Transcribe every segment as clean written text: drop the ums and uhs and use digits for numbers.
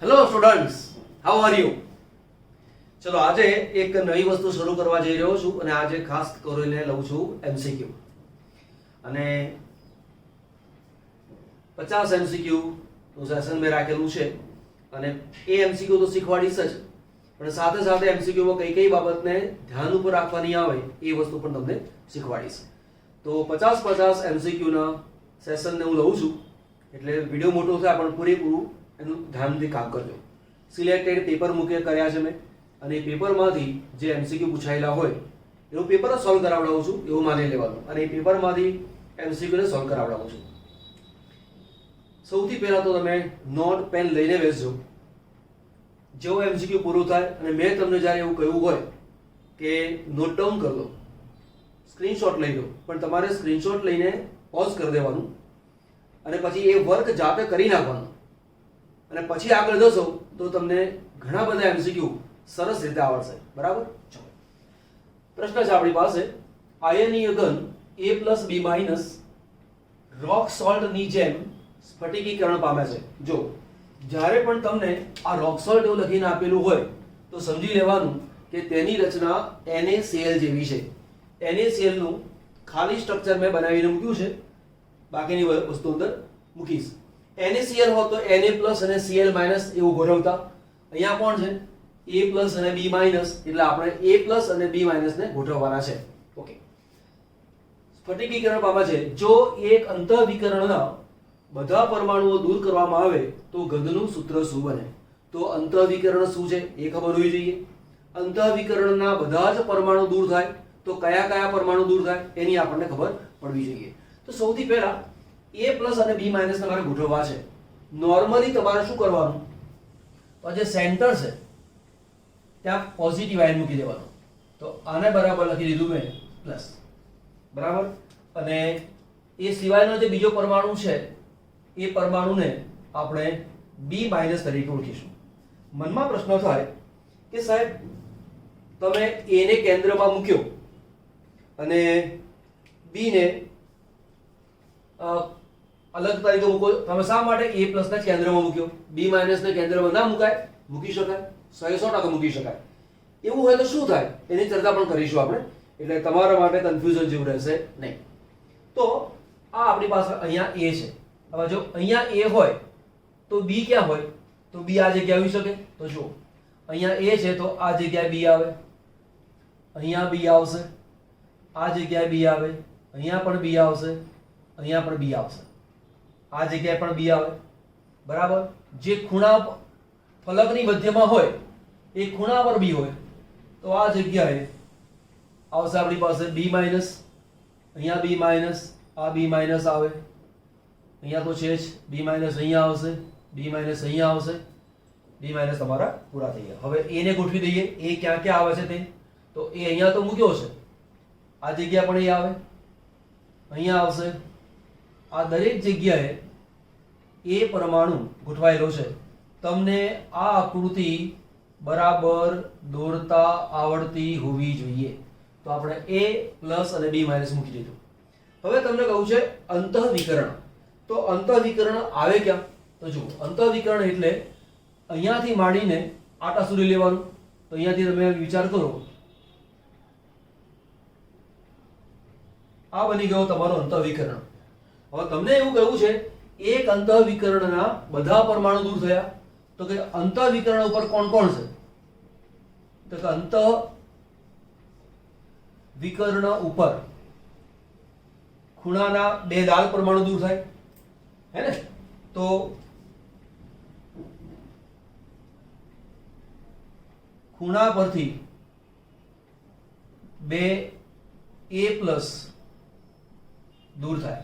Hello students, how are you? ચલો આજે એક નવી વસ્તુ શરૂ કરવા જઈ રહ્યો છું અને આજે ખાસ કરીને લઉં છું એમસીક્યુ અને 50 એમસીક્યુ નું સેશન મેં રાખેલું છે અને એ એમસીક્યુ તો શીખવાડીશ જ, પણ સાથે સાથે એમસીક્યુમાં કઈ કઈ બાબતને ધ્યાન ઉપર રાખવાની આવે એ વસ્તુ પણ તમને શીખવાડીશ. તો 50 એમસીક્યુના સેશનને હું લઉં છું એટલે વિડીયો મોટો થાય પણ પૂરેપૂરું એનું ધ્યાનથી કામ કરજો. સિલેક્ટેડ પેપર કર્યા છે મેં અને એ પેપરમાંથી જે એમસીક્યુ પૂછાયેલા હોય એવું પેપર જ સોલ્વ કરાવડાવું છું એવું માની લેવાનું અને એ પેપરમાંથી એમસીક્યુને સોલ્વ કરાવડાવું છું. સૌથી પહેલા તો તમે નોટ પેન લઈને બેસજો. જેવો એમસીક્યુ પૂરું થાય અને મેં તમને જ્યારે એવું કહ્યું હોય કે નોટ ડાઉન કરી લો, સ્ક્રીનશોટ લઈ લો, પણ તમારે સ્ક્રીનશોટ લઈને પોઝ કરી દેવાનું અને પછી એ વર્ક જાતે કરી નાખવાનું અને પછી આગળ જશો તો તમને ઘણા બધા એમસીક્યુ સરસ રીતે આવડશે. બરાબર? ચલો, પ્રશ્ન છે આપણી પાસે, આયનીય ઘન A+B- રોક સોલ્ટની જેમ સ્ફટિકીકરણ પામે છે. જો જ્યારે પણ તમને આ રોક સોલ્ટ એવું લખીને આપેલું હોય તો સમજી લેવાનું કે તેની રચના NaCl જેવી છે. NaCl નું ખાલી સ્ટ્રક્ચર મેં બનાવીને મૂક્યું છે, બાકીની વસ્તુ અંદર મૂકીશ. NaCl હોત તો Na+ અને Cl- એવું ગોઠવતા. અહીંયા કોણ છે? A+ અને B- એટલે આપણે A+ અને B- ને ગોઠવવાના છે. ઓકે, સ્ફટિકીકરણ પામે છે. જો એક અંતઃવિકરણના બધા પરમાણુઓ દૂર કરવામાં આવે તો ગંધનું સૂત્ર શું બને? તો અંતઃવિકરણ શું છે એ ખબર હોવી જોઈએ. અંતઃવિકરણના બધા જ પરમાણુ દૂર થાય તો કયા કયા પરમાણુ દૂર થાય એની આપણને ખબર પડવી જોઈએ. તો સૌથી પહેલા A+ અને B- તમારે ગોઠવવા છે. નોર્મલી તમારે શું કરવાનું, તો જે સેન્ટર છે ત્યાં પોઝિટિવ આયન મૂકી દેવાનો. તો આને બરાબર લખી દીધું મેં પ્લસ. બરાબર? અને એ સિવાયનો જે બીજો પરમાણુ છે એ પરમાણુને આપણે B- તરીકે ઓળખીશું. મનમાં પ્રશ્ન થાય કે સાહેબ તમે A ને કેન્દ્રમાં મૂક્યો અને B ને અલગ તરીકે મૂકો, તમે શા માટે A+ ને કેન્દ્રમાં મૂક્યો? B- ને કેન્દ્રમાં ના મુકાય? મૂકી શકાય, 100% મૂકી શકાય. એવું હોય તો શું થાય એની ચર્ચા પણ કરીશું આપણે, એટલે તમારા માટે કન્ફ્યુઝન જેવું રહેશે નહીં. તો આ આપણી પાસે અહીંયા A છે. હવે જો અહીંયા A હોય તો B ક્યાં હોય? તો B આ જગ્યાએ આવી શકે. તો જુઓ, અહીંયા A છે તો આ જગ્યાએ B આવે, અહીંયા B આવશે, આ જગ્યાએ B આવે, અહીંયા પણ B આવશે, અહીંયા પણ B આવશે, આ જગ્યાએ પણ B આવે. બરાબર? જે ખૂણા ફલકની મધ્યમાં હોય એ ખૂણા પર B હોય તો આ જગ્યાએ આવશે આપણી પાસે B-, અહીંયા B-, આ B- આવે, અહીંયા તો છે જ B- અહીંયા આવશે, B- અહીંયા આવશે, B- તમારા પૂરા થઈ ગયા. હવે A ને ગોઠવી દઈએ. A ક્યાં ક્યાં આવે છે તે, તો A અહીંયા તો મૂક્યો છે, આ જગ્યા પણ A આવે, અહીંયા આવશે, આ દરેક જગ્યાએ A પરમાણુ ગોઠવાયેલો છે. તમને આ આકૃતિ બરાબર દોરતા આવડતી હોવી જોઈએ. તો આપણે A+ અને B- મૂકી દીધું. હવે તમને કહું છે અંતઃવિકરણ. તો અંતઃવિકરણ આવે ક્યાં? તો જુઓ, અંતઃવિકરણ એટલે અહીંયાથી માંડીને આટા સુધી લેવાનું. તો અહીંયાથી તમે વિચાર કરો, આ બની ગયો તમારો અંતઃવિકરણ. હવે તમને એવું કહ્યું છે એક અંતઃવિકરણના બધા પરમાણુ દૂર થયા, તો કે અંતઃવિકરણ ઉપર કોણ કોણ છે? તો કે અંતઃવિકરણ ઉપર ખૂણાના બે લાલ પરમાણુ દૂર થાય, હે ને? તો ખૂણા પરથી બે A+ દૂર થાય.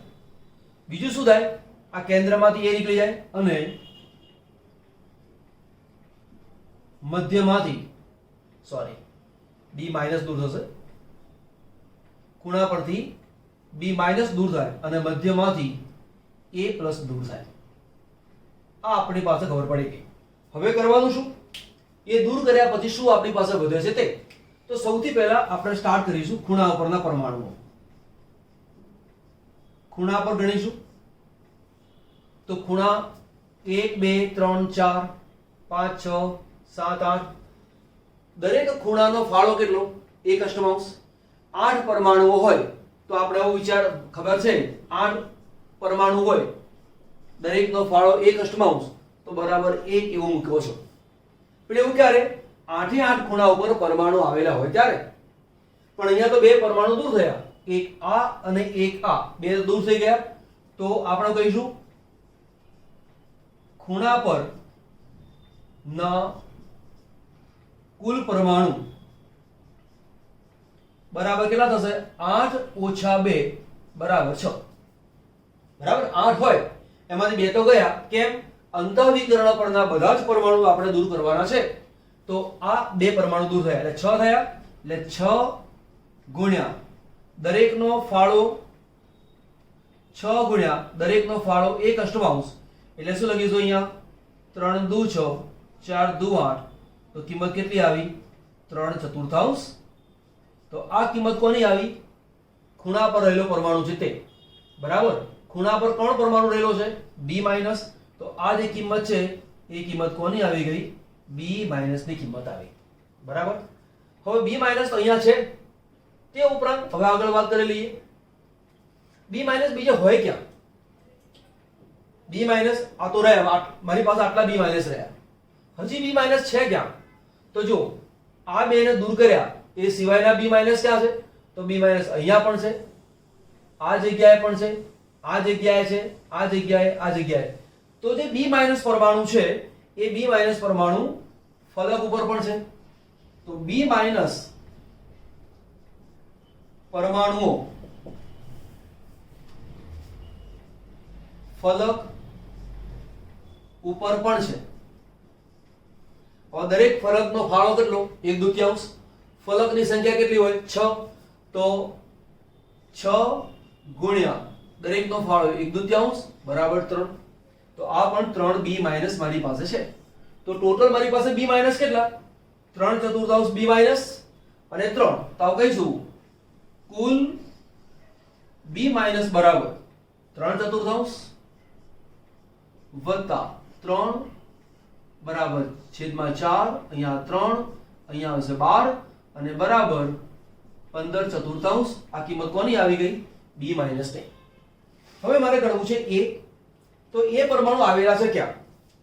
બીજું શું થાય? આ કેન્દ્રમાંથી A નીકળી જાય અને મધ્યમાંથી B- દૂર થશે. ખૂણા પરથી B- દૂર થાય અને મધ્યમાંથી A+ દૂર થાય. આ આપણી પાસે ખબર પડી ગઈ. હવે કરવાનું શું? એ દૂર કર્યા પછી શું આપણી પાસે વધે છે તે. તો સૌથી પહેલા આપણે સ્ટાર્ટ કરીશું ખૂણા ઉપરના પરમાણુઓ. ખૂણા પર ગણીશું તો ખૂણા 1 2 3 4 5 6 7 8 દરેક ખૂણાનો ફાળો કેટલો? 1 અષ્ટમાંશ. 8 પરમાણુઓ હોય તો આપણે આવો વિચાર ખબર છે 8 પરમાણુ હોય દરેકનો ફાળો 1 અષ્ટમાંશ તો બરાબર 1 એવું મૂકો છો. પણ એવું ક્યારે? 8 એ 8 ખૂણા ઉપર પરમાણુ આવેલા હોય ત્યારે. પણ અહીંયા તો બે પરમાણુ દૂર થયા, એક આ અને એક આ, બે દૂર થઈ ગયા તો આપણે કહીશું ખૂણા પર ના કુલ પરમાણુ બરાબર કેટલા થશે? 8 ઓછા 2 બરાબર 6. બરાબર 8 હોય એમાંથી બે તો ગયા. કેમ? અંતઃવિકર્ણ પરના બધા જ પરમાણુ આપણે દૂર કરવાના છે તો આ બે પરમાણુ દૂર થયા એટલે 6 થયા. એટલે 6 ગુણ્યા દરેકનો ફાળો 6 ગુણ્યા દરેકનો ફાળો 1 અષ્ટમાંશ એટલે શું લખીશું અહીંયા? 3 દુ 6 4 દુ 8 તો કિંમત કેટલી આવી? 3 ચતુર્થાંશ. તો આ કિંમત કોની આવી? ખૂણા પર રહેલો પરમાણુ છે તે. બરાબર ખૂણા પર કોણ પરમાણુ રહેલો છે? B minus. તો આ જે કિંમત છે એ કિંમત કોની આવી ગઈ? B માઈનસ ની કિંમત આવી. બરાબર હવે B માઈનસ તો અહીંયા છે. તે ઉપરાંત હવે આગળ વાત કરી લઈએ B માઈનસ બીજે હોય ક્યાં? B માઈનસ આ તો રહ્યા, મારી પાસે આટલા B માઈનસ રહ્યા. હજી B માઈનસ છે ક્યાં? તો જો આ બે ને દૂર કર્યા એ સિવાયના B માઈનસ ક્યાં છે? તો B માઈનસ અહીંયા પણ છે, આ જગ્યાએ પણ છે, આ જગ્યાએ છે, આ જગ્યાએ, આ જગ્યાએ. તો જે B માઈનસ પરમાણુ છે એ B માઈનસ પરમાણુ ફલક ઉપર પણ છે. તો B માઈનસ પરમાણુઓ ફલક ઉપર પણ છે. હવે દરેક ફલકનો ફાળો કેટલો? 1/2. ફલકની સંખ્યા કેટલી હોય? 6. તો 6 ગુણ્યા દરેકનો ફાળો 1/2 બરાબર 3. તો આ પણ 3B માઈનસ મારી પાસે છે. તો ટોટલ મારી પાસે B માઈનસ કેટલા? 3/4 B માઈનસ અને 3. તો આવું કહીશું કુલ B માઈનસ બરાબર 3/4 વત્તા 3 બરાબર છેદમાં 4, અહીંયા 3, અહીંયા આવશે 12 અને બરાબર 15/4. આ કિંમત કોની આવી ગઈ? B માઈનસ ની. હવે મારે ગણવું છે A. તો A પરમાણુ આવેલા છે ક્યાં?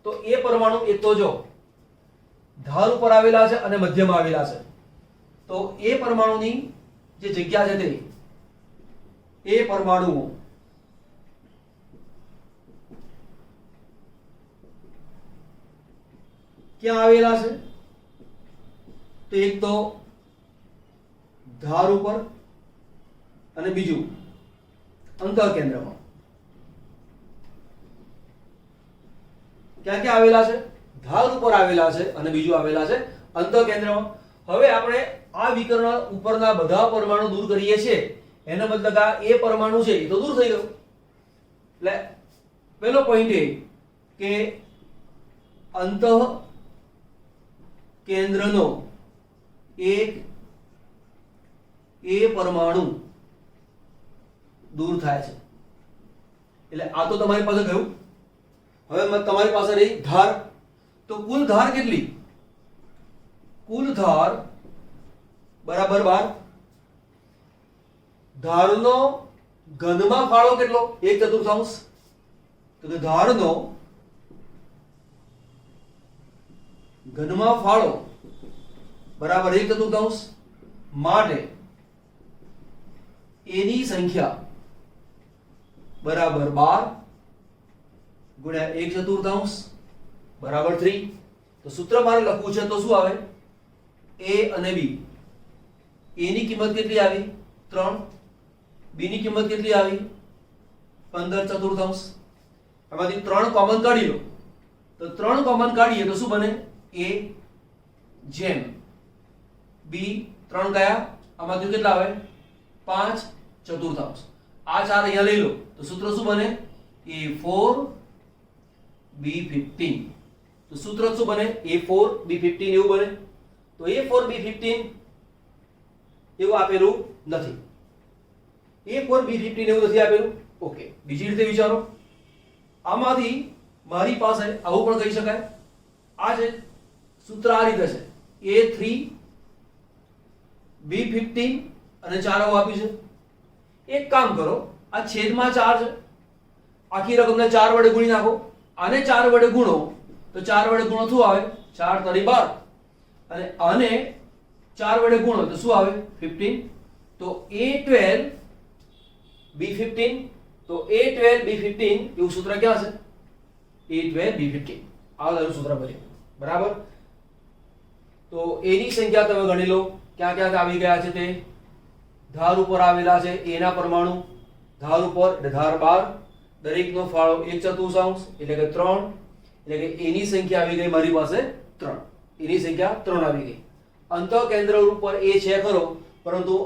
તો A પરમાણુ એક તો જો ધાર ઉપર આવેલા છે અને મધ્યમાં આવેલા છે. તો A પરમાણુની જે જગ્યા છે તે A પરમાણુઓ ક્યાં આવેલા છે? તો એક તો ધાર ઉપર અને બીજું અંતઃ કેન્દ્રમાં. ક્યાં ક્યાં આવેલા છે? ધાર ઉપર આવેલા છે અને બીજું આવેલા છે અંતઃ કેન્દ્રમાં. હવે આપણે આ વિકર્ણ ઉપરના બધા પરમાણુ દૂર કરીએ છીએ એનો મતલબ આ A પરમાણુ છે એ તો દૂર થઈ ગયો. એટલે પહેલો પોઈન્ટ એ કે અંતઃ કેન્દ્રનો એક A પરમાણુ દૂર થાય છે. એટલે આ તો તમારી પાસે ગયું. હવે તમારી પાસે રહી ધાર. તો કુલ ધાર કેટલી? કુલ ધાર બરાબર 12. ધારનો ઘનમાં ફાળો કેટલો? 1/4. તો કે ધારનો ઘનમાં ફાળો બરાબર 1/4 માટે A ની સંખ્યા બરાબર 12 ગુણ્યા 1/4 બરાબર 3. તો સૂત્ર મારે લખવું છે તો શું આવે? A અને B. A ની કિંમત કેટલી આવી? 3. B ની કિંમત કેટલી આવી? 15/4. આમાંથી 3 કોમન કાઢી લો. તો 3 કોમન કાઢીએ તો શું બને? A જેમ B 3 ગયા આમાંથી કેટલા આવે? 5/4. આ 4 અહીંયા લઈ લો તો સૂત્ર શું બને? A4 B15. તો સૂત્ર શું બને? A4 B15 એવું બને. તો A4 B15 એવું આપેલું નથી. A4 B15 એવું નથી આપેલું. ઓકે, બીજી રીતે વિચારો. આમાંથી મારી પાસે આવું પણ કહી શકાય. આ છે સૂત્ર આ રીતે છે A3 B15 અને 4 આપ્યું છે. એક કામ કરો, આ છેદમાં 4 છે, આખી રકમને 4 વડે ગુણી નાખો. આને 4 વડે ગુણો તો 4 વડે ગુણો શું આવે? 4 તરી 12. અને આને 4 વડે ગુણો તો શું આવે? 15. તો A12 B15, તો A12 B15 એવું સૂત્ર ક્યાં છે? A12 B15 આ વાળું સૂત્ર બન્યું. બરાબર. તો A ની સંખ્યા તમે ગણી લો ક્યાં ક્યાં આવી ગયા છે તે. ધાર ઉપર આવેલા છે A ના પરમાણુ, ધાર ઉપર એટલે ધાર 12, દરેકનો ફાળો 1/4 એટલે કે 3, એટલે કે A ની સંખ્યા આવી ગઈ મારી પાસે 3. A ની સંખ્યા 3 આવી ગઈ. અંતઃ કેન્દ્ર ઉપર A છે ખરો, પરંતુ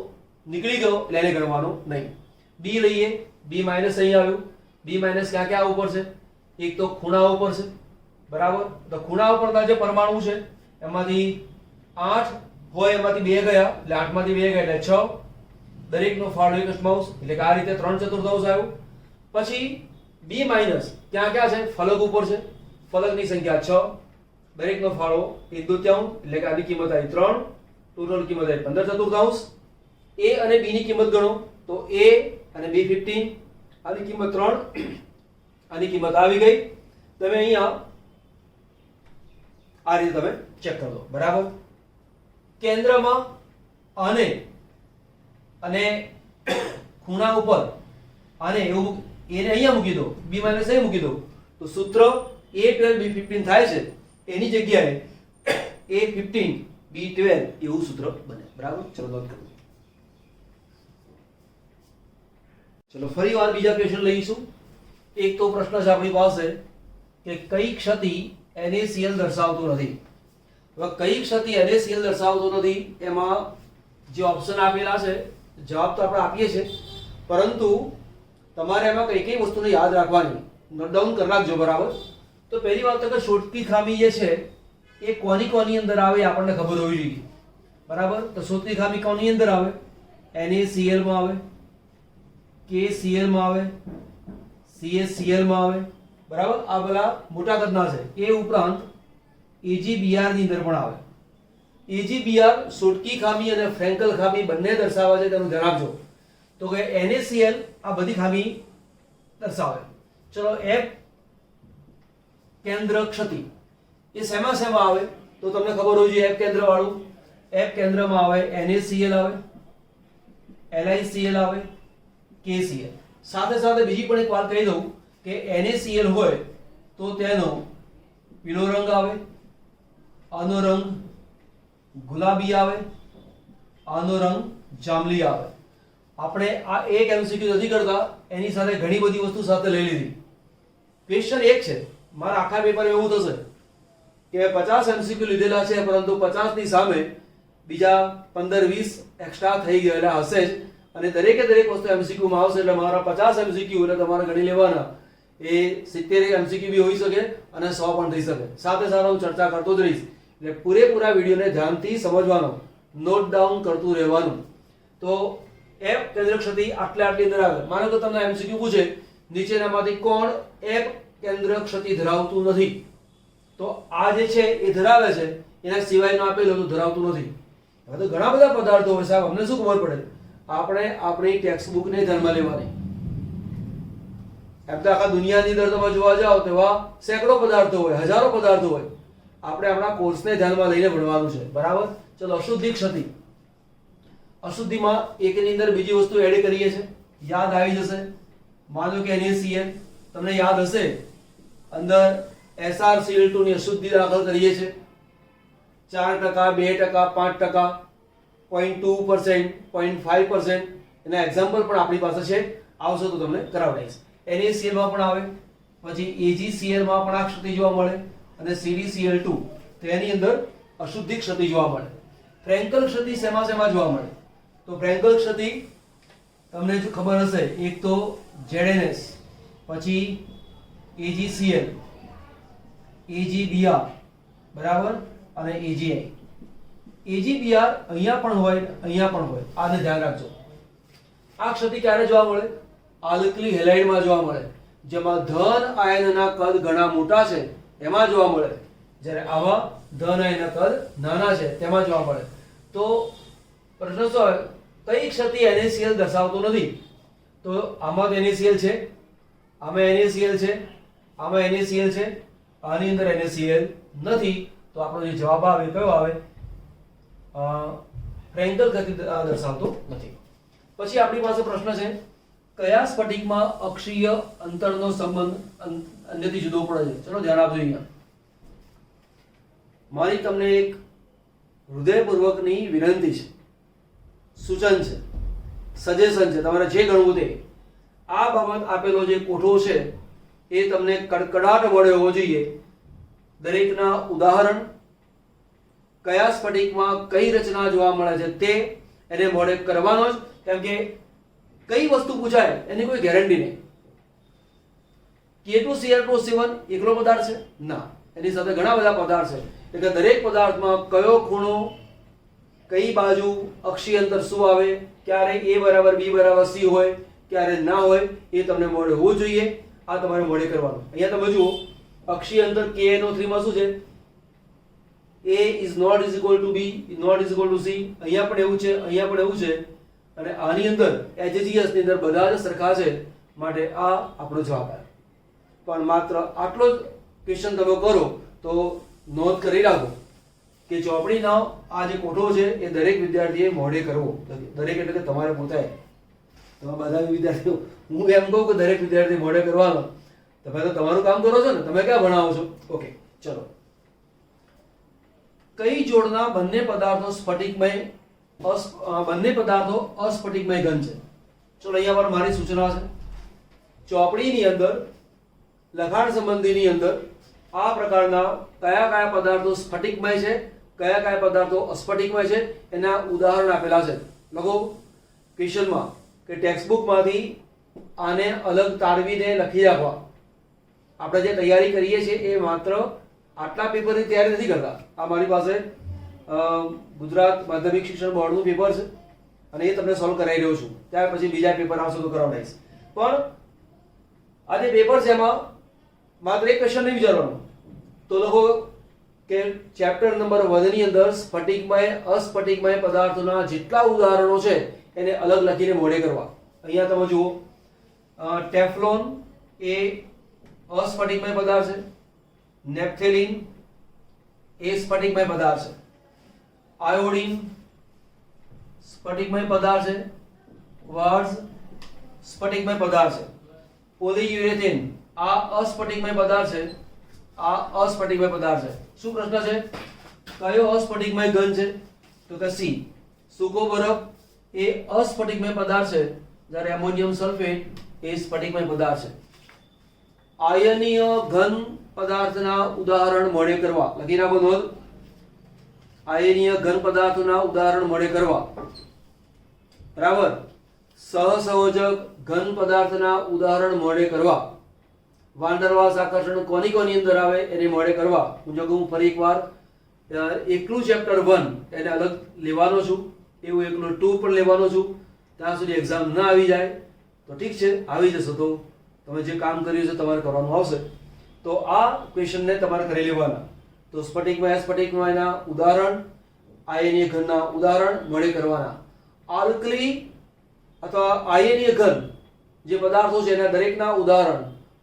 નીકળી ગયો એટલે એને ગણવાનો નહીં. B લઈએ, B માઈનસ અહીં આવ્યું. B માઈનસ ક્યાં ક્યાં ઉપર છે? એક તો ખૂણા ઉપર છે. બરાબર. તો ખૂણા ઉપરના જે પરમાણુ છે એમાંથી 8 હોય એમાંથી 2 ગયા એટલે 8 માંથી 2 ગયા એટલે 6. દરેકનો ફાળો 1/8 એટલે કે આ રીતે 3/4 આવ્યું. પછી B માઈનસ ક્યાં ક્યાં છે? ફલક ઉપર છે. ફલકની સંખ્યા 6, દરેકનો ફાળો 1/4 એટલે કે આની કિંમત આવી 3, ટોટલ કિંમત આવી 15/4. A અને B ની કિંમત ગણો તો A અને B15 આની કિંમત 3, આની કિંમત આવી ગઈ. તમે અહીંયા આ રીતે તમે ચેક કરી દો. બરાબર. કેન્દ્રમાં અને ખૂણા ઉપર અને એવું એને અહીંયા મૂકી દો, B માઈનસ અહીં મૂકી દો તો સૂત્ર A12 B15 થાય છે. એની જગ્યાએ A15 B12 એવું સૂત્ર બને. બરાબર. ચલો નોંધ કરો. ચલો ફરી વાર બીજા ક્વેશ્ચન લઈશું. એક તો પ્રશ્ન છે આપણી પાસે કે કઈ ક્ષતિ NaCl દર્શાવતું નથી. હવે કઈ ક્ષતિ NaCl દર્શાવતું નથી એમાં જે ઓપ્શન આપેલા છે જવાબ તો આપણે આપીએ છીએ, પરંતુ તમારે એમાં કઈ કઈ વસ્તુને યાદ રાખવાની નોટ ડાઉન કરી રાખજો. બરાબર. તો પહેલી વાત તો કે શોધકી ખામી જે છે એ કોની અંદર આવે આપણને ખબર હોવી જોઈએ. બરાબર. તો શોધકી ખામી કોની અંદર આવે? NaCl માં આવે, KCl માં આવે, CaCl માં આવે. બરાબર. આ પેલા મોટા કદના છે. એ ઉપરાંત AgBr ની અંદર પણ આવે. AgBr શોધકી ખામી અને ફ્રેન્કલ ખામી બંને દર્શાવે છે, તેનું ધ્યાન રાખજો. તો કે NaCl આ બધી ખામી દર્શાવે. ચલો F કેન્દ્ર ક્ષતિ એ શેમાં આવે તો તમને ખબર હોવી જોઈએ. F કેન્દ્ર વાળું, F કેન્દ્રમાં આવે NaCl આવે, LiCl આવે, KCl. સાથે સાથે બીજી પણ એક વાત કહી દઉં કે NaCl હોય તો તેનો પીળો રંગ આવે, આનો રંગ ગુલાબી આવે, આનો રંગ જાંબલી આવે. આપણે આ એક MCQ નથી કરતા, એની સાથે ઘણી બધી વસ્તુ સાથે લઈ લીધી. ક્વેશ્ચન એક છે, મારા આખા પેપર એવું થશે કે 50 MCQ લીધેલા છે, પરંતુ 50 ની સામે બીજા 15-20 એક્સ્ટ્રા થઈ ગયેલા હશે જ, અને દરેકે દરેક વસ્તુ MCQ માં આવશે. એટલે મારા 50 MCQ એટલે તમારે ગણી લેવાના. એ 70 MCQ બી હોઈ શકે અને 100 પણ થઈ શકે. સાથે સાથે હું ચર્ચા કરતો જ રહીશ. એટલે પૂરેપૂરા વિડીયોને ધ્યાનથી સમજવાનો, નોટ ડાઉન કરતું રહેવાનું. તો F કેન્દ્ર ક્ષતિ આટલી અંદર આવે. માનો કે તમને MCQ પૂછે નીચેનામાંથી કોણ F કેન્દ્ર ક્ષતિ ધરાવતું નથી, તો આ જે છે એ ધરાવે છે, એના સિવાયનો આપેલો તો ધરાવતું નથી. હવે તો ઘણા બધા પદાર્થો હોય સાહેબ, અમને શું ખબર પડે? આપણે આપણી ટેક્સ્ટ બુક ને ધ્યાનમાં લેવાની. એમ તો આખા દુનિયાની અંદર તમે જોવા જાઓ તો એવા સેંકડો પદાર્થો હોય, હજારો પદાર્થો હોય. આપણે આપણા કોર્સને ધ્યાનમાં લઈને ભણવાનું છે. બરાબર. ચલો અશુદ્ધિ ક્ષતિ. અશુદ્ધિમાં એકની અંદર બીજી વસ્તુ એડ કરીએ છીએ, યાદ આવી જશે. માનો કે NaCl તમને યાદ હશે, અંદર SrCl2 ની અશુદ્ધિ દાખલ કરીએ છીએ. 4%, 2%, 5%, 0.2%, 0.5%. એના એક્ઝામ્પલ પણ આપણી પાસે છે, આવશે તો તમને કરાવડાવીશ. NaCl માં પણ આવે, પછી AgCl માં પણ આ ક્ષતિ જોવા મળે, અને CdCl2 તેની અંદર અશુદ્ધિ ક્ષતિ જોવા મળે. ફ્રેન્કલ ક્ષતિ શેમાં જોવા મળે? તો ફ્રેન્કલ ક્ષતિ તમને જો ખબર હશે, એક તો ZNS, પછી AgCl, AgBr, બરાબર, અને AgI. AgBr અહીંયા પણ હોય, અહીંયા પણ હોય. આને ધ્યાન રાખજો. આ ક્ષતિ ક્યારે જોવા મળે? આલ્કલી હેલાઇડમાં જોવા મળે, જેમાં ધન આયનના કદ ઘણા મોટા છે એમાં જોવા મળે. જ્યારે આવા ધન એના કદ નાના છે તેમાં જોવા મળે. તો પ્રશ્ન શું આવે, કઈ ક્ષતિ NaCl દર્શાવતું નથી? તો આમાં તો NaCl છે, આમાં NaCl છે, આમાં NaCl છે, આની અંદર NaCl નથી. તો આપણો જે જવાબ આવે કયો આવે? ફ્રેન્કલ ગતિ દર્શાવતો નથી. પછી આપણી પાસે પ્રશ્ન છે, કયા સ્ફટિકમાં અક્ષીય અંતરનો સંબંધ અન્યથી જુદો પડે છે? ચલો ધ્યાન આપજો. અહીંયા મારી તમને એક હૃદયપૂર્વકની વિનંતી છે, સૂચન છે, સજેશન છે, તમારે જે ગણવું તે. આ બાબત આપેલો જે કોઠો છે એ તમને કડકડાટ વડે હોવો જોઈએ. દરેકના ઉદાહરણ, કયા સ્ફટિકમાં કઈ રચના જોવા મળે છે તે એને મોડે કરવાનો જ. કેમ કે કઈ વસ્તુ પૂછાય એની કોઈ ગેરંટી નહીં. K2Cl2O7 એકલો પદાર્થ છે? ના, એની સાથે ઘણા બધા પદાર્થ છે. એટલે દરેક પદાર્થમાં કયો ખૂણો, કઈ બાજુ, અક્ષીય અંતર શું આવે, ક્યારે A બરાબર B બરાબર C હોય, ક્યારે ના હોય, એ તમને મોડે હોવું જોઈએ. આ તમારે મોડે કરવાનું. અહીંયા તમે જુઓ, અક્ષીય અંતર KNO3 માં શું છે? A is not is equal to B, is not is equal to C. અહીંયા પણ એવું છે, અહીંયા પણ એવું છે. અને આની અંદર HGS ની અંદર બધા જ સરખા છે, માટે આ આપણો જવાબ આવે. પણ માત્ર આટલો જ ક્વેશ્ચન તમે કરો તો નોંધ કરી રાખો કે ચોપડીનો આ જે કોઠો છે એ દરેક વિદ્યાર્થીએ મોઢે કરવો. દરેક એટલે કે તમારે પોતે, તમે બધા વિદ્યાર્થીઓ, હું એમ કહું કે દરેક વિદ્યાર્થી મોઢે કરવાનો. તમે તો તમારું કામ કરો છો ને, તમે ક્યાં ભણાવો છો? ઓકે, ચલો. કઈ જોડના બંને પદાર્થો અસ્ફટિકમય ઘન છે? ચલો અહીંયા પર મારી સૂચના છે. ચોપડીની અંદર લખાણ સંબંધીની અંદર આ પ્રકારના કયા કયા પદાર્થો સ્ફટિકમય છે, કયા કયા પદાર્થો અસ્ફટિકમય છે, એના ઉદાહરણ આપેલા છે. લખો ક્વેશ્ચનમાં કે ટેક્સ્ટ બુકમાંથી આને અલગ તારવીને લખી રાખવા. આપણે જે તૈયારી કરીએ છીએ એ માત્ર આટલા પેપરની તૈયારી નથી કરતા. આ મારી પાસે ગુજરાત માધ્યમિક શિક્ષણ બોર્ડનું પેપર છે અને એ તમને સોલ્વ કરાવી રહ્યો છું. ત્યાર પછી બીજા પેપર આવશે તો કરાવડાવીશ. પણ આ જે પેપર છે એમાં માત્ર એક ક્વેશ્ચન નહીં વિચારવાનું. તો લખો કે ચેપ્ટર નંબર 1 ની અંદર સ્ફટિકમય અસ્ફટિકમય પદાર્થોના જેટલા ઉદાહરણો છે એને અલગ લખીને મોઢે કરવા. અહીંયા તમે જુઓ, ટેફલોન એ અસ્ફટિકમય પદાર્થ છે, નેપ્થેલિન એ સ્ફટિકમય પદાર્થ છે, આયોડીન સ્ફટિકમય પદાર્થ છે, ક્વાર્ટઝ સ્ફટિકમય પદાર્થ છે, પોલીયુરેથેન આ અસ્ફટિકમય પદાર્થ છે, આ અસ્ફટિકમય પદાર્થ છે. શું પ્રશ્ન છે? કયો અસ્ફટિકમય ઘન છે? તો કે C. સૂકો બરફ એ અસ્ફટિકમય પદાર્થ છે, જ્યારે એમોનિયમ સલ્ફેટ એ સ્ફટિકમય પદાર્થ છે. આયનીય ઘન પદાર્થના ઉદાહરણ મોડે કરવા. લખી રાખો નોંધ. આયનીય ઘન પદાર્થોના ઉદાહરણ મોડે કરવા. બરાબર. સહસંયોજક ઘન પદાર્થના ઉદાહરણ મોડે કરવા. વાંડરવાલ્સ આકર્ષણ કોની કોની અંદર આવે એને મોડે કરવા. હું ફરી એકવાર એકલું ચેપ્ટર 1 એને અલગ લેવાનો છું, એવું એકલું 2 પણ લેવાનો છું. ત્યાં સુધી એક્ઝામ ના આવી જાય તો ઠીક છે, આવી જશે તો તમે જે કામ કર્યું છે તમારે કરવાનું આવશે. તો આ ક્વેશ્ચનને તમારે કરી લેવાના. તો સ્ફટિકમય સ્ફટિકમયના ઉદાહરણ, આયનીય ઘનના ઉદાહરણ મોડે કરવાના. આલ્કલી અથવા આયનીય ઘન જે પદાર્થો છે એના દરેકના ઉદાહરણ.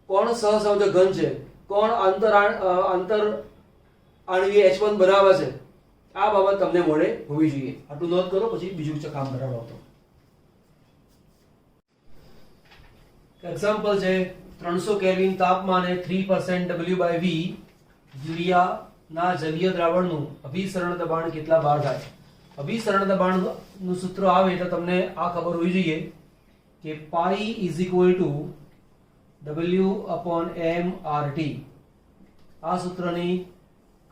કોણ સહસંયોજક ઘન છે, કોણ આંતર આણ્વીય H1 બનાવે છે, આ બાબત તમને મોડે હોવી જોઈએ. આટલું નોંધ કરો, પછી બીજું કામ કરાવતો. એક્ઝામ્પલ છે 300 કેલ્વિન તાપમાને 3% W/V યુરિયાના જલીય દ્રાવણનું અભિસરણ દબાણ કેટલા બાર થાય? અભિસરણ દબાણનું સૂત્ર આવે એટલે તમને આ ખબર હોવી જોઈએ કે પાઈ ઇઝ ઇક્વલ ટુ W/m/RT. આ સૂત્રની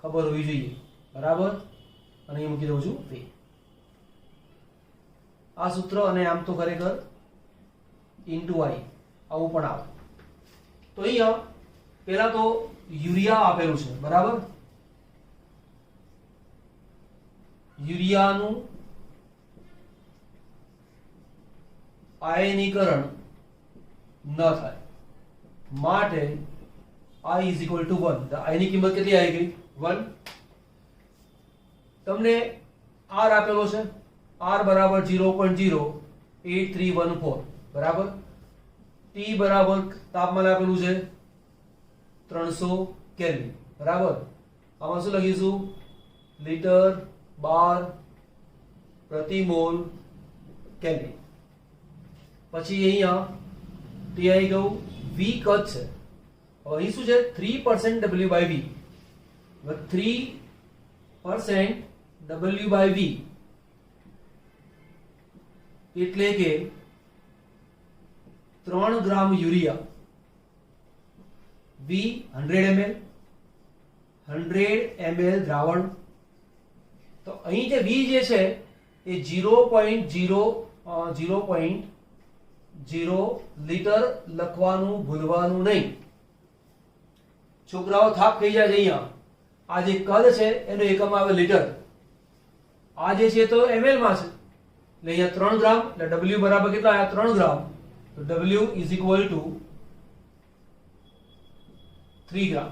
ખબર હોવી જોઈએ. બરાબર. અને અહીં મૂકી દઉં છું V. આ સૂત્ર અને આમ તો ખરેખર ઇન્ટુ I આવું પણ આવે. તો અહીંયા પહેલા તો યુરિયા આપેલું છે. બરાબર. યુરિયાનું આયનીકરણ ન થાય માટે I is equal to 1. તો I ની કિંમત કેટલી આવી ગઈ? 1. તમને R આપેલો છે, R બરાબર 0.08314 બરાબર. T બરાબર તાપમાન આપેલું છે 300 કેલ્વિન બરાબર. આમાં શું લખીશું? લિટર બાર પ્રતિ મોલ કેલ્વિન. પછી અહીંયા T આવી ગયું, V કદ છે. હવે અહીં શું છે? 3% W/V. હવે 3% W/V એટલે કે 3 ગ્રામ યુરિયા. V 100 ml, 100 ml દ્રાવણ. તો અહીં જે V જે છે એ 0.0 લીટર લખવાનું ભૂલવાનું નહીં. છોકરાઓ થાક થઈ જાય છે. અહીંયા આ જે કદ છે એનો એકમ આવે લીટર. આ જે છે તો ml માં છે, એટલે અહીંયા 3 ગ્રામ એટલે W બરાબર કેટલા આયા? 3 ગ્રામ. તો W is equal to 3 ગ્રામ.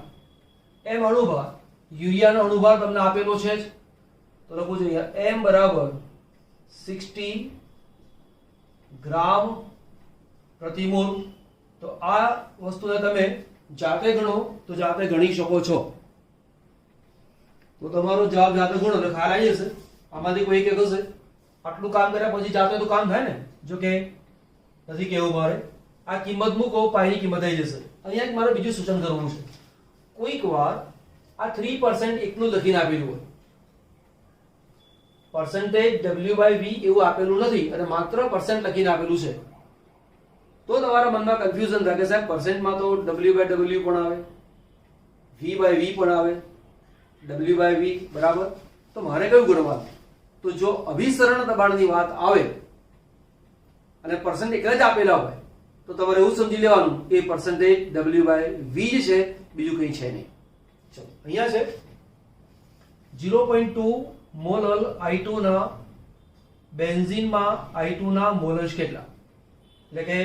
એમ અણુભાર, યુરિયાનો અણુભાર તમને આપેલો છે જ, તો લખવું જોઈએ M બરાબર 60 ગ્રામ પ્રતિ મોલ. તો આ વસ્તુને તમે જાતે ગણો તો જાતે ગણી શકો છો. તો તમારો જવાબ જાતે ગણો એટલે ખ્યાલ આવી જશે. આમાંથી કોઈ એક હશે આટલું કામ કર્યા પછી જાતે તો કામ થાય ને. જો કે નથી કેવું મારે, આ કિંમત મૂકો, પાઈની કિંમત આવી જશે. અહીંયા એક મારે બીજું સૂચન કરવું છે. કોઈક વાર આ 3% એકલું લખીને આપેલું હોય, પર્સન્ટેજ W/V એવું આપેલું નથી અને માત્ર પર્સન્ટ લખીને આપેલું છે, તો તમારા મનમાં કન્ફ્યુઝન થાય કે સાહેબ પર્સન્ટમાં તો W/W પણ આવે, V/V પણ આવે, W/V બરાબર. તો મારે કયું ગણવાનું? તો જો અભિસરણ દબાણની વાત આવે અને પર્સન્ટ એક જ આપેલા હોય તો તમારે એવું સમજી લેવાનું કે પર્સન્ટેજ W/V જ છે, બીજું કંઈ છે નહીં. ચલો અહીંયા છે 0.2 મોલલ I2 ના બેન્ઝીનમાં I2 ના મોલસ કેટલા, એટલે કે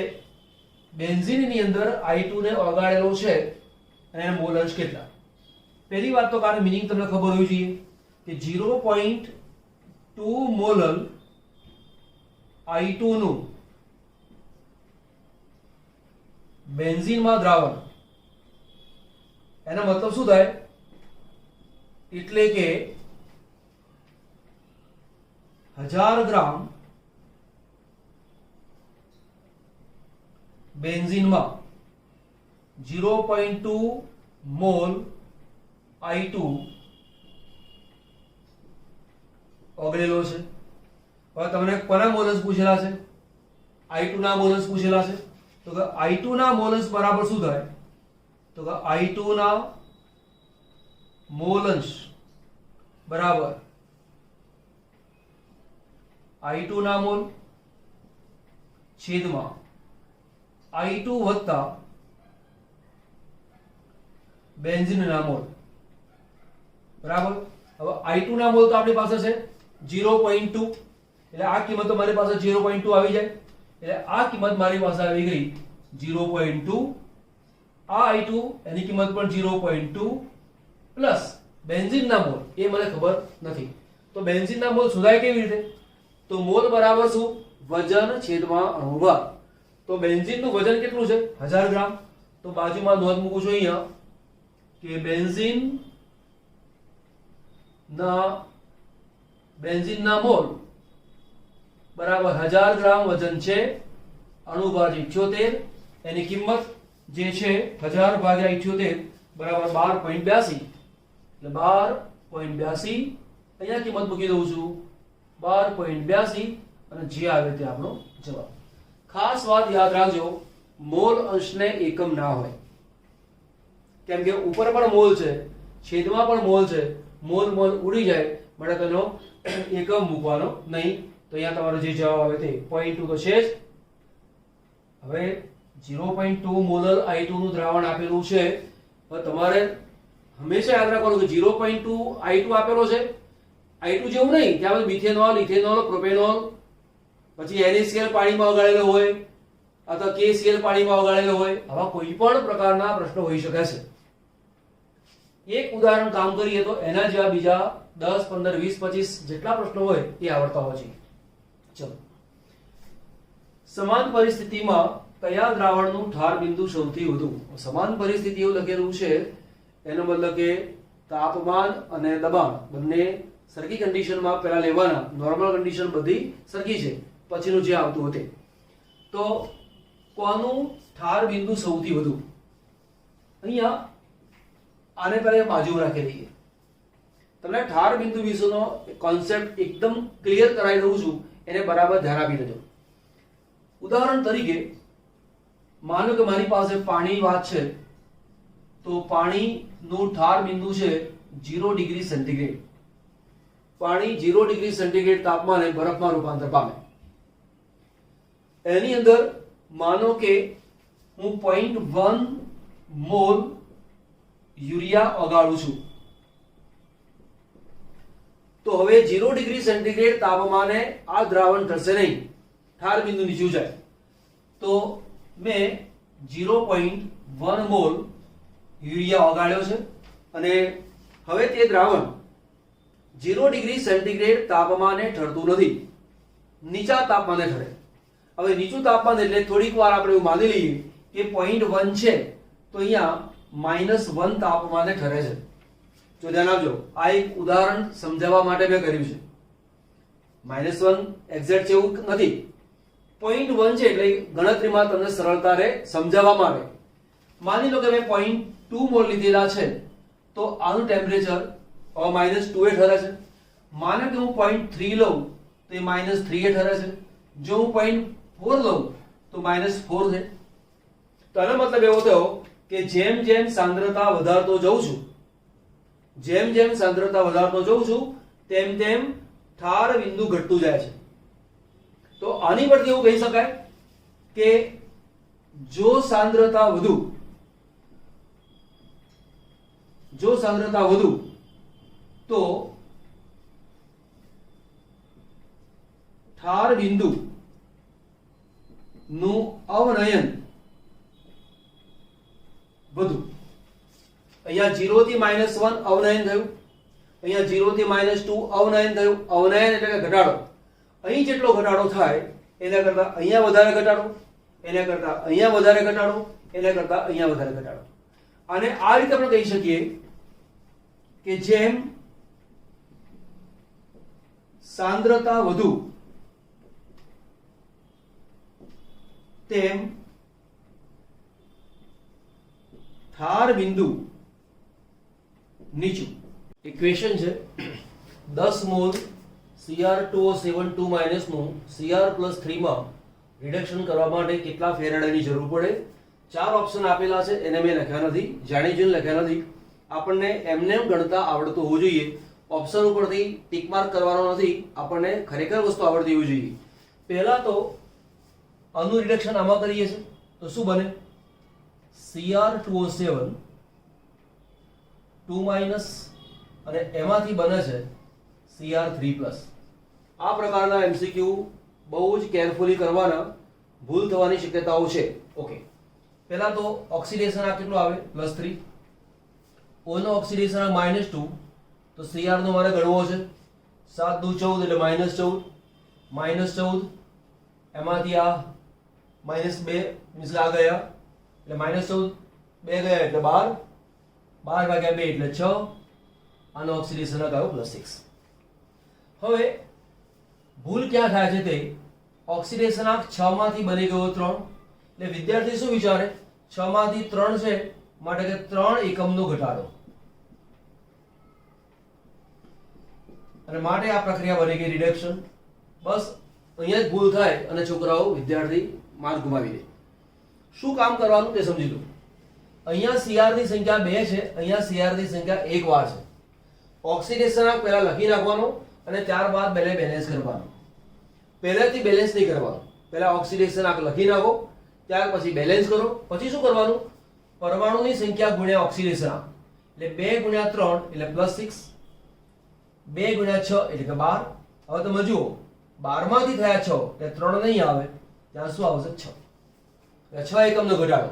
બેન્ઝીનની અંદર I2 ને ઓગાળેલો છે અને એના મોલસ કેટલા. પહેલી વાત તો આનો મીનિંગ તમને ખબર હોવી જોઈએ કે 0.2 મોલલ I2 નું બેન્ઝીનમાં દ્રાવણ, એનો મતલબ શું થાય? એટલે કે 1000 ગ્રામ બેન્ઝીનમાં 0.2 મોલ I2 ઓગળેલો છે. હવે તમને કોના મોલસ પૂછેલા છે? I2 ના મોલસ પૂછેલા છે. તો કે I2 ના મોલસ બરાબર શું થાય? તો કે I2 ના મોલસ બરાબર I2 ના મોલ છેદમાં I2 વત્તા બેન્ઝીન ના મોલ બરાબર. હવે I2 ના મોલ તો આપણી પાસે છે 0.2, એટલે આ કિંમત તો મારી પાસે 0.2 આવી જાય, એટલે આ કિંમત મારી પાસે આવી ગઈ 0.2. આ I2 એની કિંમત પણ 0.2 પ્લસ બેન્ઝીન ના મોલ એ મને ખબર નથી. તો બેન્ઝીન ના મોલ શોધાય કેવી રીતે? તો મોલ બરાબર શું? વજન છેદમાં અણુભાર. તો બેન્ઝીન નું વજન કેટલું છે? 1000 ગ્રામ. તો બાજુમાં નોંધ મૂકું છું અહીંયા કે બેન્ઝીન ના મોલ બરાબર 1000 ગ્રામ વજન છે, અણુભાર 78, એની કિંમત જે છે 1000 ભાગ્યા 78 બરાબર 12.82, એટલે 12.82 અહીંયા કિંમત મૂકી દઉં છું 12.82 અને જે આવે તે આપણો જવાબ. ખાસ વાત યાદ રાખજો, મોલ અંશને એકમ ના હોય, કેમ કે ઉપર પણ મોલ છે, છેદમાં પણ મોલ છે, મોલ ઉડી જાય માટે તેનો એકમ મૂકવાનો નહીં. તો અહીંયા તમારો જે જવાબ આવે તે 0.2 તો છે જ. હવે 0.2 મોલર I2 નું દ્રાવણ આપેલું છે, પણ તમારે હંમેશા યાદ રાખવાનું કે 0.2 I2 આપેલો છે, I2 જેવું નહીં, ત્યાં મિથેનોલ, ઇથેનોલ, પ્રોપેનોલ, પછી NaCl પાણીમાં ઓગાળેલો હોય અથવા KCl પાણીમાં ઓગાળેલો હોય, આવા કોઈ પણ પ્રકારના પ્રશ્નો હોઈ શકે છે. એક ઉદાહરણ કામ કરીએ તો એના જેવા બીજા 10, 15, 20, 25 જેટલા પ્રશ્નો હોય એ આવડતા હોવા જોઈએ. ચલો, સમાન પરિસ્થિતિમાં કયા દ્રાવણનું ઠાર બિંદુ સૌથી વધુ? સમાન પરિસ્થિતિ એવું લખેલું છે, એનો મતલબ કે તાપમાન અને દબાણ બંને સરખી કન્ડિશનમાં પહેલા લેવાના. નોર્મલ કન્ડિશન બધી સરખી છે, પછીનું જે આવતું હતું. તો કોનું ઠાર બિંદુ સૌથી વધુ? અહીંયા આને પહેલા બાજુ રાખી દઈએ. તમને ઠાર બિંદુ વિશેનો કોન્સેપ્ટ એકદમ ક્લિયર કરાવી દઉં છું, એને બરાબર ધ્યાન આપી દેજો. ઉદાહરણ તરીકે માનો કે મારી પાસે પાણી વાત છે, તો પાણીનું ઠાર બિંદુ છે 0 ડિગ્રી સેન્ટીગ્રેડ. પાણી 0 ડિગ્રી સેન્ટીગ્રેડ તાપમાને બરફમાં રૂપાંતર પામે. એની અંદર માનો કે હું 0.1 મોલ યુરિયા ઓગાળું છું. તો હવે 0 ડિગ્રી સેન્ટીગ્રેડ તાપમાને આ દ્રાવણ થશે નહીં, ઠાર બિંદુ નીચું જાય. તો મેં 0.1 મોલ યુરિયા ઓગાળ્યો છે અને હવે તે દ્રાવણ 0 ડિગ્રી સેન્ટીગ્રેડ તાપમાને ઠરતું નથી, નીચા તાપમાને ઠરે. હવે નીચું તાપમાન એટલે થોડીક વાર આપણે એવું માની લઈએ કે 0.1 છે, તો અહીંયા -1 તાપમાને ઠરે છે. જો ધ્યાન આપજો, આ એક ઉદાહરણ સમજાવવા માટે મેં કર્યું છે. -1 એક્ઝેક્ટ છે એવું નથી, 0.1 છે એટલે ગણતરીમાં તમને સરળતા રહે, સમજાવવામાં આવે. માની લો કે મેં 0.2 મોલ લીધેલા છે, તો આનું ટેમ્પરેચર -2 એ ઠરે છે. માનો કે હું 0.3 લઉં તો એ -3 એ ઠરે છે. જો હું 0.4 લઉં તો -4 છે. તો આનો મતલબ એવો થયો કે જેમ જેમ સાંદ્રતા વધારતો જઉં છું, તેમ તેમ ઠાર બિંદુ ઘટતું જાય છે. તો આની પરથી એવું કહી શકાય કે જો સાંદ્રતા વધુ તો ઠાર બિંદુ નું અવનયન વધુ. અહીંયા 0 થી -1 અવનયન થયું, અહીંયા 0 થી -2 અવનયન થયું. અવનયન એટલે કે ઘટાડો. અહીં જેટલો ઘટાડો થાય એના કરતા અહીંયા વધારે ઘટાડો, એના કરતા અહીંયા વધારે ઘટાડો, એના કરતા અહીંયા વધારે ઘટાડો. અને આ રીતે આપણે કહી શકીએ કે જેમ સાંદ્રતા વધુ તેમ ઠાર બિંદુ નીચું. ઇક્વેશન છે 10 મોલ Cr2O72- નું Cr+3 માં રિડક્શન કરવા માટે કેટલા ફેરાડેની જરૂર પડે? 4 ઓપ્શન આપેલા છે, એને મેં લખ્યા નથી, જાણી જોઈને લખ્યા નથી. આપણને એમને ગણતા આવડતું હોવું જોઈએ. ઓપ્શન ઉપરથી ટીક માર્ક કરવાનો નથી, આપણને ખરેખર વસ્તુ આવડતી હોવી જોઈએ. પહેલા તો આનું રિડક્શન આમાં કરીએ છીએ તો શું બને? Cr2O7 2- અને એમાંથી બને છે Cr3+. આ પ્રકારના એમસીક્યુ બહુ જ કેરફુલી કરવાના, ભૂલ થવાની શક્યતાઓ છે. ઓકે, પહેલા તો ઓક્સિડેશન આ કેટલું આવે? +3. O નો ઓક્સિડેશન આ -2, તો Cr નો મારે ગણવો છે. 7 દુ 14 એટલે -14 એમાંથી આ -2 મીન્સ આ ગયા એટલે -14, 2 ગયા એટલે 12, 12 ભાગ્યા 2 એટલે 6. આનો ઓક્સિડેશન આવ્યો +6. હવે ભૂલ ક્યાં થાય છે તે ઓક્સિડેશન આંક 6 માંથી બની ગયો 3, એટલે વિદ્યાર્થી શું વિચારે? 6 માંથી 3 છે માટે કે 3 એકમનો ઘટાડો, અને માટે આ પ્રક્રિયા બની ગઈ રિડક્શન. બસ અહીંયા જ ભૂલ થાય અને છોકરાઓ વિદ્યાર્થી માર્ક ગુમાવી દે. શું કામ કરવાનું તે સમજી લો. અહીંયા Cr ની સંખ્યા 2 છે, અહીંયા Cr ની સંખ્યા 1 વાર છે. ઓક્સિડેશન આંક પહેલા લખી નાખવાનો અને ત્યારબાદ બેલેન્સ કરવાનો. પહેલેથી બેલેન્સ નહીં કરવાનું, પહેલા ઓક્સિડેશન આંક લખી નાખો, ત્યાર પછી બેલેન્સ કરો. પછી શું કરવાનું? પરમાણુની સંખ્યા ગુણ્યા ઓક્સિડેશન આંક, એટલે 2 × 3 એટલે +6, 2 × 6 એટલે કે 12. હવે તમે જુઓ 12 માંથી થયા 6 એટલે 3 નહીં આવે, ત્યાં શું આવશે? 6. એટલે 6 એકમનો ઘટાડો.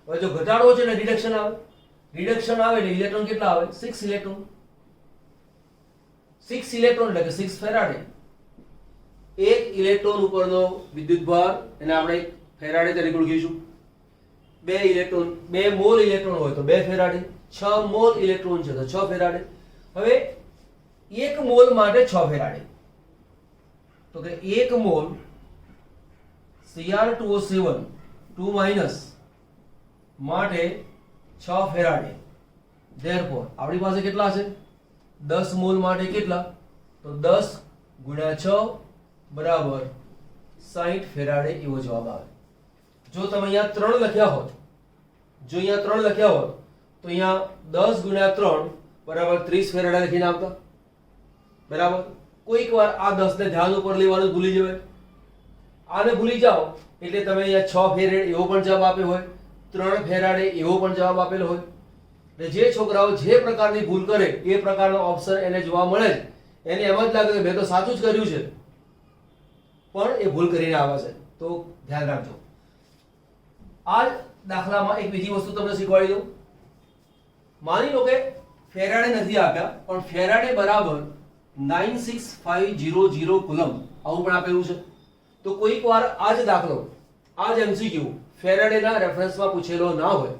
હવે જો ઘટાડો છે એટલે રિડક્શન આવે, રિડક્શન આવે એટલે ઇલેક્ટ્રોન કેટલા આવે? 6 ઇલેક્ટ્રોન. 6 ઇલેક્ટ્રોન એટલે કે 6 ફેરાડે. એક ઇલેક્ટ્રોન ઉપરનો વિદ્યુતભાર એને આપણે ફેરાડે તરીકે ઓળખીશું. 2 ઇલેક્ટ્રોન 2 મોલ ઇલેક્ટ્રોન હોય તો 2 ફેરાડે. 6 મોલ ઇલેક્ટ્રોન છે તો 6 ફેરાડે. હવે 1 મોલ માટે 6 ફેરાડે. તો કે 1 મોલ Cr2O7 2 માઈનસ માટે 6 ફેરાડે. ધેરફોર આપણી પાસે કેટલા છે? 10 મોલ માટે કેટલા? તો 10 ગુણ્યા 6 બરાબર 60 ફેરાડે એવો જવાબ આવે. જો તમે અહીંયા 3 લખ્યા હોત તો અહીંયા 10 ગુણ્યા 3 બરાબર 30 ફેરાડે લખીને આવતા. બરાબર. કોઈક વાર આ 10 ને ધ્યાન ઉપર લેવાનું ભૂલી જવાય. આને ભૂલી જાઓ એટલે તમે અહીંયા 6 ફેરાડે એવો પણ જવાબ આપ્યો હોય, 3 ફેરાડે એવો પણ જવાબ આપેલો હોય. એટલે જે છોકરાઓ જે પ્રકારની ભૂલ કરે એ પ્રકારનો ઓપ્શન એને જોવા મળે છે, એને એમ જ લાગે કે મેં તો સાચું જ કર્યું છે, પણ એ ભૂલ કરીને આવે છે. તો ધ્યાન રાખજો. આ દાખલામાં એક બીજી વસ્તુ તમને શીખવાડી દઉં. માની લો કે ફેરાડે નથી આપ્યા પણ ફેરાડે બરાબર 96500 કુલમ આવું પણ આપેલું છે. તો કોઈક વાર આ જ દાખલો, આ જ MCQ ફેરાડેના રેફરન્સમાં પૂછેલો ના હોય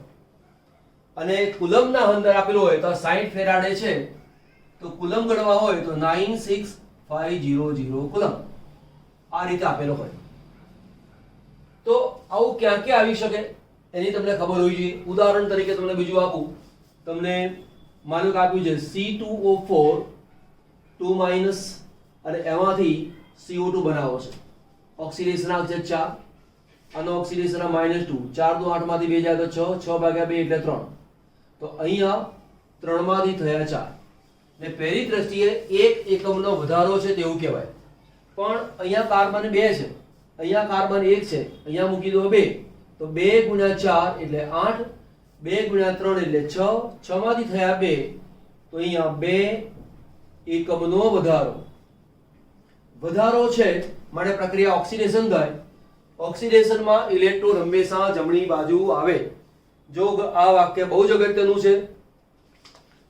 અને કુલમના અંદર આપેલો હોય તો 60 ફેરાડે છે તો કુલમ ગણવા હોય તો 96500 કુલમ આ રીતે આપેલો હોય. તો આવું ક્યાં ક્યાં આવી શકે એની તમને ખબર હોવી જોઈએ. ઉદાહરણ તરીકે તમને બીજું આપું. તમને માનો કે આપ્યું છે C2O4 2 માઈનસ અને એમાંથી CO2 બનાવો છે. ઓક્સિડેશન આવશે 4 અને ઓક્સિડેશન -2. 4 * 8 માંથી 2 જાય તો 6 6 ભાગ્યા 2 એટલે 3. તો અહીંયા 3 માંથી થયા 4 ને પહેલી દ્રષ્ટિએ 1 એકમનો વધારો છે તેવું કહેવાય. પણ અહીંયા કાર્બન 2 છે, અહીંયા કાર્બન 1 છે, અહીંયા મૂકી દો 2 તો 2 ગુણ્યા 4 એટલે 8, 2 ગુણ્યા 3 એટલે 6, 6 માંથી થયા 2 તો અહીંયા 2 એકમનો વધારો છે માટે પ્રક્રિયા ઓક્સિડેશન થાય. ઓક્સિડેશનમાં ઇલેક્ટ્રોન હંમેશા જમણી બાજુ આવે. જો આ વાક્ય બહુ જ અગત્યનું છે.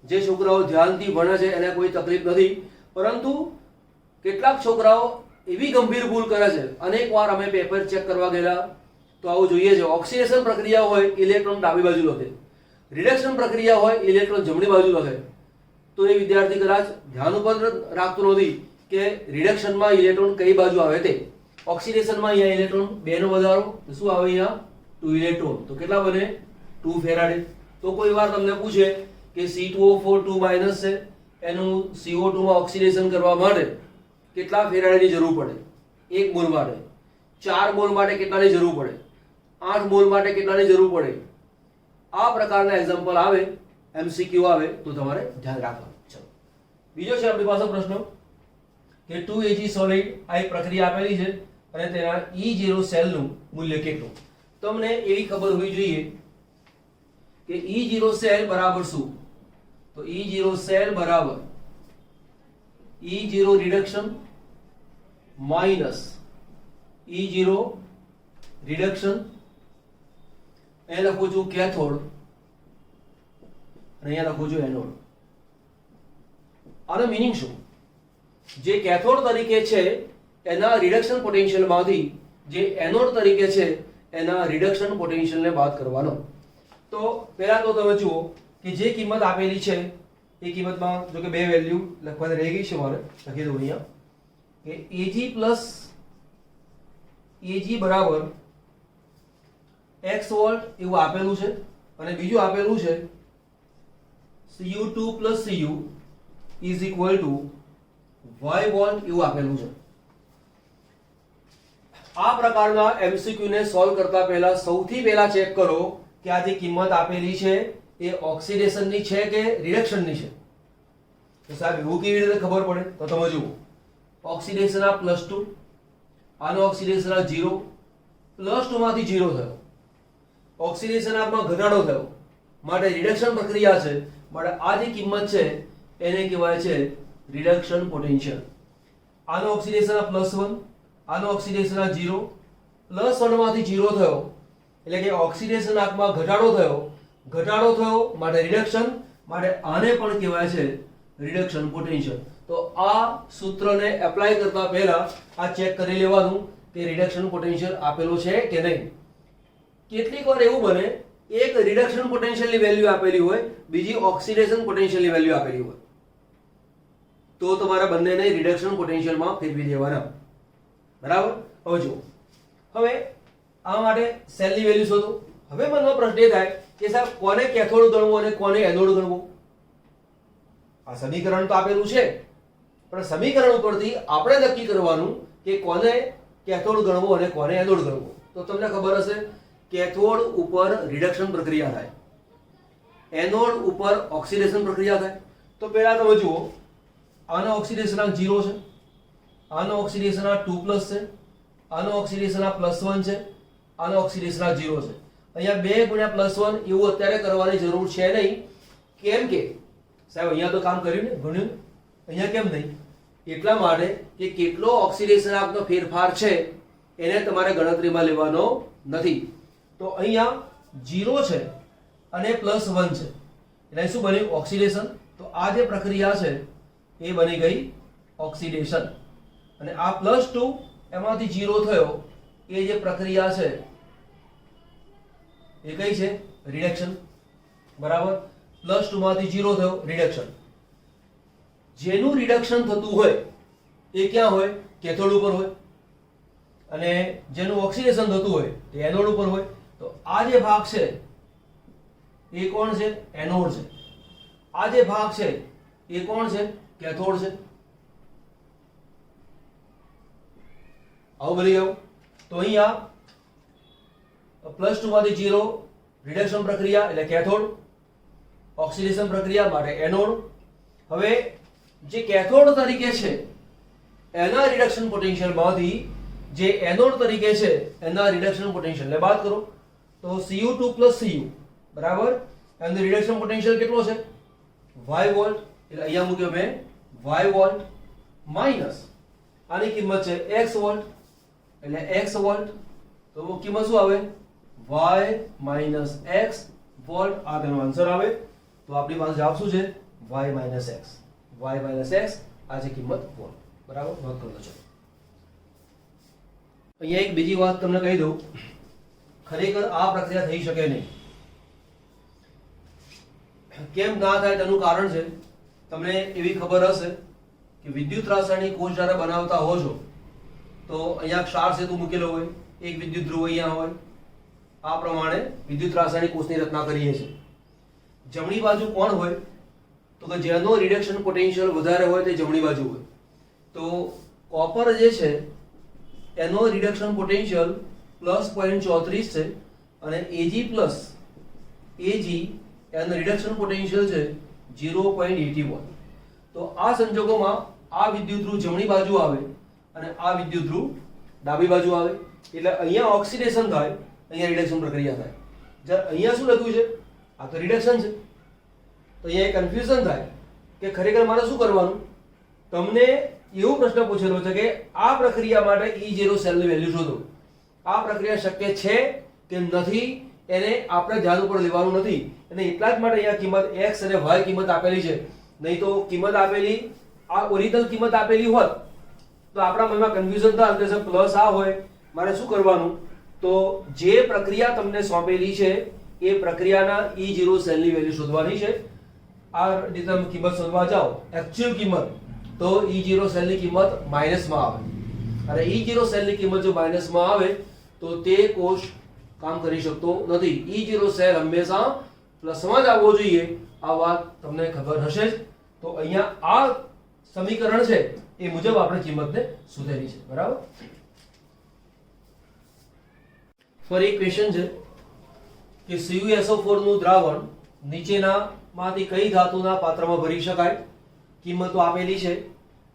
જે છોકરાઓ ધ્યાનથી ભણે છે એને કોઈ તકલીફ નથી, પરંતુ કેટલાક છોકરાઓ એવી ગંભીર ભૂલ કરે છે. અનેક વાર અમે પેપર ચેક કરવા ગયેલા તો આવું જોઈએ છે. ઓક્સિડેશન પ્રક્રિયા હોય ઇલેક્ટ્રોન ડાબી બાજુ લખે, રિડક્શન પ્રક્રિયા હોય ઇલેક્ટ્રોન જમણી બાજુ લખે. તો એ વિદ્યાર્થી કદાચ ધ્યાન ઉપર રાખતો નથી કે રિડક્શનમાં ઇલેક્ટ્રોન કઈ બાજુ આવે તે. ઓક્સિડેશનમાં અહીંયા ઇલેક્ટ્રોન 2 નો વધારો તો શું આવે? અહીંયા 2 ઇલેક્ટ્રોન. તો કેટલા બને? 2 ફેરાડે. તો કોઈ વાર તમને પૂછે કે C2O4 2 માઈનસ છે, એનું CO2 માં ઓક્સિડેશન કરવા માટે કેટલા ફેરાડેની જરૂર પડે? 1 મોલ માટે. 4 મોલ માટે કેટલાની જરૂર પડે? 8 મોલ માટે કેટલાની જરૂર પડે? આ પ્રકારના એક્ઝામ્પલ આવે, MCQ આવે તો તમારે ધ્યાન રાખવાનું. ચલો બીજો છે આપણી પાસે પ્રશ્ન કે 2Ag સોલિડ આ એક પ્રક્રિયા આપેલી છે અને તેના E0 સેલનું મૂલ્ય કેટલું? તમને એવી ખબર હોવી જોઈએ કે E0 સેલ બરાબર શું? તો E0 સેલ બરાબર E0 reduction minus E0 reduction. અહીંયા લખું છું કેથોડ અને અહીંયા લખું છું એનોડ. આનો મીનિંગ શું? જે કેથોડ તરીકે છે એના રિડક્શન પોટેન્શિયલમાંથી જે એનોડ તરીકે છે એના રિડક્શન પોટેન્શિયલને બાદ કરવાનો. તો પહેલા તો તમે જુઓ કે જે કિંમત આપેલી છે એ કિંમતમાં જો કે બે વેલ્યુ લખવાની રહી ગઈ છે, મારે લખી દઉં અહીંયા કે Ag બરાબર x વોલ્ટ એવું આપેલું છે અને બીજું આપેલું છે Cu2 + Cu is equal to y volt એવું આપેલું છે. આ પ્રકારના MCQ ને સોલ્વ કરતા પહેલા સૌથી પહેલા ચેક કરો કે આ જે કિંમત આપેલી છે એ ઓક્સિડેશનની છે કે રિડક્શનની છે. તો સાહેબ એવું કેવી રીતે ખબર પડે? તો તમે જુઓ, ઓક્સિડેશન આ +2, આનો ઓક્સિડેશન આ 0, +2 માંથી 0 થયો, ઓક્સિડેશન આમાં ઘટાડો થયો માટે રિડક્શન પ્રક્રિયા છે. માટે આ જે કિંમત છે એને કહેવાય છે રિડક્શન પોટેન્શિયલ. આનો ઓક્સિડેશન આ +1, આનો ઓક્સિડેશન આ 0, +1 માંથી 0 થયો એટલે કે ઓક્સિડેશન આંકમાં ઘટાડો થયો ઘટાડો થયો માટે રિડક્શન, માટે આને પણ કહેવાય છે રિડક્શન પોટેન્શિયલ. તો આ સૂત્રને એપ્લાય કરતા પહેલા આ ચેક કરી લેવાનું કે રિડક્શન પોટેન્શિયલ આપેલો છે કે નહીં. કેટલીક વાર એવું બને એક રિડક્શન પોટેન્શિયલની વેલ્યુ આપેલી હોય, બીજી ઓક્સિડેશન પોટેન્શિયલની વેલ્યુ આપેલી હોય, તો તમારા બંનેને રિડક્શન પોટેન્શિયલમાં ફેરવી દેવાના. બરાબર. હવે જુઓ, હવે આ માટે સેલની વેલ્યુ શોધો. હવે મનમાં પ્રશ્ન એ થાય કે સાહેબ કોને કેથોડ ગણવું અને કોને એનોડ ગણવું? આ સમીકરણ તો આપેલું છે, પણ સમીકરણ ઉપરથી આપણે નક્કી કરવાનું કે કોને કેથોડ ગણવું અને કોને એનોડ ગણવું. તો તમને ખબર હશે કેથોડ ઉપર રિડક્શન પ્રક્રિયા થાય, એનોડ ઉપર ઓક્સિડેશન પ્રક્રિયા થાય. તો પહેલા તમે જુઓ, આનો ઓક્સિડેશનાંક 0 છે, આનો ઓક્સિડેશનાંક 2+ છે, આનો ઓક્સિડેશનાંક +1 છે, આનો ઓક્સિડેશનાંક 0 છે. અહીંયા 2 ગુણ્યા +1 એવું અત્યારે કરવાની જરૂર છે નહીં. કેમ કે સાહેબ અહીંયા તો કામ કર્યું ને, ગણ્યું. અહીંયા કેમ નહીં? એટલા માટે કે કેટલો ઓક્સિડેશનાંકનો ફેરફાર છે એને તમારે ગણતરીમાં લેવાનો નથી. તો અહીંયા 0 છે અને +1 છે, એટલે શું બન્યું? ઓક્સિડેશન. તો આ જે પ્રક્રિયા છે એ બની ગઈ ઓક્સિડેશન. અને આ +2 એમાંથી 0 થયો એ જે પ્રક્રિયા છે એ કઈ છે? રિડક્શન. બરાબર. +2 માંથી 0 થયો, રિડક્શન. જેનું રિડક્શન થતું હોય એ ક્યાં હોય? કેથોડ ઉપર હોય. અને જેનું ઓક્સિડેશન થતું હોય તે એનોડ ઉપર હોય. તો આ જે ભાગ છે એ કોણ છે? એનોડ છે. આ જે ભાગ છે એ કોણ છે? કેથોડ છે. આવું બની ગયું. તો અહીંયા +2 માંથી 0 રિડક્શન પ્રક્રિયા એટલે કેથોડ, ઓક્સિડેશન પ્રક્રિયા માટે એનોડ. હવે જે કેથોડ તરીકે છે એના રિડક્શન પોટેન્શિયલમાંથી જે એનોડ તરીકે છે એના રિડક્શન પોટેન્શિયલને બાદ કરો તો Cu2 + Cu બરાબર. એનું રિડક્શન પોટેન્શિયલ કેટલો છે? y volt. એટલે અહીંયા મૂક્યો મેં y વોલ્ટ માઈનસ આની કિંમત છે x વોલ્ટ, એટલે x વોલ્ટ. તો કિંમત શું આવે? y - x volt. આ તેનો આન્સર આવે. તો આપણી પાસે જવાબ શું છે? y - x. y - x આ છે કિંમત વોલ્ટ. બરાબર. નોંધ કરી લો. અહીંયા એક બીજી વાત તમને કહી દઉં, ખરેખર આ પ્રક્રિયા થઈ શકે નહીં. કેમ ના થાય તેનું કારણ છે, તમને એવી ખબર હશે કે વિદ્યુત રાસાયણિક કોષ જ્યારે બનાવતા હો છો તો અહીંયા ક્ષાર સેતુ મૂકેલો હોય, એક વિદ્યુત ધ્રુવ અહીંયા હોય. આ પ્રમાણે વિદ્યુત રાસાયણિક કોષની રચના કરીએ છીએ. જમણી બાજુ કોણ હોય? તો કે જેનો રિડક્શન પોટેન્શિયલ વધારે હોય તે જમણી બાજુ હોય. તો કોપર જે છે એનો રિડક્શન પોટેન્શિયલ +0.34 છે અને Ag એનું રિડક્શન પોટેન્શિયલ છે 0.81. તો આ સંજોગોમાં આ વિદ્યુત ધ્રુવ જમણી બાજુ આવે અને આ વિદ્યુત ધ્રુવ ડાબી બાજુ આવે. એટલે અહીંયા ઓક્સિડેશન થાય, અહીંયા રિડક્શન પ્રક્રિયા થાય. જ્યારે અહીંયા શું લખ્યું છે? આ તો રિડક્શન છે. તો અહીંયા કન્ફ્યુઝન થાય કે ખરેખર મારે શું કરવાનું. તમને એવો પ્રશ્ન પૂછેલો છે કે આ પ્રક્રિયા માટે E0 સેલની વેલ્યુ શોધો. આ પ્રક્રિયા શક્ય છે કે નથી એને આપણે ધ્યાન ઉપર લેવાનું નથી. અને એટલા જ માટે અહીંયા કિંમત x અને y કિંમત આપેલી છે. નહીં તો કિંમત આપેલી આ ઓરિજિનલ કિંમત આપેલી હોત તો આપણા મનમાં કન્ફ્યુઝન થાય કે સર પ્લસ આ હોય, મારે શું કરવાનું? તો જે પ્રક્રિયા તમને સોંપેલી છે એ પ્રક્રિયાના E0 સેલની વેલ્યુ શોધવાની છે. આ રીતે તમે કિંમત શોધવા જાઓ, એક્ચ્યુઅલ કિંમત, તો E0 સેલની કિંમત માઈનસમાં આવે. અને E0 સેલની કિંમત જો માઈનસમાં આવે તો તે કોષ કામ કરી શકતો નથી. E0 સેલ હંમેશા પ્લસમાં જ આવવો જોઈએ. આ વાત તમને ખબર હશે જ. તો અહીંયા આ સમીકરણ છે એ મુજબ આપણે કિંમતને સુધારી છે. બરાબર. ફરી ક્વેશ્ચન છે કે CuSO4 નું દ્રાવણ નીચેનામાંથી કઈ ધાતુના પાત્રમાં ભરી શકાય? કિંમતો આપેલી છે.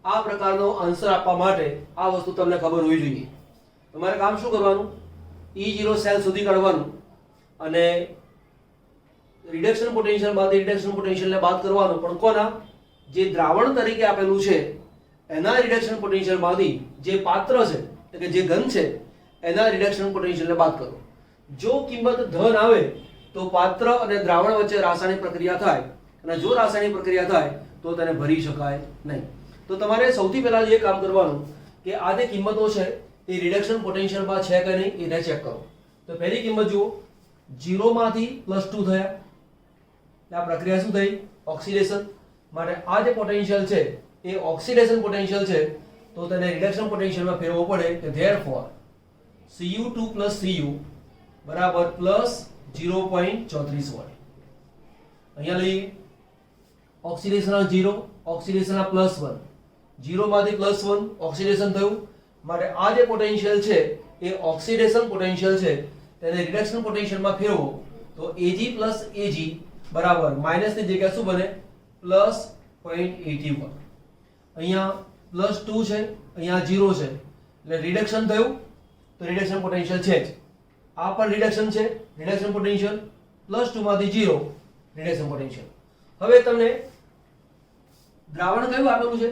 આ પ્રકારનો આન્સર આપવા માટે આ વસ્તુ તમને ખબર હોવી જોઈએ. તમારે કામ શું કરવાનું? E0 સેલ સુધી કાઢવાનું અને રિડક્શન પોટેન્શિયલ માંથી રિડક્શન પોટેન્શિયલને બાદ કરવાનું. પણ કોના? જે દ્રાવણ તરીકે આપેલું છે એના રિડક્શન પોટેન્શિયલ માંથી જે પાત્ર છે એટલે કે જે ઘન છે એના રિડક્શન પોટેન્શિયલને બાદ કરો. જો કિંમત ધન આવે તો પાત્ર અને દ્રાવણ વચ્ચે રાસાયણિક પ્રક્રિયા થાય અને જો રાસાયણિક પ્રક્રિયા થાય તો તેને ભરી શકાય નહીં. તો તમારે સૌથી પહેલા એ કામ કરવાનું કે આ જે કિંમતો છે એ રિડક્શન પોટેન્શિયલમાં છે કે નહીં એને ચેક કરો. તો પહેલી કિંમત જુઓ, 0 માંથી +2 થયા એટલે આ પ્રક્રિયા શું થઈ? ઓક્સિડેશન. માટે આ જે પોટેન્શિયલ છે એ ઓક્સિડેશન પોટેન્શિયલ છે, તો તેને રિડક્શન પોટેન્શિયલમાં ફેરવવો પડે કે ધેરફોર Cu2 + Cu બરાબર +0.34 વોલ્ટ. અહીંયા લઈએ ઓક્સિડેશનના 0, ઓક્સિડેશનના +1, 0 માંથી +1 ઓક્સિડેશન થયું. માટે આ જે પોટેન્શિયલ છે એ ઓક્સિડેશન પોટેન્શિયલ છે, તેને રિડક્શન પોટેન્શિયલમાં ફેરવો તો Ag + Ag બરાબર માઈનસની જગ્યાએ શું બને? +0.81. અહીંયા +2 છે, અહીંયા 0 છે એટલે રિડક્શન થયું, તો રિડક્શન પોટેન્શિયલ છે જ. આ પણ રિડક્શન છે, રિડક્શન પોટેન્શિયલ +2 માંથી 0 રિડક્શન પોટેન્શિયલ. હવે તમને દ્રાવણ કયું આપેલું છે?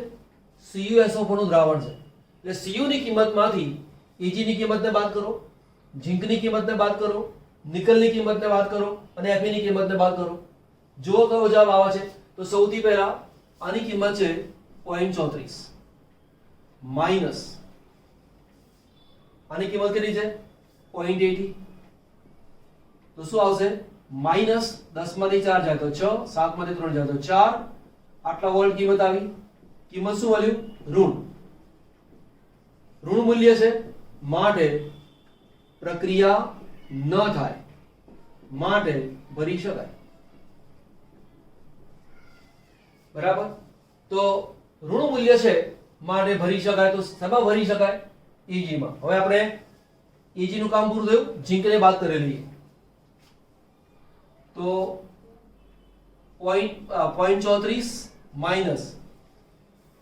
CuSO4 નું દ્રાવણ છે. એટલે Cu ની કિંમતમાંથી Ag ની કિંમતને બાદ કરો, ઝીંક ની કિંમતને બાદ કરો, નિકલ ની કિંમતને બાદ કરો અને Fe ની કિંમતને બાદ કરો. જો કયો જવાબ આવે છે તો સૌથી પહેલા આની કિંમત છે 0.34 માઈનસ આની કિંમત કેટલી છે? 0.80. તો શું આવશે? માઈનસ 10 માંથી 4 જાય તો 6, 7 માંથી 3 જાય તો 4, આટલા વોલ્ટ કિંમત આવી. કિંમત શું મળ્યું? ઋણ મૂલ્ય છે, માટે પ્રક્રિયા ન થાય, માટે ભરી શકાય. બરાબર. તો ઋણ મૂલ્ય છે માટે ભરી શકાય. તો શેમાં ભરી શકાય? Ag માં. હવે આપણે Ag નું કામ પૂરું થયું, ઝીંકને બાદ કરી લઈએ. તો 0.34 માઈનસ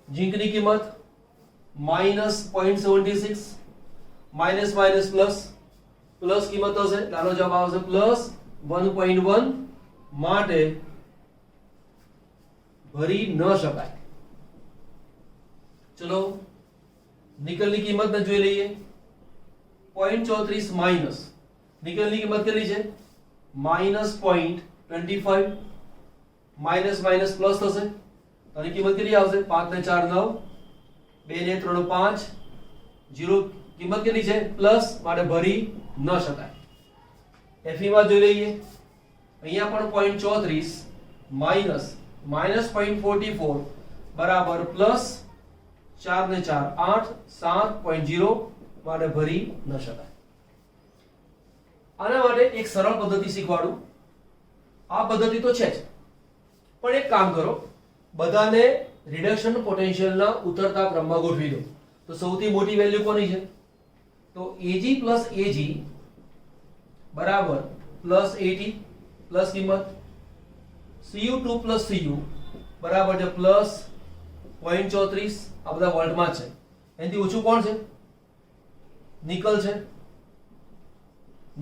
ઝીંકની કિંમત -0.76 માઈનસ માઈનસ પ્લસ પ્લસ કિંમત હશે, આનો જવાબ આવશે +1.1 માટે ભરી ન શકાય. ચલો નિકલની કિંમતને જોઈ લઈએ. 0.34 માઈનસ નિકલની કિંમત કેટલી છે? -0.25 માઈનસ માઈનસ પ્લસ થશે, આની કિંમત કેટલી આવશે? 5 ને 4 9, 2 ને 3 5, 0 કિંમત કેટલી છે? પ્લસ, માટે ભરી ન શકાય. Fe માં જોઈ લઈએ. અહીંયા પણ 0.34 માઈનસ -0.44 બરાબર પ્લસ 4 ને 4 8, 7.0 માટે ભરી ન શકાય. આના માટે એક સરળ પદ્ધતિ શીખવાડું. આ પદ્ધતિ તો છે જ, પણ એક કામ કરો, બધાને રિડક્શન પોટેન્શિયલના ઉતરતા ક્રમમાં ગોઠવી દો. તો સૌથી મોટી વેલ્યુ કોની છે? તો Ag + Ag બરાબર +80 પ્લસ કિંમત, Cu2 + Cu બરાબર છે +0.34, આ બધા વોલ્ટમાં છે. એનાથી ઓછું કોણ છે? નિકલ છે.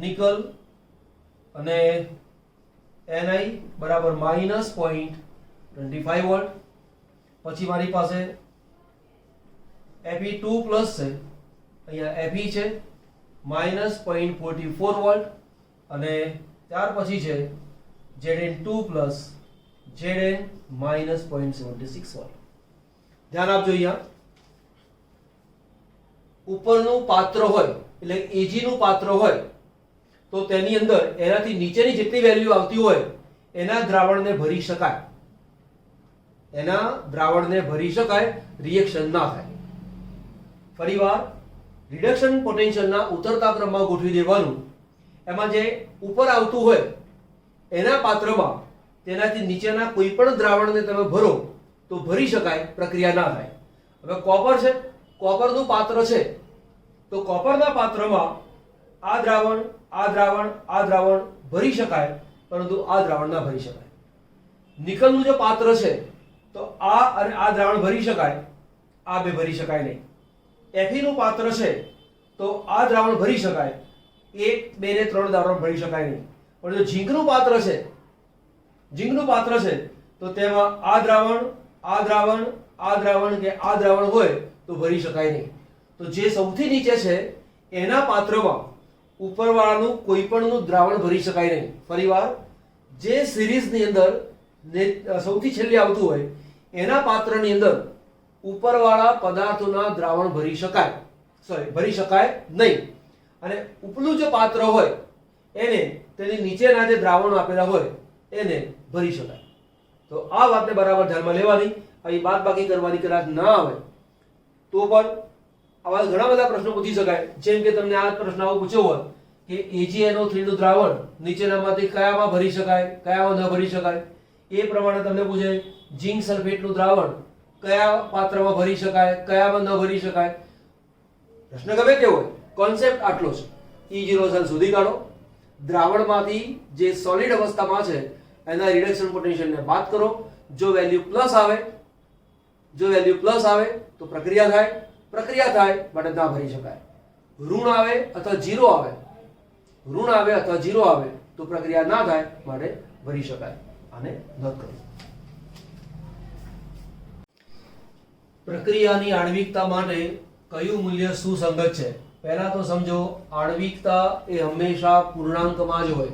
નિકલ અને Ni બરાબર -0.25 વોલ્ટ. પછી મારી પાસે Fe2 પ્લસ છે, અહીંયા Fe છે -0.44 વોલ્ટ, અને ત્યાર પછી છે Zn2 પ્લસ Zn -0.76 વોલ્ટ. ધ્યાન આપજો, અહીંયા ઉપરનું પાત્ર હોય એટલે Ag નું પાત્ર હોય તો તેની અંદર એનાથી નીચેની જેટલી વેલ્યુ આવતી હોય એના દ્રાવણને ભરી શકાય, રિએક્શન ના થાય. ફરીવાર રિડક્શન પોટેન્શિયલના ઉતરતા ક્રમમાં ગોઠવી દેવાનું. એમાં જે ઉપર આવતું હોય એના પાત્રમાં તેનાથી નીચેના કોઈ પણ દ્રાવણને તમે ભરો તો ભરી શકાય, પ્રક્રિયા ના થાય. હવે કોપર છે, કોપરનું પાત્ર છે, તો કોપરના પાત્રમાં આ દ્રાવણ ભરી શકાય, પરંતુ આ દ્રાવણ ના ભરી શકાય. નિકલનું જે પાત્ર છે તો આ અને આ દ્રાવણ ભરી શકાય, આ બે ભરી શકાય નહીં. Fe નું પાત્ર છે તો આ દ્રાવણ ભરી શકાય, 1, 2 ને 3 દ્રાવણ ભરી શકાય નહીં. પણ જો ઝીંકનું પાત્ર છે તો તેમાં આ દ્રાવણ કે આ દ્રાવણ હોય તો ભરી શકાય નહીં. તો જે સૌથી નીચે છે એના પાત્રમાં ઉપરવાળાનું કોઈ પણનું દ્રાવણ ભરી શકાય નહીં. ફરીવાર, જે સિરીઝની અંદર સૌથી છેલ્લે આવતું હોય એના પાત્રની અંદર ઉપરવાળા પદાર્થોના દ્રાવણ ભરી શકાય નહીં, અને ઉપલું જે પાત્ર હોય એને તેની નીચેના જે દ્રાવણો આપેલા હોય એને ભરી શકાય. તો આ વાતને બરાબર ધ્યાનમાં લેવાની. આવી બાદબાકી કરવાની કદાચ ના આવે તો પણ આવા ઘણા બધા પ્રશ્નો પૂછી શકાય. જેમ કે તમને આ પ્રશ્ન આવો પૂછ્યો હોય કે AgNO3 નું દ્રાવણ નીચેનામાંથી કયામાં ભરી શકાય, કયામાં ન ભરી શકાય. એ પ્રમાણે તમને પૂછે ઝીંક સલ્ફેટનું દ્રાવણ કયા પાત્રમાં ભરી શકાય, કયામાં ન ભરી શકાય. પ્રશ્ન ગમે તેવો હોય, કોન્સેપ્ટ આટલો છે. E0 શોધી કાઢો. દ્રાવણમાંથી જે સોલિડ અવસ્થામાં છે એના રિડક્શન પોટેન્શિયલને બાદ કરો. જો વેલ્યુ પ્લસ આવે તો પ્રક્રિયા થાય માટે ના ભરી શકાય. ઋણ આવે અથવા 0 આવે તો પ્રક્રિયા ના થાય માટે ભરી શકાય. આને નોંધ કરો. પ્રક્રિયાની આણ્વિકતા માટે કયું મૂલ્ય સુસંગત છે? પહેલા તો સમજો, આણ્વિકતા એ હંમેશા પૂર્ણાંકમાં જ હોય,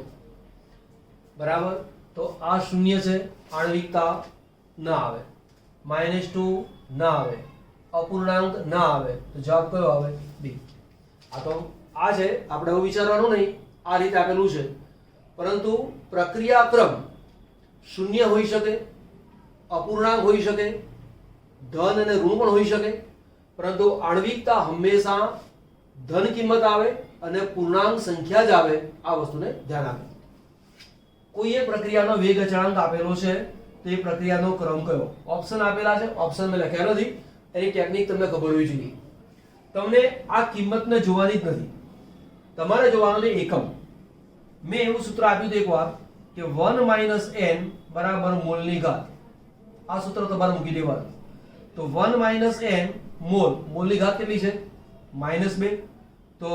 બરાબર? તો આ 0 છે, આણ્વિકતા ના આવે, -2 ના આવે, અપૂર્ણાંક ના આવે, તો જવાબ કયો આવે? બી. આ તો આ છે, આપણે એવું વિચારવાનું નહીં, આ રીતે આપેલું છે. પરંતુ પ્રક્રિયા ક્રમ 0 હોઈ શકે, અપૂર્ણાંક હોઈ શકે, ધન અને ઋણ પણ હોઈ શકે, પરંતુ આણ્વિકતા હંમેશા ધન કિંમત આવે અને પૂર્ણાંક સંખ્યા જ આવે. આ વસ્તુને ધ્યાન આપો. કોઈ એક પ્રક્રિયાનો વેગ અચળાંક આપેલો છે, તો એ પ્રક્રિયાનો ક્રમ કયો? ઓપ્શન આપેલા છે, ઓપ્શન મેં લખ્યા નથી, એની ટેકનિક તમને ખબર હોવી જોઈએ. તમને આ કિંમતને જોવાની જ નથી, તમારે જોવાનું છે એકમ. મેં એવું સૂત્ર આપ્યું હતું એકવાર કે 1 - n બરાબર મોલની ઘાત. આ સૂત્ર તમારે મૂકી દેવાનું. તો 1 - n મોલની ઘાત કેટલી છે? -2. તો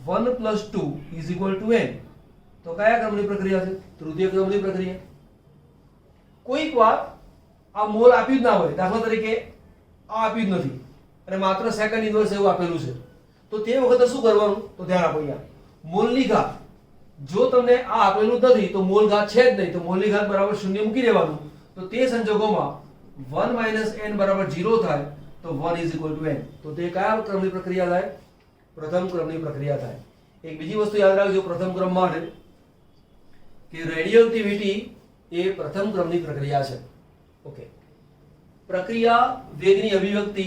1 + 2 = n. તો કયા ક્રમની પ્રક્રિયા છે? તૃતીય ક્રમની પ્રક્રિયા. કોઈક વાર આ મોલ આપ્યું જ ના હોય, દાખલા તરીકે આ આપ્યું જ નથી અને માત્ર સેકન્ડ ઇન્વર્સ એવું આપેલું છે, તો તે વખતે શું કરવાનું? તો ધ્યાન આપો. અહીંયા મોલની ઘાત, જો તમને આ આપેલું નથી તો મોલ ઘાત છે જ નહીં, તો મોલની ઘાત બરાબર 0 મૂકી દેવાનું. તો તે સંજોગોમાં 1 - n બરાબર 0 થાય તો 1 = n. તો તે કયા ક્રમની પ્રક્રિયા થાય? પ્રથમ ક્રમની પ્રક્રિયા થાય. એક બીજી વસ્તુ યાદ રાખજો પ્રથમ ક્રમ માટે, કે રેડિયોએક્ટિવિટી એ પ્રથમ ક્રમની પ્રક્રિયા છે. ઓકે. પ્રક્રિયા વેગની અભિવ્યક્તિ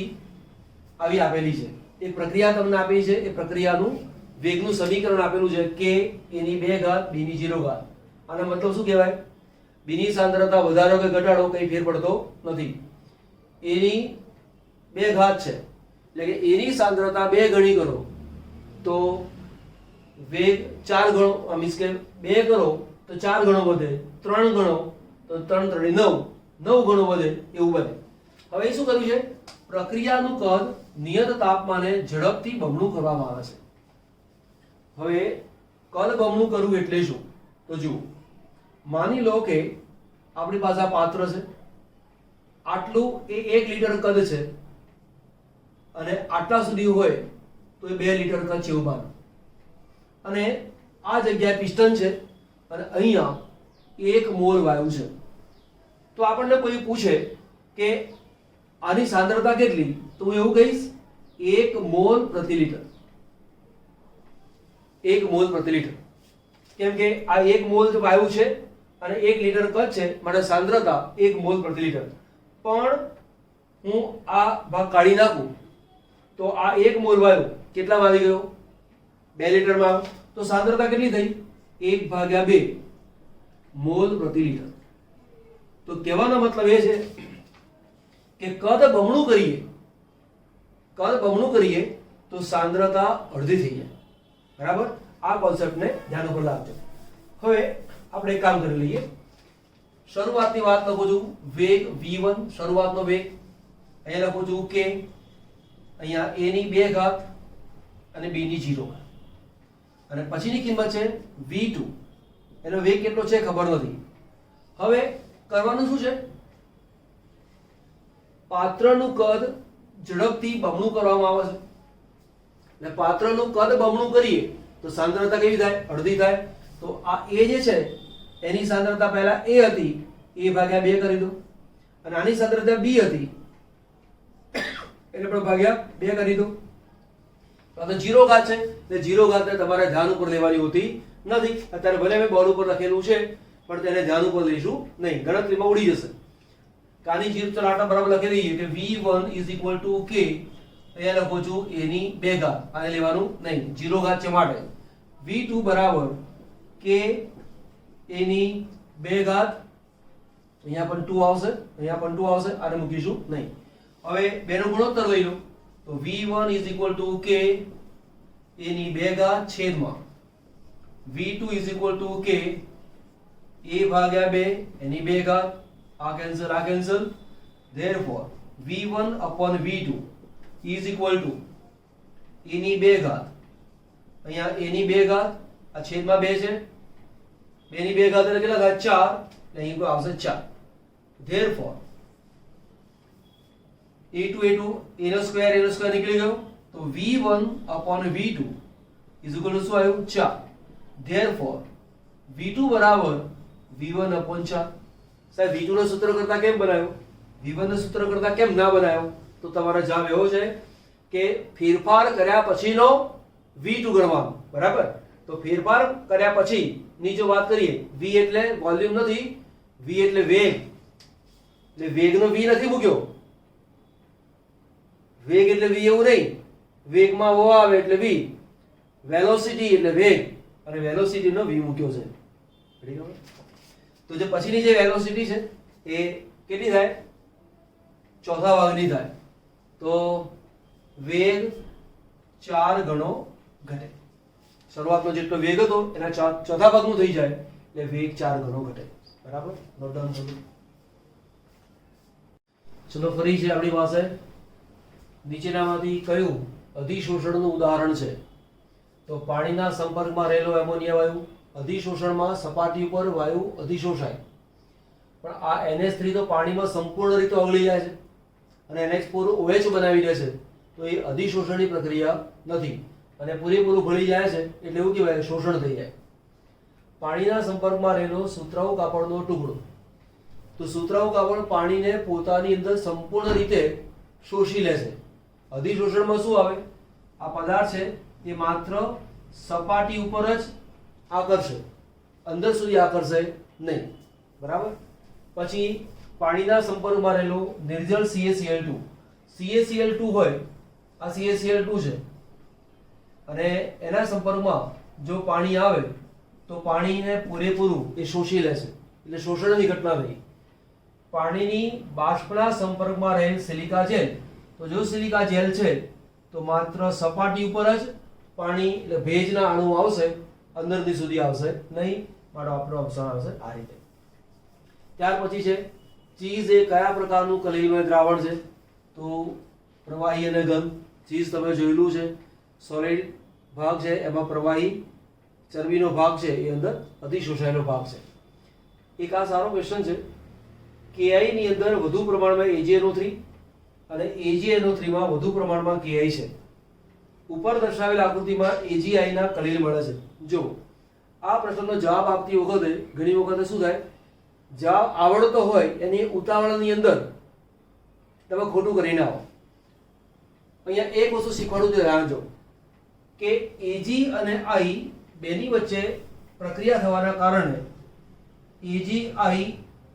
આવી આપેલી છે. એક પ્રક્રિયા તમને આપેલી છે, એ પ્રક્રિયાનું વેગનું સમીકરણ આપેલું છે કે એની 2 ઘાત b ની 0 ઘાત. આનો મતલબ શું કહેવાય? b ની સાંદ્રતા વધારો કે ઘટાડો કઈ ફેર પડતો નથી. એની 2 ઘાત છે, એટલે કે એની સાંદ્રતા 2 ગણી કરો તો વેગ 4 ગણો, મીન્સ કે 2 કરો તો 4 ગણો વધે, 3 ગણો તો 3 × 9 ગણો વધે, એવું બને. હવે શું કર્યું છે? પ્રક્રિયાનું કદ નિયત તાપમાને ઝડપથી બમણું કરવામાં આવે છે. હવે કદ બમણું કરવું એટલે શું? તો જુઓ, માની લો કે આપણી પાસે આ પાત્ર છે, આટલું એ 1 લિટર કદ છે અને આટલા સુધી હોય તો એ 2 લિટર કદ છે એવું માનો. અને આ જગ્યાએ પિસ્ટન છે અને અહીંયા 1 મોલ વાયુ છે. તો આપણને કોઈ પૂછે કે આની સાંદ્રતા કેટલી, તો હું એવું કહીશ 1 મોલ પ્રતિ લિટર. 1 મોલ પ્રતિ લિટર. કેમ કે આ 1 મોલ વાયુ છે અને 1 લિટર કદ છે, માટે સાંદ્રતા 1 મોલ પ્રતિ લિટર. પણ હું આ ભાગ કાઢી નાખું તો આ 1 મોલ વાયુ કેટલામાં આવી ગયો? 2 લિટરમાં આવ્યો. તો સાંદ્રતા કેટલી થઈ? 1/2 મોલ પ્રતિ લિટર. તો કહેવાનો મતલબ એ છે કે કદ બમણું કરીએ તો સાંદ્રતા અડધી થઈ જાય. બરાબર? આ કોન્સેપ્ટને ધ્યાન ઉપર રાખજો. હવે આપણે એક કામ કરી લઈએ. શરૂઆતની વાત લખું છું, વેગ v1, શરૂઆતનો વેગ. અહીંયા લખું છું કે અહીંયા a ની 2 ઘાત અને b ની 0 ઘાત. અને પછીની કિંમત છે v2. એનો વેગ કેટલો છે ખબર નથી. હવે કરવાનું શું છે? પાત્રનું કદ ઝડપથી બમણું કરવામાં આવે છે. એટલે પાત્રનું કદ બમણું કરીએ તો સાંદ્રતા કેવી થાય? અડધી થાય. તો આ A જે છે એની સાંદ્રતા પહેલા A હતી, A ભાગ્યા 2 કરી દો, અને આની સાંદ્રતા B હતી એટલે પણ ભાગ્યા 2 કરી દો. તો આ તો 0 ઘાત છે, એટલે 0 ઘાતને તમારે ધ્યાન ઉપર લેવાની હોતી નથી. અત્યારે ભલે મેં બોર્ડ ઉપર લખેલું છે પણ તેને ધ્યાન ઉપર લઈશું નહીં, ગણતરીમાં ઉડી જશે. કાની 0 ચલ આટલા બરાબર લખી દઈએ કે v1 = k, અહીંયા લખું છું a ની 2 ઘાત, આને લેવાનું નહીં, 0 ઘાત છે માટે. v2 બરાબર k a ની 2 ઘાત, અહીંયા પણ 2 આવશે, અહીંયા પણ 2 આવશે, આને મૂકીશું નહીં. હવે બેનો ગુણોત્તર લઈ લો તો v1 = k a ની 2 ઘાત છેદમાં v2 = k a ભાગ્યા 2 એની 2 ઘાત, આ કેન્સલ. therefore v1/v2 = a ની 2 ઘાત, અહીંયા a ની 2 ઘાત, આ છેદમાં 2 છે, 2 ની 2 ઘાત એટલે કેટલા ઘાત? 4, એટલે અહીં આવશે 4. therefore a2 a no square નીકળી ગયો, તો v1/v2 = શું આવ્યું? 4. therefore v2 બરાબર v1/4. સાહેબ v2 નો સૂત્ર કરતા કેમ બનાવ્યો? v1 નો સૂત્ર કરતા કેમ ના બનાવ્યો? તો તમારો જવાબ એવો છે કે ફેરફાર કર્યા પછીનો v2 ગણવાનો, બરાબર? તો ફેરફાર કર્યા પછી ની જો વાત કરીએ, v એટલે વોલ્યુમ નથી, v એટલે વેગ, એટલે વેગનો v નથી મૂક્યો. વેગ એટલે v એવું નહીં, વેગમાં વ આવે એટલે v, વેલોસિટી એટલે વેગ, અને વેલોસિટી નો v મૂક્યો છે. તો જે પછીની જે વેલોસિટી છે એ કેટલી થાય? ચોથા ભાગની થાય. તો વેગ 4 ગણો ઘટે. શરૂઆતનો જેટલો વેગ હતો એના ચોથા ભાગનું થઈ જાય એટલે વેગ 4 ગણો ઘટે. બરાબર? નોટ ડાઉન કરો. ચલો ફરી છે આપણી પાસે નીચેનામાંથી કયું અધિશોષણનું ઉદાહરણ છે? તો પાણીના સંપર્કમાં રહેલો એમોનિયા વાયુ અધિશોષણમાં સપાટી ઉપર વાયુ અધિશોષાય, પણ આ NH3 તો પાણીમાં સંપૂર્ણ રીતે ઓગળી જાય છે અને NH4 OH બનાવી દે છે, તો એ અધિશોષણની પ્રક્રિયા નથી અને પૂરેપૂરું ભળી જાય છે એટલે એવું કહેવાય શોષણ થઈ જાય. પાણીના સંપર્કમાં રહેલો સુતરાઉ કાપડનો ટુકડો, તો સુતરાઉ કાપડ પાણીને પોતાની અંદર સંપૂર્ણ રીતે શોષી લે છે. અધિશોષણમાં શું આવે? આ પદાર્થ છે તે માત્ર સપાટી ઉપર જ આકર્ષે, અંદર સુધી આકર્ષે નહીં. બરાબર? પછી પાણીના સંપર્કમાં રહેલો નિર્જળ CaCl2, CaCl2 હોય, આ CaCl2 છે, અને એના સંપર્કમાં જો પાણી આવે તો પાણીને પૂરેપૂરું એ શોષી લે છે, એટલે શોષણની ઘટના થઈ. પાણીની બાષ્પના સંપર્કમાં રહેલ સિલિકા જેલ, તો જો સિલિકા જેલ છે તો માત્ર સપાટી ઉપર જ પાણી એટલે ભેજના અણુ આવશે, અંદરથી સુધી આવશે નહીં, માટે આપણો ઓપ્શન આવશે આ રીતે. ત્યાર પછી છે ચીઝ એ કયા પ્રકારનું કલિલમય દ્રાવણ છે? તો પ્રવાહી અને ઘન. ચીઝ તમે જોયેલું છે, સોલિડ ભાગ છે એમાં પ્રવાહી, ચરબીનો ભાગ છે એ અંદર અધિશોષાયેલો ભાગ છે. એક આ સારો ક્વેશ્ચન છે. KI ની અંદર વધુ પ્રમાણમાં AgNO3 અને AgNO3 માં વધુ પ્રમાણમાં KI છે. ઉપર દર્શાવેલ આકૃતિમાં AgI ના કલિલ મળે છે. જો આ પ્રશ્નનો જવાબ આપતી વખતે ઘણી વખતે શું થાય, જવાબ આવડતો હોય એની ઉતાવળની અંદર તમે ખોટું કરીને આવો. અહીંયા એક વસ્તુ શીખવાડું તો જાણજો કે Ag અને I બેની વચ્ચે પ્રક્રિયા થવાના કારણે AgI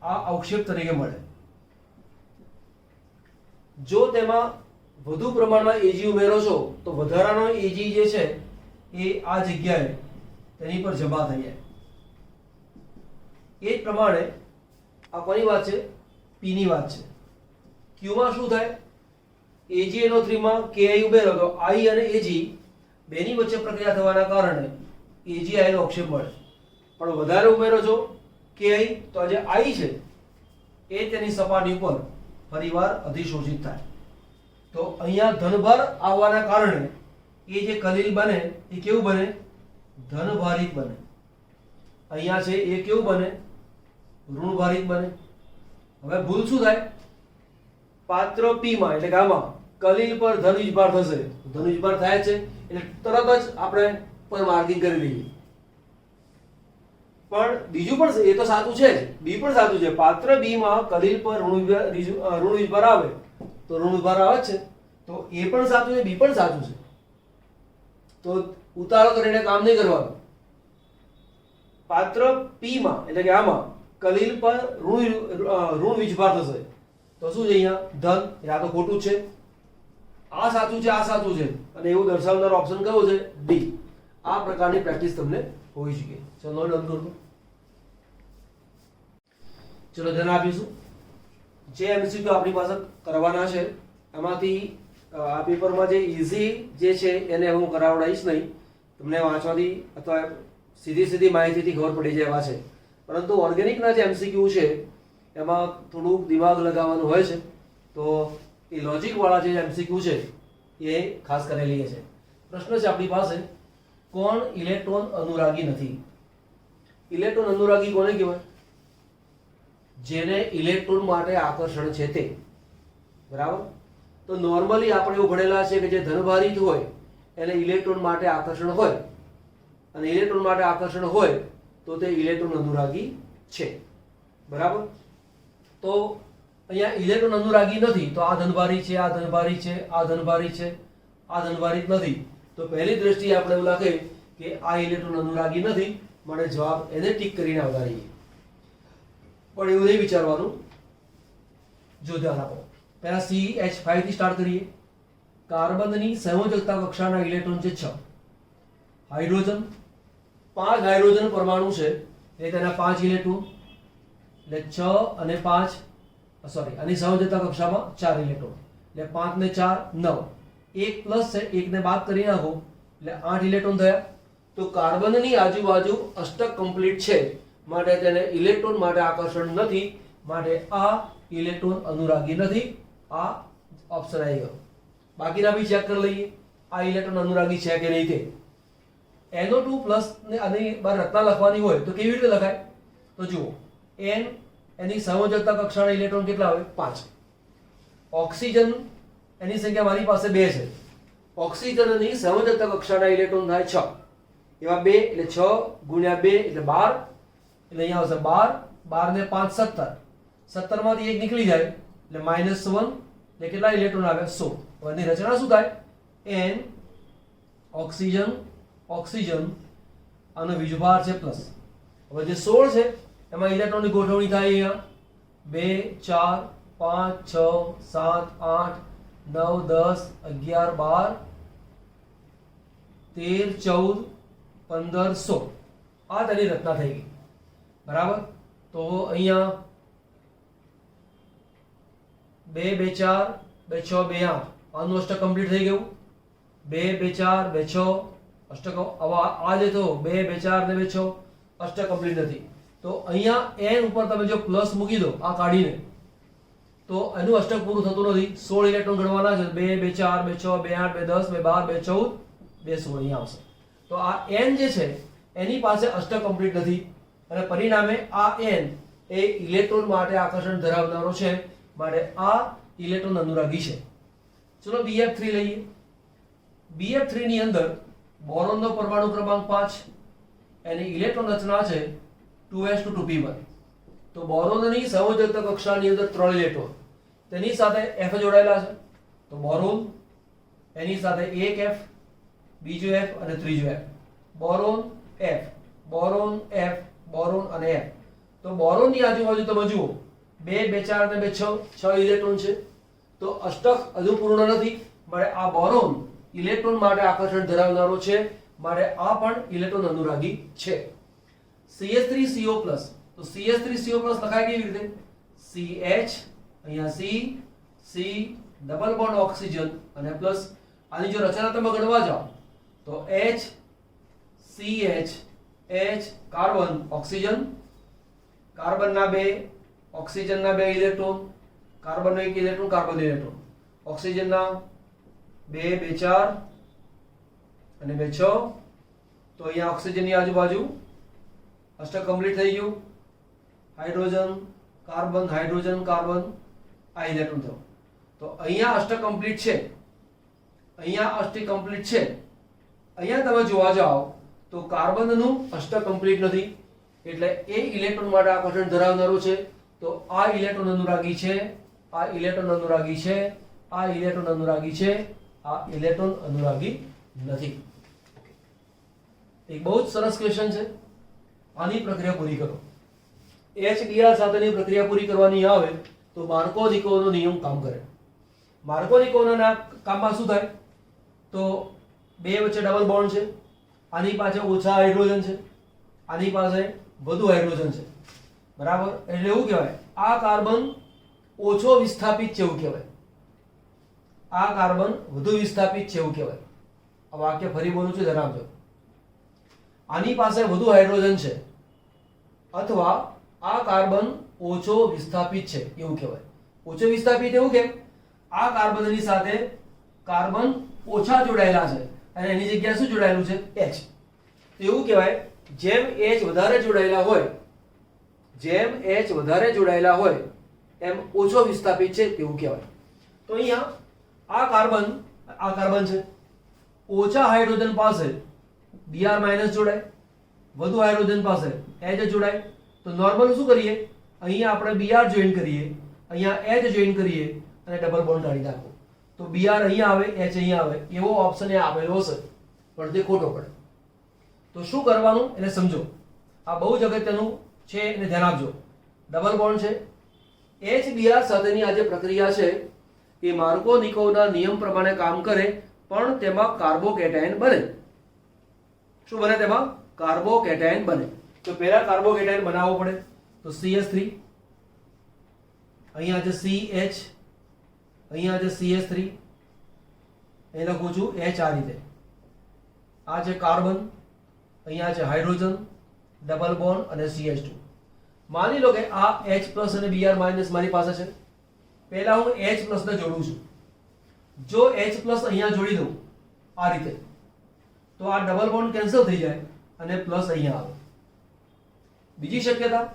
આ અવક્ષેપ તરીકે મળે. જો તેમાં વધુ પ્રમાણમાં Ag ઉમેરો છો તો વધારાનો Ag જે છે એ આ જગ્યાએ તેની પર જમા થઈ જાય. એ જ પ્રમાણે આ કોની વાત છે? P ની વાત છે. Q માં શું થાય? AgNO3 માં Ki ઉમેરો તો I અને Ag બેની વચ્ચે પ્રક્રિયા થવાના કારણે AgI નો અવક્ષેપ મળે, પણ વધારે ઉમેરો છો Ki તો આ જે I છે એ તેની સપાટી ઉપર ફરીવાર અધિશોષિત થાય. તો અહીંયા ધનભાર આવવાના કારણે એ જે કલિલ બને એ કેવું બને? ધનભારિત બને. અહીંયા છે એ કેવું બને? ઋણભારિત બને. હવે ભૂલ શું થાય? પાત્ર P માં એટલે કે આમાં કલિલ પર ધન વીજભાર થશે, ધન વીજભાર થાય છે એટલે તરત જ આપણે ઉપર માર્કિંગ કરી દઈએ. પણ બીજું પણ એ તો સાચું છે જ, બી પણ સાચું છે. પાત્ર બી માં કલીલ પર ઋણ વીજભાર આવે તો ઋણ વીજભાર આવે જ છે, તો એ પણ સાચું છે, બી પણ સાચું છે. તો ઉતાવળ કરીને કામ નહીં કરવાનું. પાત્ર પી માં એટલે કે આમાં કલીલ પર ઋણ વીજભાર થશે તો શું છે અહીંયા ધન, આ તો ખોટું જ છે. આ સાચું છે, આ સાચું છે, અને એવું દર્શાવનારો ઓપ્શન કયો છે? ડી. આ પ્રકારની પ્રેક્ટિસ તમને હોવી જોઈએ. ચલો ડન કરો. ચલો ધ્યાન આપીશું. જે એમસીક્યુ આપણી પાસે કરવાના છે એમાંથી આ પેપરમાં જે ઇઝી જે છે એને હું કરાવડાવીશ નહીં. તમને વાંચવાથી અથવા સીધી માહિતીથી ખબર પડી જાય એવા છે. પરંતુ ઓર્ગેનિકના જે એમસીક્યુ છે એમાં થોડુંક દિમાગ લગાવવાનું હોય છે. તો એ લોજિકવાળા જે એમસીક્યુ છે એ ખાસ કરેલી છે. પ્રશ્ન છે આપણી પાસે, કોણ ઇલેક્ટ્રોન અનુરાગી નથી? ઇલેક્ટ્રોન અનુરાગી કોને કહેવાય? જેને ઇલેક્ટ્રોન માટે આકર્ષણ છે તે. બરાબર. તો નોર્મલી આપણે એવું ભણેલા છે કે જે ધનભારિત હોય એને ઇલેક્ટ્રોન માટે આકર્ષણ હોય, અને ઇલેક્ટ્રોન માટે આકર્ષણ હોય તો તે ઇલેક્ટ્રોન અનુરાગી છે. બરાબર. તો અહીંયા ઇલેક્ટ્રોન અનુરાગી નથી તો આ ધનભારી છે, આ ધનભારી છે, આ ધનભારી છે, આ ધનભારિત નથી. તો પહેલી દ્રષ્ટિએ આપણે એવું લાગે કે આ ઇલેક્ટ્રોન અનુરાગી નથી, માટે જવાબ એને ટીક કરીને વધારીએ. પણ એવું નહીં વિચારવાનું. જો ધ્યાન આપો, પહેલા CH5 થી સ્ટાર્ટ કરીએ. કાર્બનની સંયોજકતા કક્ષાના ઇલેક્ટ્રોન છે 6. હાઇડ્રોજન 5 હાઇડ્રોજન પરમાણુ છે એટલે તેના 5 ઇલેક્ટ્રોન, એટલે 6 અને 5 સોરી આની સંયોજકતા કક્ષામાં 4 ઇલેક્ટ્રોન, એટલે 5 ને 4 9. એક પ્લસ છે, એકને બાદ કરી નાખો એટલે 8 ઇલેક્ટ્રોન થયા. તો કાર્બનની આજુબાજુ અષ્ટક કમ્પ્લીટ છે માટે તેને ઇલેક્ટ્રોન માટે આકર્ષણ નથી, માટે આ ઇલેક્ટ્રોન અનુરાગી નથી. આ ઓપ્શન આવી ગયો. બાકીના બી ચેક કરી લઈએ આ ઇલેક્ટ્રોન અનુરાગી છે કે નહીં તે. NO2+ ને આની બહાર રચના લખવાની હોય તો કેવી રીતે લખાય? તો જુઓ, N એની સંયોજકતા કક્ષાના ઇલેક્ટ્રોન કેટલા આવે? 5. ઓક્સિજન એની સંખ્યા મારી પાસે 2 છે. ઓક્સિજનની સંયોજકતા કક્ષાના ઇલેક્ટ્રોન થાય 6. એવા 2 એટલે 6 ગુણ્યા 2 એટલે 12, એટલે અહીંયા આવશે 12. 12 ને 5 17. 17 માંથી એક નીકળી જાય એટલે -1 એટલે કેટલા ઇલેક્ટ્રોન આવે? 16. હવે એની રચના શું થાય? N ઓક્સિજન ઓક્સિજન આનો વીજભાર છે પ્લસ. હવે જે 16 છે એમાં ઇલેક્ટ્રોનની ગોઠવણી થાય અહીંયા 2 4 5 6 7 8 9 10 11 12 13 14 15 16. આ તેની રચના થઈ ગઈ. બરાબર. તો અહીંયા 2 2 4 2 6 2 8 આનું અષ્ટક કમ્પ્લીટ થઈ ગયું. 2 2 4 2 6 અષ્ટક. હવે આ જે તો 2 2 4 ને 2 6 અષ્ટક કમ્પ્લીટ નથી. તો અહીંયા n ઉપર તમે જો પ્લસ મૂકી દો આ કાઢીને તો એનું અષ્ટક પૂરું થતું નથી. 16 ઇલેક્ટ્રોન ગણવાના છે. 2 2 4 2 6 2 8 2 10 2 12 2 14 2 16 અહીંયા આવશે. તો આ n જે છે એની પાસે અષ્ટક કમ્પ્લીટ નથી, અને પરિણામે આ n એ ઇલેક્ટ્રોન માટે આકર્ષણ ધરાવનારો છે, માટે આ ઇલેક્ટ્રોન અનુરાગી છે. ચલો BF3 લઈએ. BF3 ની અંદર બોરોનનો પરમાણુ ક્રમાંક 5, એની ઇલેક્ટ્રોન રચના છે 2s2p1. તો બોરોનની સંયોજકતા કક્ષાની અંદર 3 ઇલેક્ટ્રોન, તેની સાથે F જોડાયેલા છે. તો બોરોન એની સાથે એક F, બીજો F અને ત્રીજો F. Boron F, boron F, boron અને F. તો બોરોનની આજુબાજુ તમે જુઓ 2 2 4 અને 2 6 ઇલેક્ટ્રોન છે. તો અષ્ટક હજુ પૂર્ણ નથી, માટે આ બોરોન ઇલેક્ટ્રોન માટે આકર્ષણ ધરાવનારો છે, માટે આ પણ ઇલેક્ટ્રોન અનુરાગી છે. CH3CO+. તો CH3CO+ લખાય કેવી રીતે? CH અહીંયા C ડબલ બોન્ડ ઓક્સિજન અને પ્લસ આની જો રચના તમે ગણવા જાઓ તો H CH H carbon oxygen, કાર્બનના 2 ઓક્સિજનના 2 ઇલેક્ટ્રોન, કાર્બનનો 1 ઇલેક્ટ્રોન, કાર્બન ઇલેક્ટ્રોન, ઓક્સિજનના 2 2 4 અને 2 6. તો અહીંયા ઓક્સિજનની આજુબાજુ અષ્ટક કમ્પ્લીટ થઈ ગયું. હાઇડ્રોજન કાર્બન હાઇડ્રોજન કાર્બન આ ઇલેક્ટ્રોન થયો. તો અહીંયા અષ્ટક કમ્પ્લીટ છે, અહીંયા અષ્ટક કમ્પ્લીટ છે. અહીંયા તમે જોવા જાઓ તો કાર્બનનું અષ્ટક કમ્પ્લીટ નથી એટલે એ ઇલેક્ટ્રોન માટે આકર્ષણ ધરાવનારો છે, તો આ ઇલેક્ટ્રોન અનુરાગી છે, આ ઇલેક્ટ્રોન અનુરાગી છે, આ ઇલેક્ટ્રોન અનુરાગી છે, આ ઇલેક્ટ્રોન અનુરાગી નથી. એક બહુ જ સરસ ક્વેશ્ચન છે. આની પ્રક્રિયા પૂરી કરો. HBr સાથેની પ્રક્રિયા પૂરી કરવાની આવે તો માર્કોનિકોવનો નિયમ કામ કરે. માર્કોનિકોવના કામમાં શું થાય? તો બે વચ્ચે ડબલ બોન્ડ છે, આની પાસે ઓછા હાઇડ્રોજન છે, આની પાસે વધુ હાઇડ્રોજન છે, બરાબર? એટલે એવું કહેવાય આ કાર્બન ઓછો વિસ્થાપિત છે એવું કહેવાય, આ કાર્બન વધુ વિસ્થાપિત છે એવું કહેવાય. આ વાક્ય ફરી બોલું છું, જણાવજો. આની પાસે વધુ હાઇડ્રોજન છે અથવા આ કાર્બન ઓછો વિસ્થાપિત છે એવું કહેવાય. ઓછો વિસ્થાપિત એવું કેમ? આ કાર્બનની સાથે કાર્બન ઓછા જોડાયેલા છે અને એની જગ્યાએ શું જોડાયેલું છે? H. એવું કહેવાય જેમ H વધારે જોડાયેલા હોય, જેમ H વધારે જોડાયેલા હોય એમ ઓછો વિસ્થાપિત છે તેવું કહેવાય. તો અહીંયા આ કાર્બન છે, ઓછા હાઇડ્રોજન પાસે Br માઇનસ જોડાય, વધુ હાઇડ્રોજન પાસે H જોડાય. તો નોર્મલ શું કરીએ? અહીંયા આપણે Br જોઈન કરીએ, અહીંયા H જોઈન કરીએ અને ડબલ બોન્ડ કાઢી નાખો. તો Br અહીંયા આવે, H અહીંયા આવે, એવો ઓપ્શન એ આપેલો હશે પણ તે ખોટો પડે. તો શું કરવાનું એને સમજો. આ બહુ જ અગત્યનું છે એને ધ્યાન આપજો. ડબલ બોન્ડ છે, HBr સાથેની આ જે પ્રક્રિયા છે એ માર્કોનિકોવના નિયમ પ્રમાણે કામ કરે પણ તેમાં કાર્બોકેટાયન બને. શું બને? તેમાં કાર્બોકેટાયન બને. તો પહેલા કાર્બોકેટાયન બનાવવો પડે. તો CH3, અહીંયા છે CH, અહીંયા છે CH3, અહીં લખું છું H આ રીતે. આ છે કાર્બન, અહીંયા છે હાઇડ્રોજન, ડબલ બોન્ડ અને CH2. માની લો કે આ H પ્લસ અને Br માઇનસ મારી પાસે છે. પહેલા હું H પ્લસ ને જોડું છું. જો H પ્લસ અહીંયા જોડી દઉં આ રીતે તો આ ડબલ બોન્ડ કેન્સલ થઈ જાય અને પ્લસ અહીંયા આવે. બીજી શક્યતા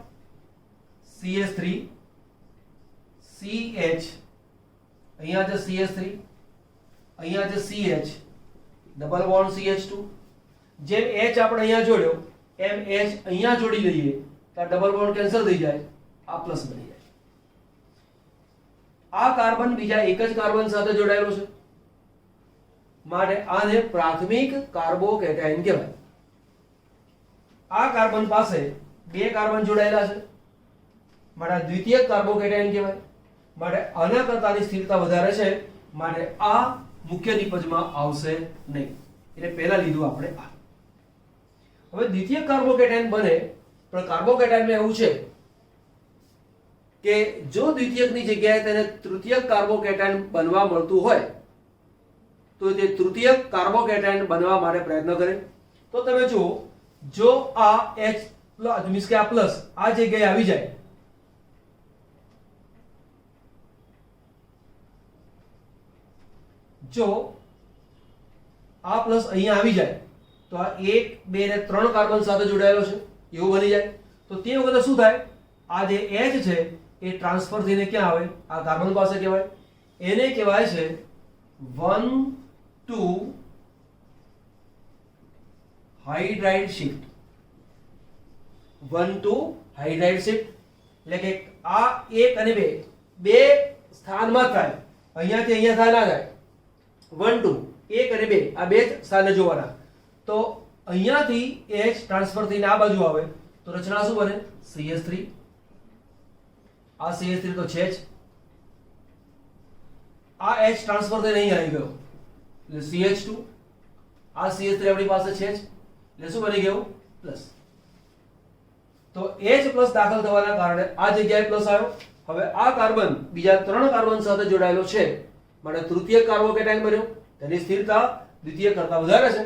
CH3, CH, અહીંયા છે CH3, અહીંયા છે CH, ડબલ બોન્ડ CH2. જેમ H આપણે અહીંયા જોડ્યો એમ H અહીંયા જોડી લઈએ તો આ ડબલ બોન્ડ કેન્સલ થઈ જાય, આ પ્લસ બની જાય. આ કાર્બન બીજા એક જ કાર્બન સાથે જોડાયેલો છે માટે આને પ્રાથમિક કાર્બોકેટાયન કહેવાય. આ કાર્બન પાસે બે કાર્બન જોડાયેલા છે માટે આ દ્વિતીયક કાર્બોકેટાયન કહેવાય. માટે આના કરતાની સ્થિરતા વધારે છે માટે આ મુખ્ય નિપજમાં આવશે નહીં. એટલે પહેલા લીધું આપણે આ. હવે દ્વિતીયક કાર્બોકેટાયન બને પણ કાર્બોકેટાયનમાં એવું છે કે જો દ્વિતીયકની જગ્યાએ તેને તૃતીયક કાર્બોકેટાયન બનવા મળતું હોય તો તે તૃતીયક કાર્બોકેટાયન બનવા માટે પ્રયત્ન કરે. તો તમે જુઓ, જો આ H મીન્સ કે આ પ્લસ આ જગ્યાએ આવી જાય, જો આ પ્લસ અહીંયા આવી જાય તો આ 1, 2 ને 3 કાર્બન સાથે જોડાયેલો છે એવું બની જાય. તો તે વખતે શું થાય? આ જે H છે એ ટ્રાન્સફર થઈને ક્યાં આવે? આ કાર્બન પાસે કહેવાય. એને કહેવાય છે 1,2 હાઇડ્રાઇડ શિફ્ટ. 1,2 હાઇડ્રાઇડ શિફ્ટ એટલે કે આ 1 અને 2 બે સ્થાનમાં થાય, અહીંયાથી અહીંયા થાય ના જાય. 1,2 1 અને 2 આ બે જ સ્થાને જોવાના. તો અહીંયાથી H ટ્રાન્સફર થઈને આ બાજુ આવે તો રચના શું બને? CH3. આ CH3 તો છે જ. આ H ટ્રાન્સફર થઈને અહીં આવી ગયો એટલે CH2. આ CH3 આપણી પાસે છે જ એટલે શું બની ગયું? પ્લસ. તો H પ્લસ દાખલ થવાના કારણે આ જગ્યાએ પ્લસ આવ્યો. હવે આ કાર્બન બીજા 3 કાર્બન સાથે જોડાયેલો છે માટે તૃતીય કાર્બોકેટાયન બન્યો. તેની સ્થિરતા દ્વિતીય કરતા વધારે છે.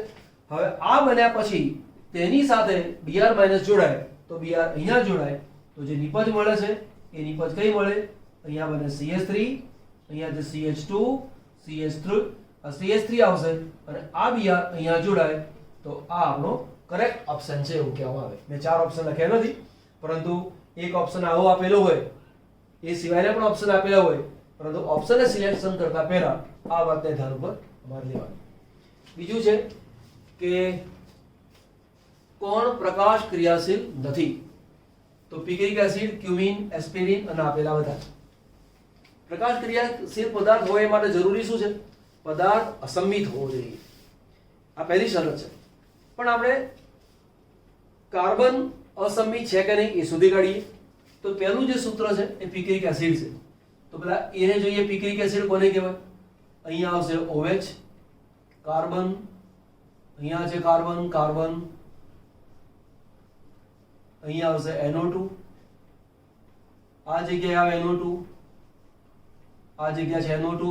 હવે આ બન્યા પછી તેની સાથે Br માઇનસ જોડાય તો Br અહીંયા જોડાય તો જે નિપજ મળે છે એ નિપજ કઈ મળે? અહીંયા બને CH3, અહીંયા જે CH2, CH3 આવશે અને આ Br અહીંયા જોડાય તો આ આપણો કરેક્ટ ઓપ્શન છે એવું કહેવામાં આવે. મેં 4 ઓપ્શન લખ્યા નથી પરંતુ એક ઓપ્શન આવો આપેલો હોય એ સિવાયના પણ ઓપ્શન આપેલા હોય પરંતુ ઓપ્શનને સિલેક્શન કરતા પહેલા આ વાતને ધ્યાન ઉપર અમારે લેવાની. બીજું છે કે કોણ પ્રકાશ ક્રિયાશીલ નથી? તો પિક્રિક એસિડ, ક્યુમિન, એસ્પિરિન અને આપેલા બધા. પ્રકાશ ક્રિયાશીલ પદાર્થ હોય એ માટે જરૂરી શું છે? પદાર્થ અસંમિત હોવો જોઈએ. આ પહેલી શરત છે. પણ આપણે કાર્બન અસંમિત છે કે નહીં એ શોધી કાઢીએ. તો પહેલું જે સૂત્ર છે એ પિક્રિક એસિડ છે. તો પેલા એને જોઈએ. પિક્રિક એસિડ કોને કહેવાય? અહીંયા આવશે OH, કાર્બન, અહીંયા છે કાર્બન, કાર્બન, અહીંયા આવશે NO2, આ જગ્યાએ આવે NO2, આ જગ્યા છે NO2,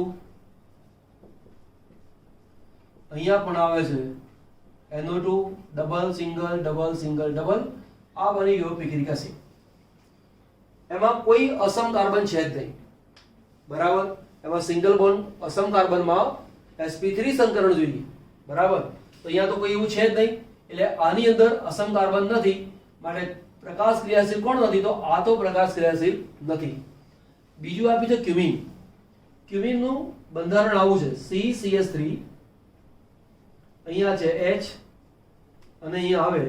અહીંયા પણ આવે છે NO2, double single double single double. આ બની ગયો પિક્રિક એસિડ. એમાં કોઈ અસમ કાર્બન છે જ નહીં, બરાબર. એમાં સિંગલ બોન્ડ અસમ કાર્બનમાં sp3 સંકરણ જોઈએ, બરાબર. તો અહીંયા તો કોઈ એવું છે જ નહીં, એટલે આની અંદર અસમ કાર્બન નથી, માટે પ્રકાશ ક્રિયાશીલ કોણ નથી? તો આ તો પ્રકાશ ક્રિયાશીલ નથી. બીજું આપ્યું છે ક્યુમિન. ક્યુમિનનું બંધારણ આવું છે CCH3, અહીંયા છે H અને અહીંયા આવે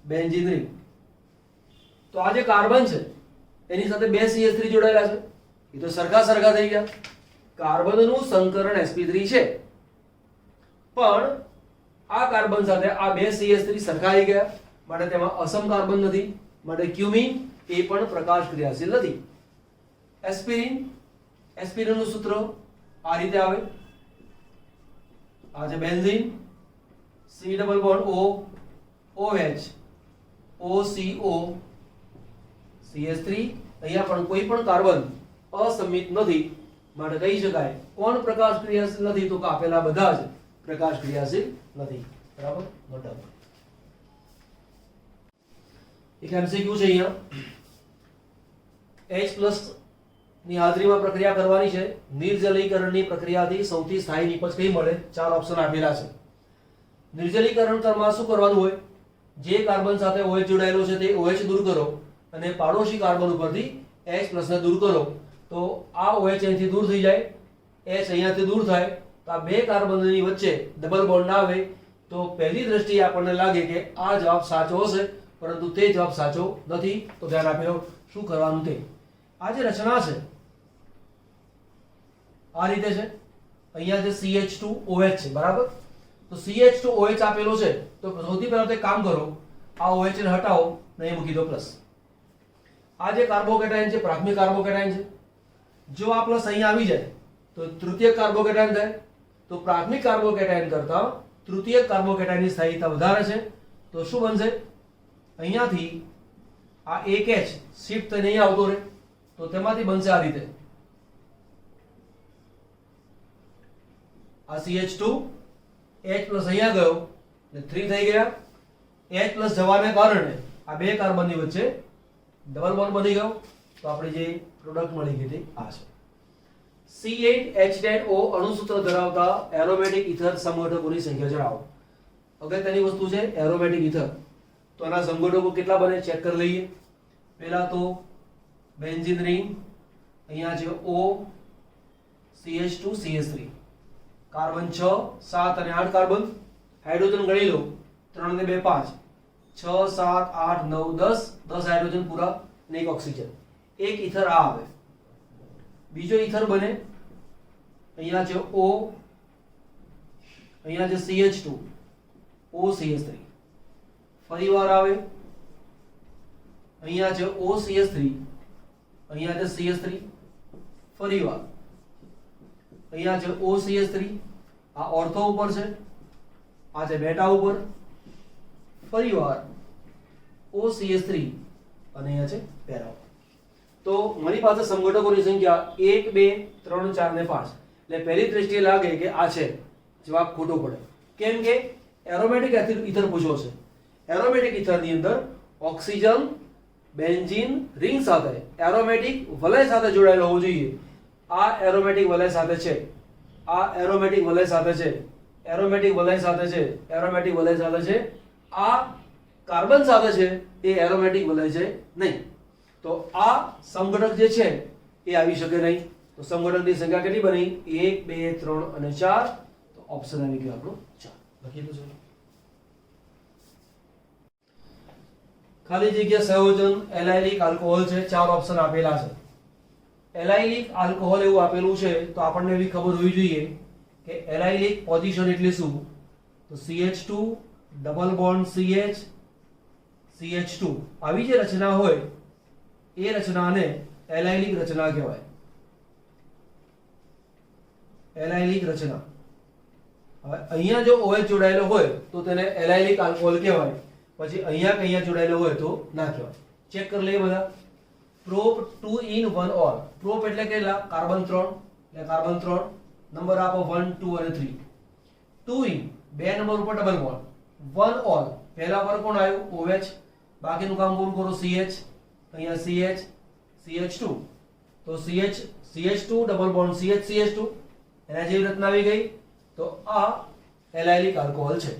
બેન્ઝીન રિંગ. તો આ જે કાર્બન છે એની સાથે બે CH3 જોડાયેલા છે, એ તો સરખા સરખા થઈ ગયા. કાર્બનનું સંકરણ sp3 છે, પણ આ કાર્બન સાથે આ બે CH3 સરખા આવી ગયા, માટે તેમાં અસમ કાર્બન નથી, માટે ક્યુમિન એ પણ પ્રકાશ ક્રિયાશીલ નથી. એસ્પિરિન, એસ્પિરિનનું સૂત્ર આ રીતે આવે. આ છે benzene, C double bond O, OH, OCO, CH3. અહીંયા પણ કોઈ પણ કાર્બન અસમિત નથી, માટે કહી શકાય કોણ પ્રકાશ ક્રિયાશીલ નથી? તો આપેલા બધા જ પ્રકાશ ક્રિયાશીલ નથી, બરાબર. Note down. એક MCQ છે અહીંયા. H+ ની હાજરીમાં પ્રક્રિયા કરવાની છે. નિર્જલીકરણની પ્રક્રિયાથી સૌથી સ્થાયી નિપજ કઈ મળે? 4 ઓપ્શન આપેલા છે. નિર્જલીકરણ કરવામાં શું કરવાનું હોય? જે કાર્બન સાથે OH જોડાયેલો છે તે OH દૂર કરો અને પાડોશી કાર્બન ઉપરથી H+ ને દૂર કરો, તો આ OH અહીંથી દૂર થઈ જાય, H અહીંયાથી દૂર થાય, તો આ બે કાર્બનની વચ્ચે ડબલ બોન્ડ ના આવે. તો પહેલી દ્રષ્ટિએ આપણને લાગે કે આ જવાબ સાચો હશે, પરંતુ તે જવાબ સાચો નથી. તો ધ્યાન આપજો શું કરવાનું તે. આ જે રચના છે આ રીતે છે. અહીંયા જે CH2OH છે, બરાબર. તો CH2OH આપેલો છે, તો સૌથી પહેલા તો એક કામ કરો, આ OH ને હટાવો ને અહીં મૂકી દો પ્લસ. આ જે કાર્બોકેટાયન છે પ્રાથમિક કાર્બોકેટાયન છે. જો આ પ્લસ અહીં આવી જાય તો તૃતીયક કાર્બોકેટાયન થાય. તો પ્રાથમિક કાર્બોકેટાયન કરતા તૃતીયક કાર્બોકેટાયનની સ્થાયીતા વધારે છે. તો શું બનશે? અહીંયાથી આ એક H શિફ્ટ થઈને અહીં આવતો રહે, તો તેમાંથી બનશે આ રીતે. આ CH2 H+ અહીંયા ગયો એટલે 3 થઈ ગયા. H+ જવાને કારણે આ બે કાર્બનની વચ્ચે ડબલ બોન્ડ બની ગયો. તો આપણે જે પ્રોડક્ટ મળી ગઈ તે આ છે. C8H10O અણુસૂત્ર ધરાવતા એરોમેટિક ઇથર સંગઠકોની સંખ્યા જણાવો. અગત્યની વસ્તુ છે એરોમેટિક ઇથર. તો આના સંગઠકો કેટલા બને ચેક કરી લઈએ. પહેલા તો બેન્ઝીન રિંગ, અહીંયા છે O, CH2, CH3, કાર્બન 6, 7 અને 8 કાર્બન. હાઇડ્રોજન ગણી લો, 3 ને 2 5, 6 7 8 9 10, 10 હાઇડ્રોજન પૂરા અને એક ઓક્સિજન. એક ઇથર આ આવે. બીજો ઇથર બને, અહીંયા છે O, અહીંયા છે CH2, OCH3. ફરીવાર આવે, અહીંયા છે OCH3, અહીંયા છે CH3. ફરીવાર અહીંયા છે OCH3, આ ઓર્થો ઉપર છે, આ છે બેટા ઉપર. ફરીવાર OCH3 અને અહીંયા છે પેરા. તો મારી પાસે સંગઠકોની સંખ્યા 1 2 3 4 ને 5. એટલે પહેલી દ્રષ્ટિએ લાગે કે આ છે, જવાબ ખોટો પડે. કેમ કે એરોમેટિક ઇથર પૂછ્યો છે. એરોમેટિક ઇથરની અંદર ઓક્સિજન બેન્ઝીન રિંગ સાથે એરોમેટિક વલય સાથે જોડાયેલો હોવો જોઈએ. આ એરોમેટિક વલય સાથે છે, આ એરોમેટિક વલય સાથે છે, એરોમેટિક વલય સાથે છે, એરોમેટિક વલય સાથે છે. આ કાર્બન સાથે છે એ એરોમેટિક વલય છે નહીં. તો આ સમઘટક જે છે એ આવી શકે નહીં. તો સમઘટકની સંખ્યા કેટલી બની? 1 2 3 અને 4. તો ઓપ્શન આવી ગયો આપણો 4. લખી દો. ખાલી જગ્યા સંયોજન એલાયલિક આલ્કોહોલ છે, 4 ઓપ્શન આપેલા છે. એલાયલિક આલ્કોહોલ એવું આપેલું છે તો આપણને એવી ખબર હોવી જોઈએ કે એલાયલિક પોઝિશન એટલે શું. તો CH2 double bond CH CH2 આવી જે રચના હોય એ રચનાને એલાયલિક રચના કહેવાય. એલાયલિક રચના. હવે અહીંયા જો OH જોડાયેલો હોય તો તેને એલાયલિક આલ્કોહોલ કહેવાય. પછી અહીંયા જોડાયેલો હોય તો ના કહેવાય. ચેક કરી લઈએ બધા. Prop 2 in 1 all. પ્રોપ એટલે કેટલા? કાર્બન 3. એટલે કાર્બન 3 નંબર આપો 1 2 અને 3. 2 in બે નંબર ઉપર ડબલ બોન્ડ. 1 ઓલ પહેલા પર કોણ આવ્યું? OH. બાકીનું કામ કોણ કરો? CH. અહીંયા CH CH2 તો CH2 ડબલ બોન્ડ CH2 એના જેવી રચના આવી ગઈ. તો આ એલાયલિક આલ્કોહોલ છે.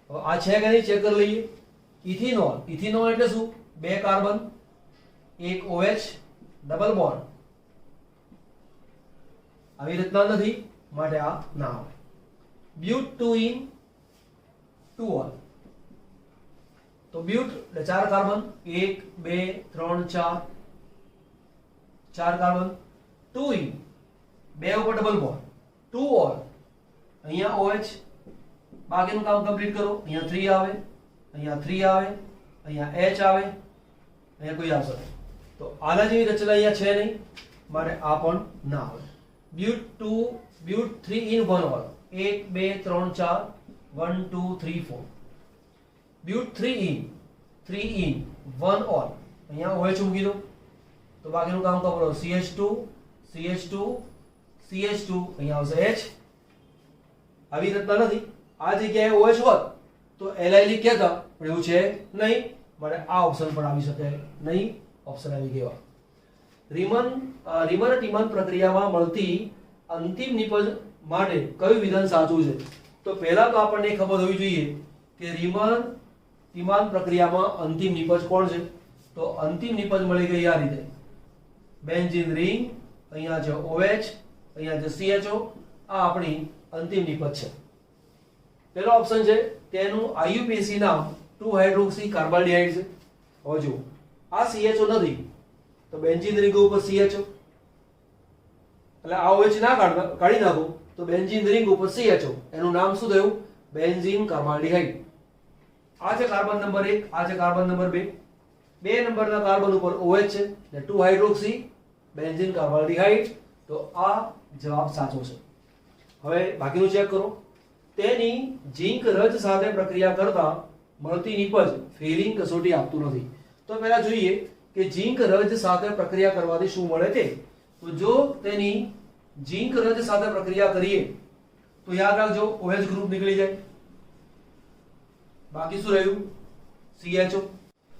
હવે આ છે કે નહીં ચેક કરી લઈએ. ઇથિનોલ. ઇથિનોલ એટલે શું? બે કાર્બન એક OH ડબલ બોન્ડ. આવી રચના નથી માટે આ ના આવે. બ્યુટ 2 in 2 ઓલ. તો બ્યુટ એટલે 4 કાર્બન 1 2 3 4 4 કાર્બન. 2 in બે ઉપર ડબલ બોન્ડ 2 ઓલ. અહીંયા OH. બાકીનું કામ કમ્પ્લીટ કરો. અહીંયા 3 આવે, અહીંયા 3 આવે, અહીંયા H આવે, અહીંયા કોઈ આવશે નહીં. તો આના જેવી રચના અહીંયા છે નહીં માટે આ પણ ના આવે. બ્યુટ 3 in 1 ઓલ. 1 2 3 4 1 2 3 4. બ્યુટ 3 in 1 all. અહીંયા OH મૂકી દો તો બાકીનું કામ કરો. CH2 અહીંયા આવશે H. આવી રચના નથી. આ જગ્યાએ OH હોત તો એલાયલિક કહેતા પણ એવું છે નહીં માટે આ ઓપ્શન પણ આવી શકે નહીં. ઓપ્શન આવી ગયો. રીમન ટીમન પ્રક્રિયામાં મળતી અંતિમ નિપજ માટે કયું વિધાન સાચું છે? તો પહેલા તો આપણને ખબર હોવી જોઈએ કે રીમન ટીમન પ્રક્રિયામાં અંતિમ નિપજ કોણ છે? તો અંતિમ નિપજ મળી ગઈ આ રીતે. બેન્ઝીન રિંગ, અહીંયા છે OH, અહીંયા છે CHO. આ આપણી અંતિમ નિપજ છે. પહેલો ઓપ્શન છે તેનું IUPAC નામ 2 હાઇડ્રોક્સી કાર્બાલ્ડિહાઇડ છે. હવે જુઓ આ CHO નથી તો બેન્ઝીન રિંગ ઉપર CHO એટલે આ OH ના કાઢી નાખો તો બેન્ઝીન રિંગ ઉપર CHO એનું નામ શું થયું? બેન્ઝીન કાર્બાલ્ડિહાઇડ. આ છે કાર્બન નંબર 1, આ છે કાર્બન નંબર 2. બે નંબરના કાર્બન ઉપર OH છે એટલે 2 હાઇડ્રોક્સી બેન્ઝીન કાર્બાલ્ડિહાઇડ. તો આ જવાબ સાચો છે. હવે બાકીનું ચેક કરો. તેની ઝીંક રજ સાથે પ્રક્રિયા કરતા મળતી નિપજ ફેરિંગ કસોટી આપતું નથી. તો પહેલા જોઈએ કે ઝીંક રજ સાથે પ્રક્રિયા કરવાથી શું મળે તે. તો જો તેની ઝીંક રજ સાથે પ્રક્રિયા કરીએ તો યાદ રાખજો OH ગ્રુપ નીકળી જાય. બાકી શું રહ્યું? CHO.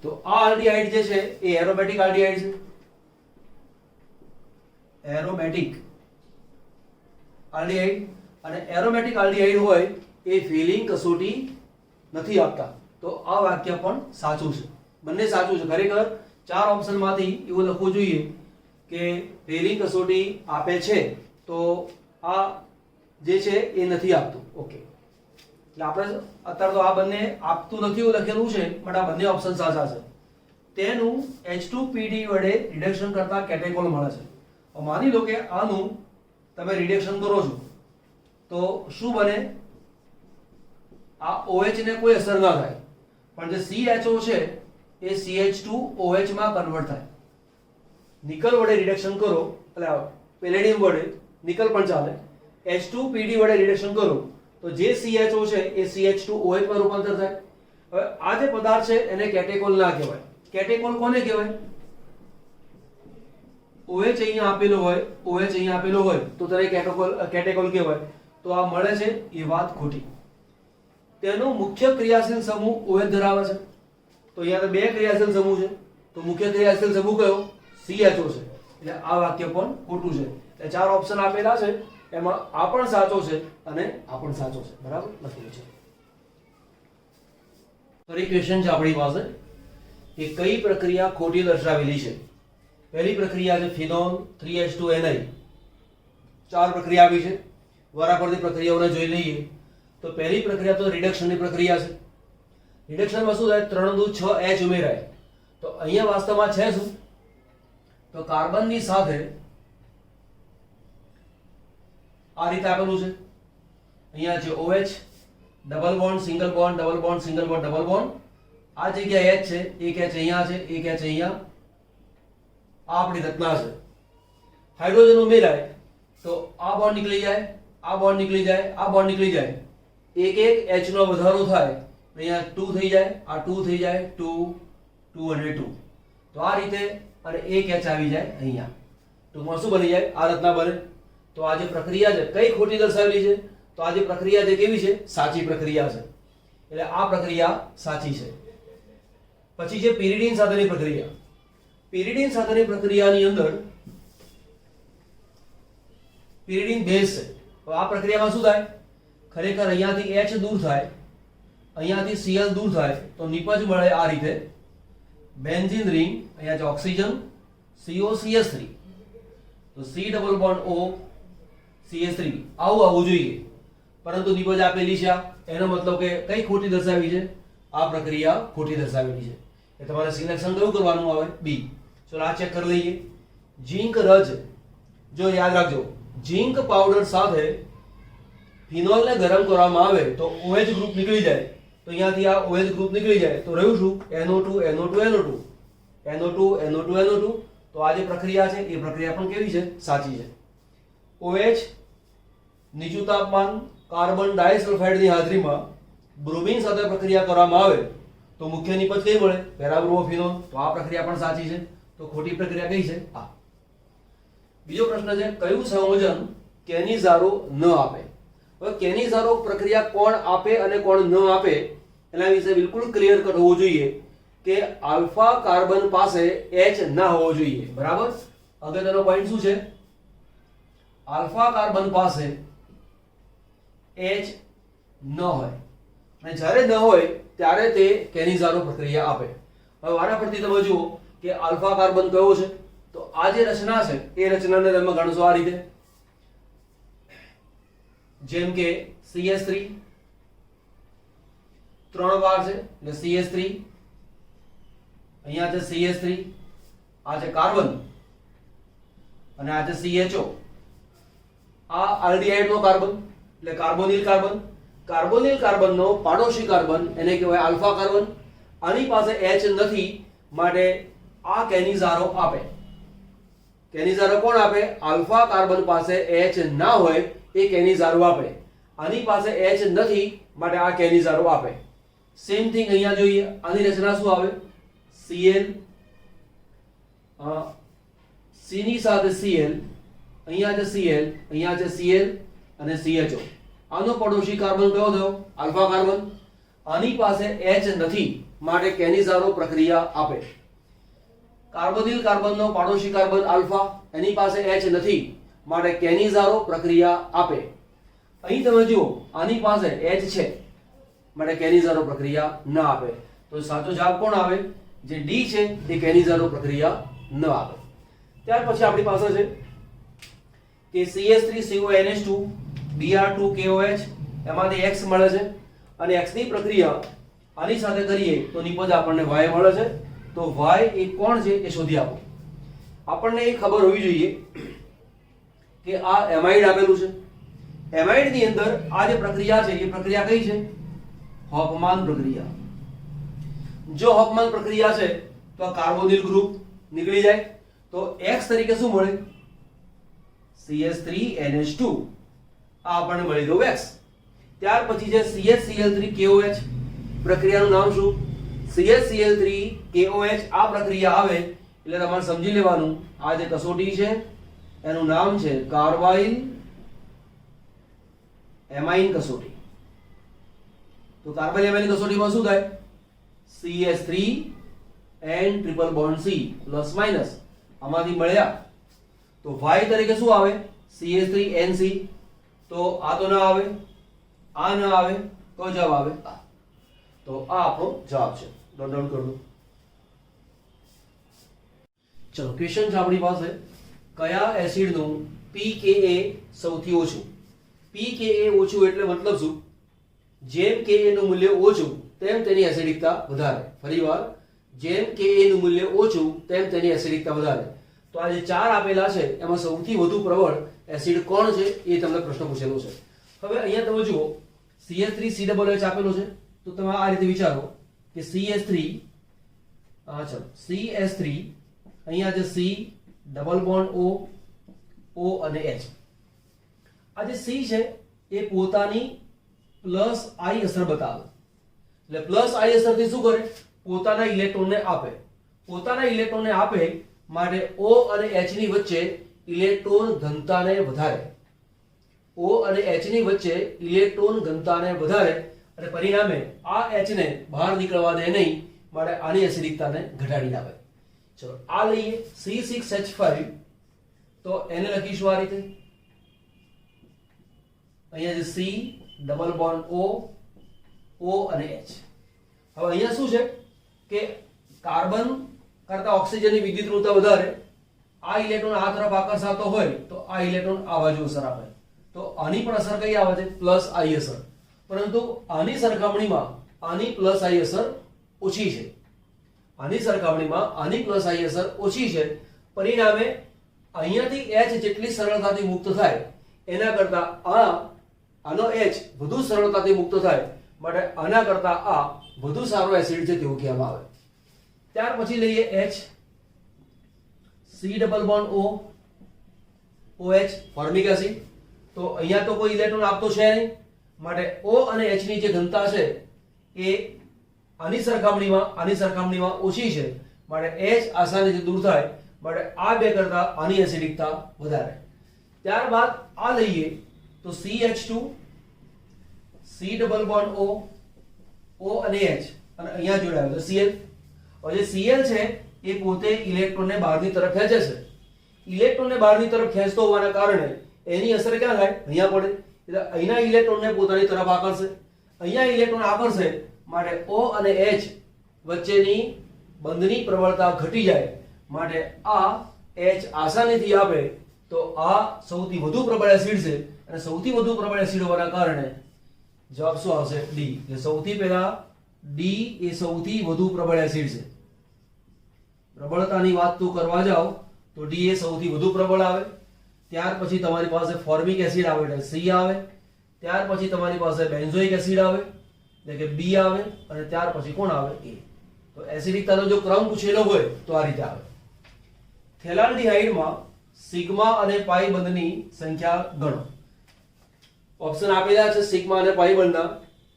તો આ આલ્ડીહાઇડ જે છે એ એરોમેટિક આલ્ડીહાઇડ છે. Aromatic aldehyde. અને એરોમેટિક આલ્ડીહાઇડ હોય એ ફિલિંગ કસોટી નથી આપતા. તો આ વાક્ય પણ સાચું છે. બંને સાચું છે. ખરેખર 4 ઓપ્શનમાંથી એવું લખવું જોઈએ કે ફિલિંગ કસોટી આપે છે તો આ જે છે એ નથી આપતું. ઓકે એટલે આપણે અત્યારે તો આ બંને આપતું નથી એવું લખેલું છે બટ આ બંને ઓપ્શન સાચા છે. તેનું H2PD વડે રિડક્શન કરતા કેટેકોલ મળે છે. માની લો કે આનું તમે રિડક્શન કરો છો તો શું બને? આ OH ને કોઈ અસર ના થાય પણ જે CHO છે એ CH2OH માં કન્વર્ટ થાય. નિકલ વડે રિડક્શન કરો એટલે પેલેડિયમ વડે નિકલ પણ ચાલે. H2PD વડે રિડક્શન કરો તો જે CHO છે એ CH2OH માં રૂપાંતર થાય. હવે આ જે પદાર્થ છે એને કેટેકોલ ના કહેવાય. કેટેકોલ કોને કહેવાય? OH અહીંયા આપેલો હોય, OH અહીંયા આપેલો હોય તો તેને કેટેકોલ કહેવાય. તો આ મળે છે એ વાત ખોટી. તેનો મુખ્ય ક્રિયાશીલ સમૂહ OH ધરાવે છે. તો અહીંયા બે ક્રિયાશીલ સમૂહ છે તો મુખ્ય ક્રિયાશીલ સમૂહ કયો? CHO છે. એટલે આ વાક્ય પણ ખોટું છે. એટલે 4 ઓપ્શન આપેલા છે એમાં આ પણ સાચો છે અને આ પણ સાચો છે. બરાબર લખેલું છે. ફરી ક્વેશ્ચન છે આપણી પાસે કે કઈ પ્રક્રિયા ખોટી દર્શાવેલી છે? પહેલી પ્રક્રિયા છે ફિનોલ 3H2Ni. 4 પ્રક્રિયા આવી છે. વારાફરતી પ્રક્રિયાઓને જોઈ લઈએ તો પહેલી પ્રક્રિયા તો રિડક્શનની પ્રક્રિયા છે. રિડક્શનમાં શું થાય 3 દુ 6 H ઉમેરાય તો અહીંયા વાસ્તવમાં છે શું તો કાર્બનની સાથે આ રીતે આપેલું છે અહીંયા છે OH double bond single bond double bond single bond double bond આ જગ્યાએ H છે એક H અહીંયા છે એક H અહીંયા આ આપણી રચના છે હાઇડ્રોજન ઉમેરાય તો આ બોન્ડ નીકળી જાય આ બોન્ડ નીકળી જાય આ બોન્ડ નીકળી જાય એક એક H નો વધારો થાય અહીંયા 2 થઈ જાય આ 2 થઈ જાય 2 2 અને 2 તો આ રીતે અને એક H આવી જાય અહીંયા ટૂંકમાં શું બની જાય આ રચના બને તો આ જે પ્રક્રિયા છે કઈ ખોટી દર્શાવેલી છે તો આ જે પ્રક્રિયા છે કેવી છે સાચી પ્રક્રિયા છે એટલે આ પ્રક્રિયા સાચી છે પછી છે પિરિડીન સાથેની પ્રક્રિયા પિરિડીન સાથેની પ્રક્રિયાની અંદર પિરિડીન બેઝ છે તો આ પ્રક્રિયામાં શું થાય ખરેખર અહીંયાથી H દૂર થાય અહીંયાથી Cl દૂર થાય તો નિપજ મળે આ રીતે બેન્ઝીન રિંગ અહીંયા છે ઓક્સિજન COCH3 તો C double bond O CH3 આવું આવવું જોઈએ પરંતુ નિપજ આપેલી છે એનો મતલબ કે કઈ ખોટી દર્શાવી છે આ પ્રક્રિયા ખોટી દર્શાવેલી છે એ તમારે સિલેક્શન કયું કરવાનું આવે બી ચલો આ ચેક કરી લઈએ ઝીંક રજ જો યાદ રાખજો ઝીંક પાવડર સાથે ફિનોલને ગરમ કરવામાં આવે તો OH ગ્રુપ નીકળી જાય તો અહીંયાથી આ OH ગ્રુપ નીકળી જાય તો રહ્યું શું NO2 NO2 NO2 NO2 NO2 NO2 તો આ જે પ્રક્રિયા છે એ પ્રક્રિયા પણ કેવી છે સાચી છે OH નીચું તાપમાન કાર્બન ડાયસલ્ફાઇડની હાજરીમાં બ્રોમિન સાથે પ્રક્રિયા કરવામાં આવે તો મુખ્ય નિપજ કઈ મળે પેરાબ્રોમોફિનોલ તો આ પ્રક્રિયા પણ સાચી છે તો ખોટી પ્રક્રિયા કઈ છે આ બીજો પ્રશ્ન છે કયું સંયોજન કેનિઝારો ન આપે હવે કેનિઝારો પ્રક્રિયા કોણ આપે અને કોણ ન આપે એના વિશે બિલકુલ ક્લિયર કટ હોવું જોઈએ કે આલ્ફા કાર્બન પાસે H ના હોવો જોઈએ બરાબર અગત્યનો પોઈન્ટ શું છે આલ્ફા કાર્બન પાસે H ન હોય અને જ્યારે ન હોય ત્યારે તે કેનિઝારો પ્રક્રિયા આપે હવે વારા પરથી તમે જુઓ કે આલ્ફા કાર્બન કયો છે તો આ જે રચના છે એ રચનાને તમે ગણશો આ રીતે જેમ કે CH3 ત્રણ વાર છે એટલે CH3 અહીંયા છે CH3 આ છે કાર્બન અને આ છે CHO આ આલ્ડીહાઇડ નો કાર્બન એટલે કાર્બોનિલ કાર્બન કાર્બોનિલ કાર્બનનો પાડોશી કાર્બન એને કહેવાય આલ્ફા કાર્બન આની પાસે H નથી માટે આ કેનિઝારો આપે કેનિઝારો કોણ આપે આલ્ફા કાર્બન પાસે H ના હોય એ કેનિઝારો આપે આની પાસે H નથી માટે આ કેનિઝારો આપે સેમ થિંગ અહીંયા જોઈએ આની રચના શું આવે Cl C ની સાથે Cl અહીંયા છે Cl અહીંયા છે Cl અને CHO આનો પડોશી કાર્બન કયો થયો આલ્ફા કાર્બન આની પાસે H નથી માટે કેનિઝારો પ્રક્રિયા આપે કાર્બોનિલ કાર્બનનો પાડોશી કાર્બન આલ્ફા એની પાસે H નથી માટે કેનિઝારો પ્રક્રિયા આપે અહીં તમે જુઓ આની પાસે H છે માટે કેનિઝારો પ્રક્રિયા ન આપે તો સાચો જવાબ કોણ આવે જે ડી છે એ કેનિઝારો પ્રક્રિયા ન આપે ત્યાર પછી આપણી પાસે છે કે CH3CONH2 Br2KOH એમાંથી X મળે છે અને X ની પ્રક્રિયા આની સાથે કરીએ તો નિપજ આપણને Y મળે છે તો Y એ કોણ છે એ શોધી આપો આપણને એ ખબર હોવી જોઈએ કે આ એમાઇડ આપેલું છે એમાઇડ ની અંદર આ જે પ્રક્રિયા છે એ પ્રક્રિયા કઈ છે હોફમાન પ્રક્રિયા જો હોફમાન પ્રક્રિયા છે તો આ કાર્બોનિલ ગ્રુપ નીકળી જાય તો X તરીકે શું મળે CH3NH2 આ આપણને મળી ગયું X ત્યાર પછી છે CHCl3KOH પ્રક્રિયાનું નામ શું CHCl3KOH આ પ્રક્રિયા આવે એટલે તમારે સમજી લેવાનું આ જે કસોટી છે એનું નામ છે કાર્બાઇલ એમાઇન કસોટી તો કાર્બાઇલ એમાઇન કસોટીમાં શું થાય CH3 N triple bond C plus minus આમાંથી મળ્યા તો Y તરીકે શું આવે CH3NC તો આ તો ના આવે આ ના આવે તો જવાબ આવે આ તો આ આપણો જવાબ છે નોટ ડાઉન કરી દો ચલો ક્વેશ્ચન છે આપણી પાસે કયા એસિડનું pKa સૌથી ઓછું pKa ઓછું એટલે મતલબ શું જેમ Ka નું મૂલ્ય ઓછું તેમ તેની એસિડિકતા વધારે. ફરીવાર, જેમ કે A નું મૂલ્ય ઓછું તેમ તેની એસિડિકતા વધારે. તો આ જે 4 આપેલા છે એમાં સૌથી વધુ પ્રબળ એસિડ કોણ છે એ તમને પ્રશ્ન પૂછેલો છે. હવે અહીંયા તમે જુઓ CH3COOH આપેલો છે, તો તમે આ રીતે વિચારો કે CH3 અહીંયા જે C ડબલ બોન્ડ O અને H. આ જે C છે એ પોતાની પ્લસ I અસર બતાવે. એટલે પ્લસ I અસરથી શું કરે? પોતાના ઇલેક્ટ્રોનને આપે. પોતાના ઇલેક્ટ્રોનને આપે માટે O અને H ની વચ્ચે ઇલેક્ટ્રોન ઘનતાને વધારે. O અને H ની વચ્ચે ઇલેક્ટ્રોન ઘનતાને વધારે અને પરિણામે આ H ને બહાર નીકળવા દે નહીં, માટે આની એસિડિકતાને ઘટાડી આપે. ચલો આ લઈએ C6H5, તો એને લખીશું આ રીતે. અહીંયા જે C ડબલ બોન્ડ O અને H. હવે અહીંયા શું છે કે કાર્બન કરતા ઓક્સિજનની વિદ્યુતઋણતા વધારે. આ ઇલેક્ટ્રોન આ તરફ આકર્ષાતો હોય તો આ ઇલેક્ટ્રોન આ બાજુ અસર આપે. તો આની પણ અસર કઈ આવે છે? પ્લસ I અસર. પરંતુ આની સરખામણીમાં આની પ્લસ I અસર ઓછી છે. આની સરખામણીમાં આની પ્લસ I અસર ઓછી છે. પરિણામે અહીંયાથી H જેટલી સરળતાથી મુક્ત થાય એના કરતા આનો H વધુ સરળતાથી મુક્ત થાય, માટે આના કરતા આ વધુ સારો એસિડ છે તેવું કહેવામાં આવે. ત્યાર પછી લઈએ H, C double bond OH formic acid. તો અહીંયા તો કોઈ ઇલેક્ટ્રોન આપતો છે નહીં, માટે O અને H ની જે ઘનતા છે એ આની સરખામણીમાં ઓછી છે, માટે H આસાનીથી દૂર થાય, માટે આ બે કરતા આની એસિડિકતા વધારે. ત્યારબાદ આ લઈએ તો CH2, C double bond O અને H, અને અહીંયા જોડાયો તો Cl. હવે જે Cl છે એ પોતે ઇલેક્ટ્રોનને બહારની તરફ ખેંચે છે. ઇલેક્ટ્રોનને બહારની તરફ ખેંચતો હોવાના કારણે એની અસર ક્યાં થાય? અહીંયા પડે. એટલે અહીંના ઇલેક્ટ્રોનને પોતાની તરફ આકર્ષે. અહીંયા ઇલેક્ટ્રોન આકર્ષે માટે O અને H વચ્ચેની બંધની પ્રબળતા ઘટી જાય, માટે આ H આસાનીથી આપે. તો આ સૌથી વધુ પ્રબળ એસિડ છે, અને સૌથી વધુ પ્રબળ એસિડ હોવાના કારણે જવાબ શું આવશે? D. એટલે સૌથી પહેલા D એ સૌથી વધુ પ્રબળ એસિડ છે. પ્રબળતાની વાત તો કરવા જાઓ તો D એ સૌથી વધુ પ્રબળ આવે. ત્યાર પછી તમારી પાસે ફોર્મિક એસિડ આવે એટલે C આવે. ત્યાર પછી તમારી પાસે બેન્ઝોઇક એસિડ આવે એટલે કે B આવે, અને ત્યાર પછી કોણ આવે? A. તો એસિડિકતાનો જો ક્રમ પૂછેલો હોય તો આ રીતે આવે. થેલાલ્ડિહાઇડમાં સિગ્મા અને પાઈ બંધની સંખ્યા ગણો. ઓપ્શન આપેલા છે સિગ્મા અને પાઈ બંધના,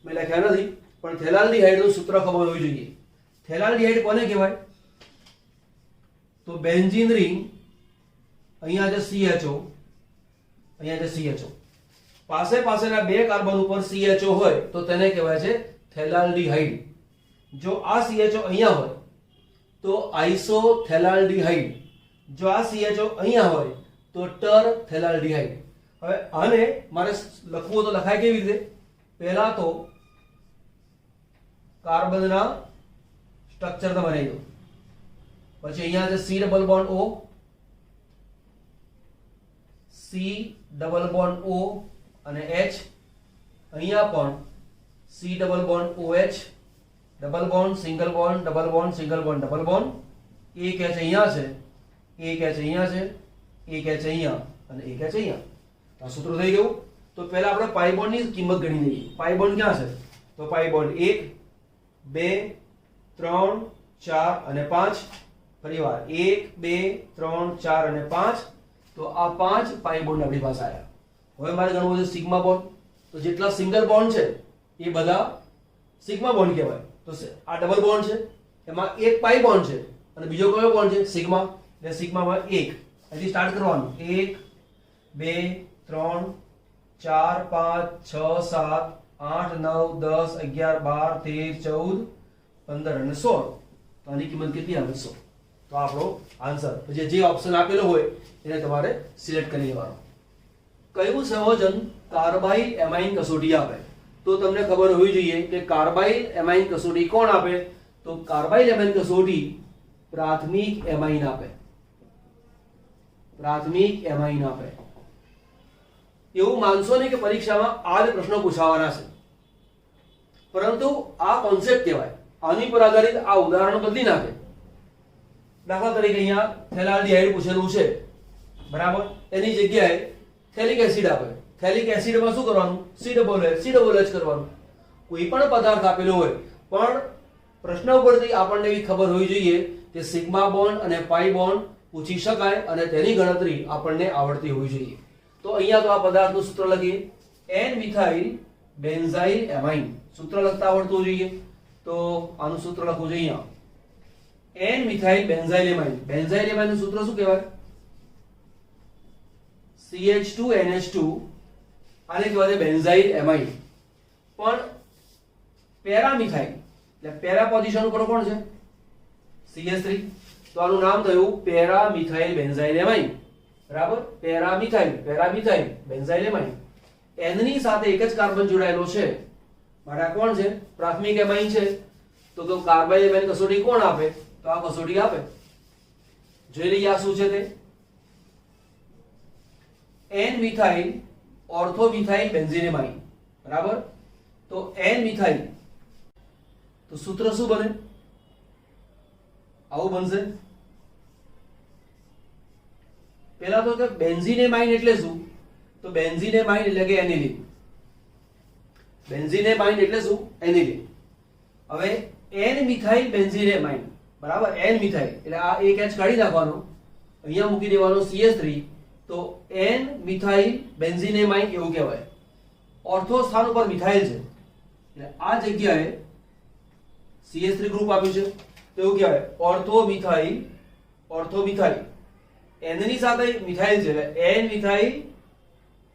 મેં લખ્યા નથી, પણ થેલાલ્ડિહાઇડનું સૂત્ર ખબર હોવી જોઈએ. થેલાલ્ડિહાઇડ કોને કહેવાય? તો બેન્ઝીન રિંગ, અહીંયા છે CHO, અહીંયા છે CHO, પાસેના બે કાર્બન ઉપર CHO હોય તો તેને કહેવાય છે થેલાલ્ડિહાઇડ. જો આ CHO અહીંયા હોય તો આઇસોથેલાલ્ડિહાઇડ. જો આ CHO અહીંયા હોય તો ટરથેલાલ્ડિહાઇડ. હવે આને મારે લખવું તો લખાય કેવી રીતે? પહેલા તો કાર્બનના સ્ટ્રક્ચર તમે બનાવી દો. પછી અહીંયા છે C double bond O, C double bond O અને H. અહીંયા પણ C double bond OH, double bond, single bond, double bond, single bond, double bond. એક H અહીંયા છે, એક H અહીંયા છે, એક H અહીંયા અને એક H અહીંયા. તો આ સૂત્ર થઈ ગયું. તો પહેલા આપણે પાઈ બોન્ડની કિંમત ગણી લઈએ. પાઈ બોન્ડ ક્યાં છે? તો પાઈ બોન્ડ 1, 2, 3, 4 અને 5. ફરીવાર 1, 2, 3, 4 અને 5. તો આ 5 પાઈ બોન્ડ આપણી પાસે આવ્યા. હવે મારે ગણવું છે સિગ્મા બોન્ડ. તો જેટલા સિંગલ બોન્ડ છે એ બધા સિગ્મા બોન્ડ કહેવાય. તો આ ડબલ બોન્ડ છે, એમાં એક પાઈ બોન્ડ છે અને બીજો કયો બોન્ડ છે? સિગ્મા. એટલે સિગ્મામાં 1 અહીંથી સ્ટાર્ટ કરવાનું. 1, 2, 3, 4, 5, 6, 7, 8, 9, 10, 11, 12, 13, 14, 15 અને 16. તો આની કિંમત કેટલી આવે? 100. તો આપણો આન્સર જે ઓપ્શન આપેલો હોય એને તમારે સિલેક્ટ કરી લેવાનો. કયું સંયોજન કાર્બાઇલ એમાઇન કસોટી આપે? તો તમને ખબર હોવી જોઈએ કે કાર્બાઇલ એમાઇન કસોટી કોણ આપે? તો કાર્બાઇલ એમાઇન કસોટી પ્રાથમિક એમાઇન આપે. પ્રાથમિક એમાઇન આપે. એવું માનશો નહીં કે પરીક્ષામાં આ જ પ્રશ્નો પૂછાવાના છે. પરંતુ આ કોન્સેપ્ટ કહેવાય. આની પર આધારિત આ ઉદાહરણ બદલી નાખે. દાખલા તરીકે અહીંયા ફેનાલ્ડીહાઇડ પૂછેલું છે, બરાબર, એની જગ્યાએ થેલિક એસિડ આપે. થેલિક એસિડમાં શું કરવાનું? C=H કરવાનું. કોઈ પણ પદાર્થ આપેલો હોય પણ પ્રશ્ન ઉપરથી આપણને એવી ખબર હોવી જોઈએ કે સિગ્મા બોન્ડ અને પાઈ બોન્ડ પૂછી શકાય અને તેની ગણતરી આપણને આવડતી હોવી જોઈએ. તો અહીંયા તો આ પદાર્થનું સૂત્ર લખીએ, N-મિથાઇલ બેન્ઝાઇલ એમાઇન. સૂત્ર લખતા આવડતું જોઈએ. તો આનું સૂત્ર લખવું જોઈએ અહીંયા, N-મિથાઇલ બેન્ઝાઇલ એમાઇન. બેન્ઝાઇલ એમાઇનનું સૂત્ર શું કહેવાય? CH2NH2. આને કહેવાય બેન્ઝાઇલ એમાઇન. પણ પેરામિથાઇલ એટલે પેરા પોઝિશન ઉપર કોણ છે? CH3. તો આનું નામ થયું પેરામિથાઇલ બેન્ઝાઇલ એમાઇન. બરાબર, પેરામિથાઇલ બેન્ઝાઇલ એમાઇન. N ની સાથે એક જ કાર્બન જોડાયેલો છે માટે આ કોણ છે? પ્રાથમિક એમાઇન છે. તો કાર્બાઇલ એમાઇન કસોટી કોણ આપે? તો આ કસોટી આપે. જોઈ લઈએ આ શું છે તે. N-મિથાઇલ ઓર્થોમિથાઇલ બેન્ઝીન એમાઇન. બરાબર, તો N-મિથાઇલ, તો સૂત્ર શું બને? આવું બનશે. પહેલા તો કે બેન્ઝીન એમાઇન એટલે શું? તો બેન્ઝીન એમાઇન એટલે કે એનિલિન. બેન્ઝીન એમાઇન એટલે શું? એનિલિન. હવે N-મિથાઇલ બેન્ઝીન એમાઇન, બરાબર, N-મિથાઇલ એટલે આ એક H કાઢી નાખવાનો, અહીંયા મૂકી દેવાનો CH3. તો N-મિથાઇલ બેન્ઝીન એમાઇન એવું કહેવાય. ઓર્થો સ્થાન ઉપર મિથાઇલ છે એટલે આ જગ્યાએ CH3 ગ્રુપ આપ્યું છે તો એવું કહેવાય ઓર્થોમિથાઇલ. N ની સાથે મિથાઇલ છે એટલે N-મિથાઇલ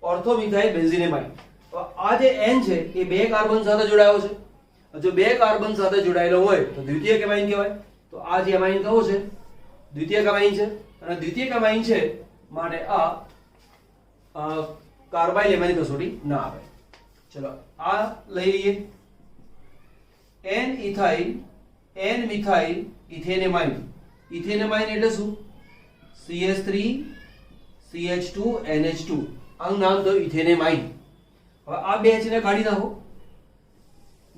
ઓર્થોમિથાઇલ બેન્ઝીન એમાઇન. તો આ જે N છે એ બે કાર્બન સાથે જોડાયો છે. જો બે કાર્બન સાથે જોડાયેલો હોય તો દ્વિતીયક એમાઇન કહેવાય. તો આ જે એમાઇન કયો છે? દ્વિતીયક એમાઇન છે. અને દ્વિતીયક એમાઇન છે માટે આ કાર્બાઇલ એમાઇન કસોટી ના આવે. ચલો આ લઈ લઈએ. N-મિથાઇલ ઇથેન એમાઇન. ઇથેન એમાઇન એટલે શું? CH3 CH2 NH2. આનું નામ થયું ઇથેન એમાઇન. હવે આ બે H ને કાઢી નાખો.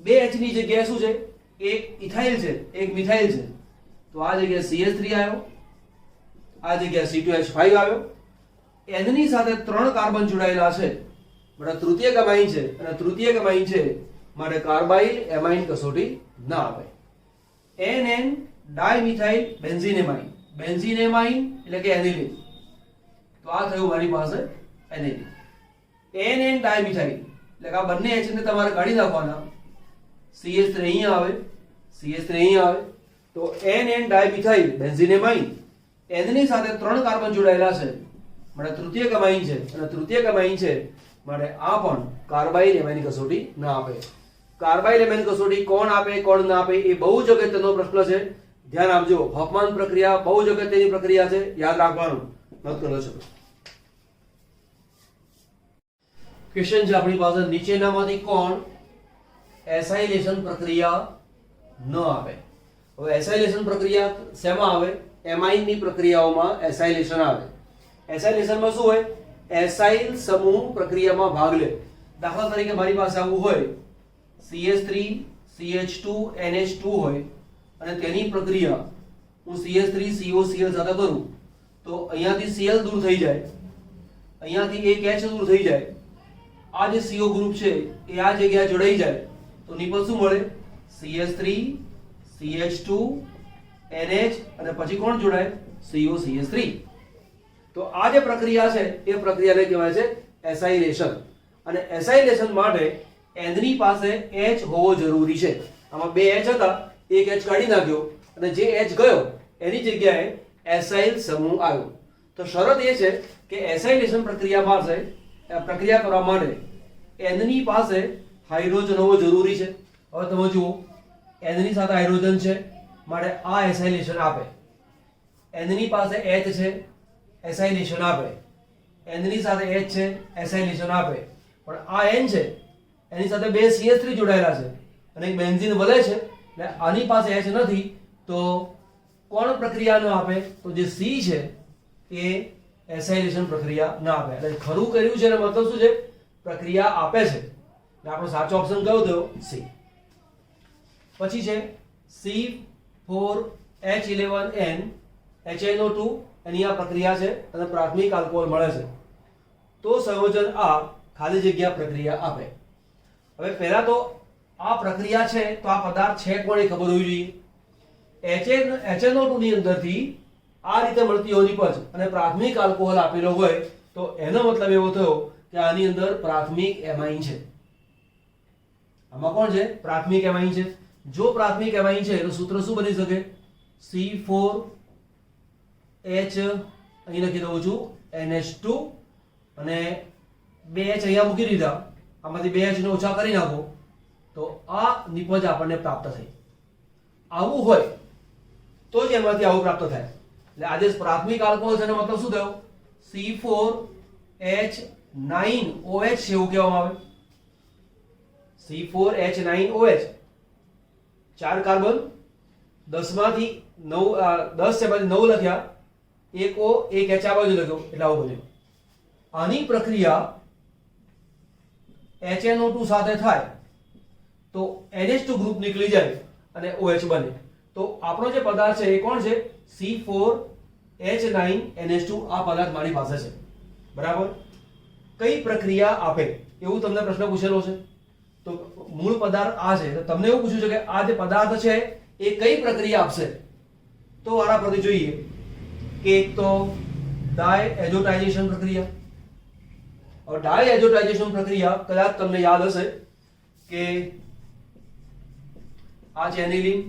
બે H ની જગ્યાએ શું છે? એક ઇથાઇલ છે, એક મિથાઇલ છે. તો આ જગ્યાએ CH3 આવ્યો, આ જગ્યાએ C2H5 આવ્યો. N ની સાથે 3 કાર્બન જોડાયેલા છે, બરાબર, તૃતીયક એમાઇન છે અને તૃતીયક એમાઇન છે માટે કાર્બાઇલ એમાઇન કસોટી ના આવે. NN dimethyl benzene amine. Benzene amine એટલે કે એનિલિન. તો આ થયું મારી પાસે એનિલિન. NN ડાયમિથાઇલ એટલે કે આ બંને H ને તમારે કાઢી નાખવાના. CH3 અહીંયા આવે, CH3 અહીંયા આવે. તો NN dimethyl benzene amine. N ની સાથે 3 કાર્બન જોડાયેલા છે માટે તૃતીયક એમાઇન છે અને તૃતીયક એમાઇન છે માટે આ પણ કાર્બાઇલ એમાઇન કસોટી ના આપે. કાર્બાઇલ એમાઇન કસોટી કોણ આપે કોણ ના આપે એ બહુ જ અગત્યનો પ્રશ્ન છે. ધ્યાન આપજો. હોફમાન પ્રક્રિયા બહુ જ અગત્યની પ્રક્રિયા છે, યાદ રાખવાનું. નોંધ કરો છો. ક્વેશ્ચન છે આપણી પાસે, નીચેનામાંથી કોણ એસાઇલેશન પ્રક્રિયા ન આપે? હવે એસાઇલેશન પ્રક્રિયા શેમાં આવે? એમાઇન ની પ્રક્રિયાઓમાં એસાઇલેશન આવે. એસાઇલેશનમાં શું હોય? એસાઇલ સમૂહ પ્રક્રિયામાં ભાગ લે. દાખલા તરીકે મારી પાસે આવું હોય, CH3 CH2 NH2 હોય અને તેની પ્રક્રિયા હું CH3 COCl સાથે કરું તો અહીંયાથી Cl દૂર થઈ જાય, અહીંયાથી એક H દૂર થઈ જાય. આ જે CO ગ્રુપ છે એ આ જગ્યાએ જોડાઈ જાય તો નિપજ શું મળે? CH3 CH2 NH અને પછી કોણ જોડાય? COCH3. તો આ જે પ્રક્રિયા છે એ પ્રક્રિયાને કહેવાય છે એસાઇલેશન. અને એસાઇલેશન માટે N ની પાસે H હોવો જરૂરી છે. આમાં બે H હતા, એક H કાઢી નાખ્યો અને જે H ગયો એની જગ્યાએ એસાઇલ સમૂહ આવ્યો. તો શરત એ છે કે એસાઇલેશન પ્રક્રિયા કરવા માટે N ની પાસે હાઇડ્રોજન હોવો જરૂરી છે. હવે તમે જુઓ, N ની સાથે હાઇડ્રોજન છે માટે આ એસાઇલેશન આપે. N ની પાસે H છે, એસાઇલેશન આપે. N ની સાથે H છે, એસાઇલેશન આપે. પણ આ N છે એની સાથે બે CH3 જોડાયેલા છે અને એક બેન્ઝીન વળે છે એટલે આની પાસે H નથી તો કોણ પ્રક્રિયા ન આપે? તો જે C છે એ એસાઇલેશન પ્રક્રિયા ન આપે. એટલે ખરું કર્યું છે એનો મતલબ શું છે? પ્રક્રિયા આપે છે. એટલે આપણો સાચો ઓપ્શન કયો થયો? C. પછી છે C4H11N HNO2 એની આ પ્રક્રિયા છે અને પ્રાથમિક આલ્કોહોલ મળે છે તો સંયોજન આ ખાલી જગ્યા પ્રક્રિયા આપે. હવે પહેલા તો આ પ્રક્રિયા છે તો આ પદાર્થ છે કોને ખબર હોવી જોઈએ. HNO2 ની અંદરથી આ રીતે મળતી હોય નિપજ અને પ્રાથમિક આલ્કોહોલ આપેલો હોય તો એનો મતલબ એવો થયો કે આની અંદર પ્રાથમિક એમાઇન છે. આમાં કોણ છે? પ્રાથમિક એમાઇન છે. જો પ્રાથમિક એમાઇન છે તો સૂત્ર શું બની શકે? C4H અહીં લખી દઉં છું NH2 અને 2H અહીંયા મૂકી દીધા, આમાંથી 2H ને ઓછા કરી નાખો તો આ નિપજ આપણને પ્રાપ્ત થઈ. આવું હોય તો જ એમાંથી આવું પ્રાપ્ત થાય. એટલે આજે પ્રાથમિક આલ્કોહોલ છે એનો મતલબ શું થયો? C4H9OH એવું કહેવામાં આવે. C4H9OH 4 કાર્બન 10 માંથી 9 10 છે પછી 9 લખ્યા, એક O એક H આ બાજુ લખ્યો એટલે આવું બન્યું. આની પ્રક્રિયા HNO2 સાથે થાય તો NH2 ગ્રુપ નીકળી જાય અને OH બને. તો આપણો જે પદાર્થ છે એ કોણ છે? C4H9NH2 આ પદાર્થ મારી પાસે છે. બરાબર. કઈ પ્રક્રિયા આપે એવું તમને પ્રશ્ન પૂછેલો છે. તો મૂળ પદાર્થ આ છે તો તમને એવું પૂછ્યું છે કે આ જે પદાર્થ છે એ કઈ પ્રક્રિયા આપશે. તો આના પરથી જોઈએ કે એક તો ડાયએઝોટાઇઝેશન પ્રક્રિયા. और डायएज़ोटाइजेशन प्रक्रिया कदाच તમને યાદ હશે કે આ છે એનિલિન,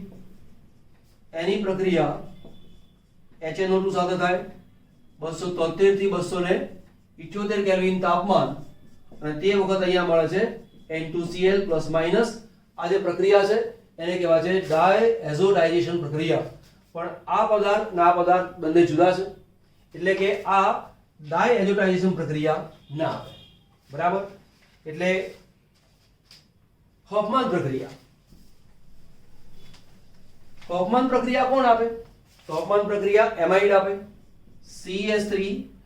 એની પ્રક્રિયા HNO2 સાથે થાય 273 થી 278 કેલ્વિન તાપમાન અને તે વખત અહીંયા મળે છે N2Cl પ્લસ માઈનસ. આ જે પ્રક્રિયા છે એને કહેવાય છે ડાયએઝોટાઇઝેશન પ્રક્રિયા. પણ આ પદાર્થ ના પદાર્થ બંને જુદા છે એટલે કે આ ડાયએઝોટાઇઝેશન પ્રક્રિયા ના આવે. બરાબર. એટલે હોફમાન પ્રક્રિયા. હોફમાન પ્રક્રિયા કોણ આપે? તો હોફમાન પ્રક્રિયા એમાઇડ આપે. CH3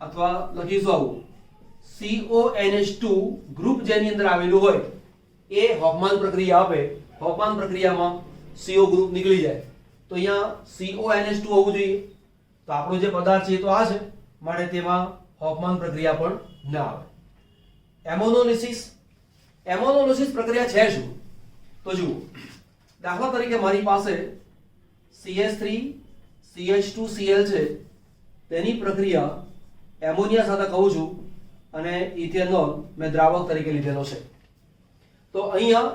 અથવા લખીશું આવું CONH2 ગ્રુપ જેની અંદર આવેલું હોય એ હોફમાન પ્રક્રિયા આપે. હોફમાન પ્રક્રિયામાં CO ગ્રુપ નીકળી જાય તો અહીંયા CONH2 હોવું જોઈએ. તો આપણો જે પદાર્થ છે તો આ છે માટે તેમાં હોફમાન પ્રક્રિયા પણ ના આવે. એમોનોલિસિસ. એમોનોલિસિસ પ્રક્રિયા છે શું? તો જુઓ, દાખલા તરીકે મારી પાસે CH3 CH2Cl છે તેની પ્રક્રિયા એમોનિયા સાથે કહું છું અને ઇથેનોલ મેં દ્રાવક તરીકે લીધેલો છે. તો અહીંયા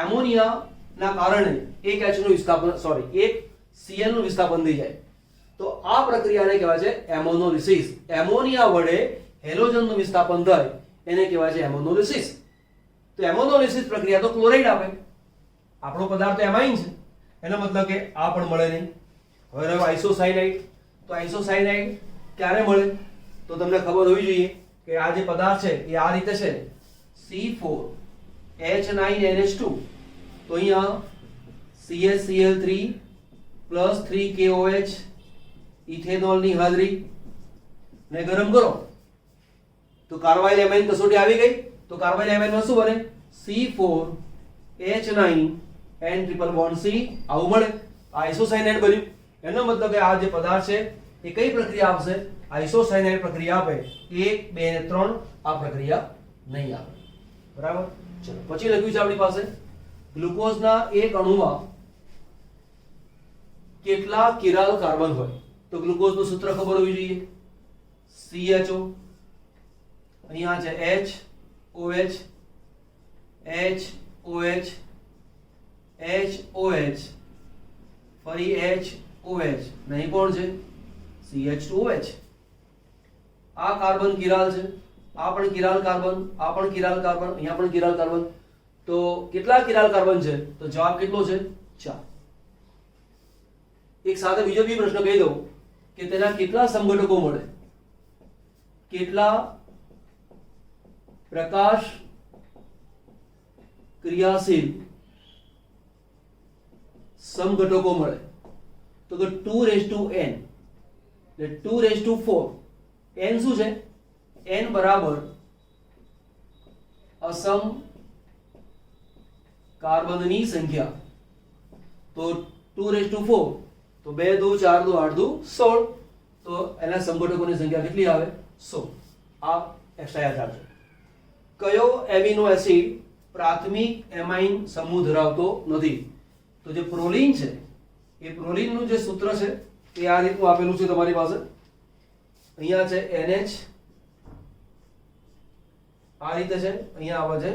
એમોનિયાના કારણે એક H નું વિસ્થાપન એક Cl નું વિસ્થાપન થઈ જાય તો આ પ્રક્રિયાને કહેવાય છે એમોનોલિસિસ. એમોનિયા વડે હેલોજનનું વિસ્થાપન થાય એને કહેવાય છે એમોનોલિસિસ. તો એમોનોલિસિસ પ્રક્રિયા તો ક્લોરાઇડ આપે. આપણો પદાર્થ એમાઇન છે એનો મતલબ કે આ પણ મળે નહીં. હવે રહ્યો આઇસોસાયનાઇડ. તો આઇસોસાયનાઇડ ક્યારે મળે? તો તમને ખબર હોવી જોઈએ કે આ જે પદાર્થ છે એ આ રીતે છે C4H9NH2 તો અહીંયા CHCl3 પ્લસ 3KOH ઇથેનોલની હાજરી ને ગરમ કરો તો કાર્બાઇલ એમાઇન કસોટી આવી ગઈ. તો કાર્બાઇલ એમાઇનમાં શું બને? C4H9N=C આવું મળે. આઇસોસાયનાઇડ બન્યું. એનો મતલબ કે આ જે પદાર્થ છે એ કઈ પ્રક્રિયા આપશે? આઇસોસાયનાઇડ પ્રક્રિયા આપે. 1 2 અને 3 આ પ્રક્રિયા નહીં આપે. બરાબર. ચલો પછી લખ્યું છે આપણી પાસે ગ્લુકોઝના એક અણુમાં કેટલા કિરાલ કાર્બન હોય? તો ગ્લુકોઝનું સૂત્ર ખબર હોવી જોઈએ. CHO અહીંયા છે HOH HOH HOH ફરી HOH નહીં કોણ છે? CH2OH. આ કાર્બન કિરાલ છે, આ પણ કિરાલ કાર્બન, આ પણ કિરાલ કાર્બન, અહીંયા પણ કિરાલ કાર્બન. તો કેટલા કિરાલ કાર્બન છે? તો જવાબ કેટલો છે? 4. એક સાથે બીજો બી પ્રશ્ન કહી દઉં કે તેના કેટલા સમઘટકો મળે? કેટલા પ્રકાશ ક્રિયાશીલ સમઘટકો મળે? તો કે 2n એટલે 2/4. n શું છે? n બરાબર અસમ કાર્બનની સંખ્યા. તો 2⁴ તો 2 દુ 4 દુ 8 દુ 16 તો એના સમઘટકોની સંખ્યા કેટલી આવે 16 આ એક્સ્ટ્રા યાદ રાખજો કયો એમિનો એસિડ પ્રાથમિક એમાઇન સમૂહ ધરાવતો નથી તો જે પ્રોલિન છે એ પ્રોલિનનું જે સૂત્ર છે એ આ રીતનું આપેલું છે તમારી પાસે અહીંયા છે NH આ રીતે છે અહીંયા આવે છે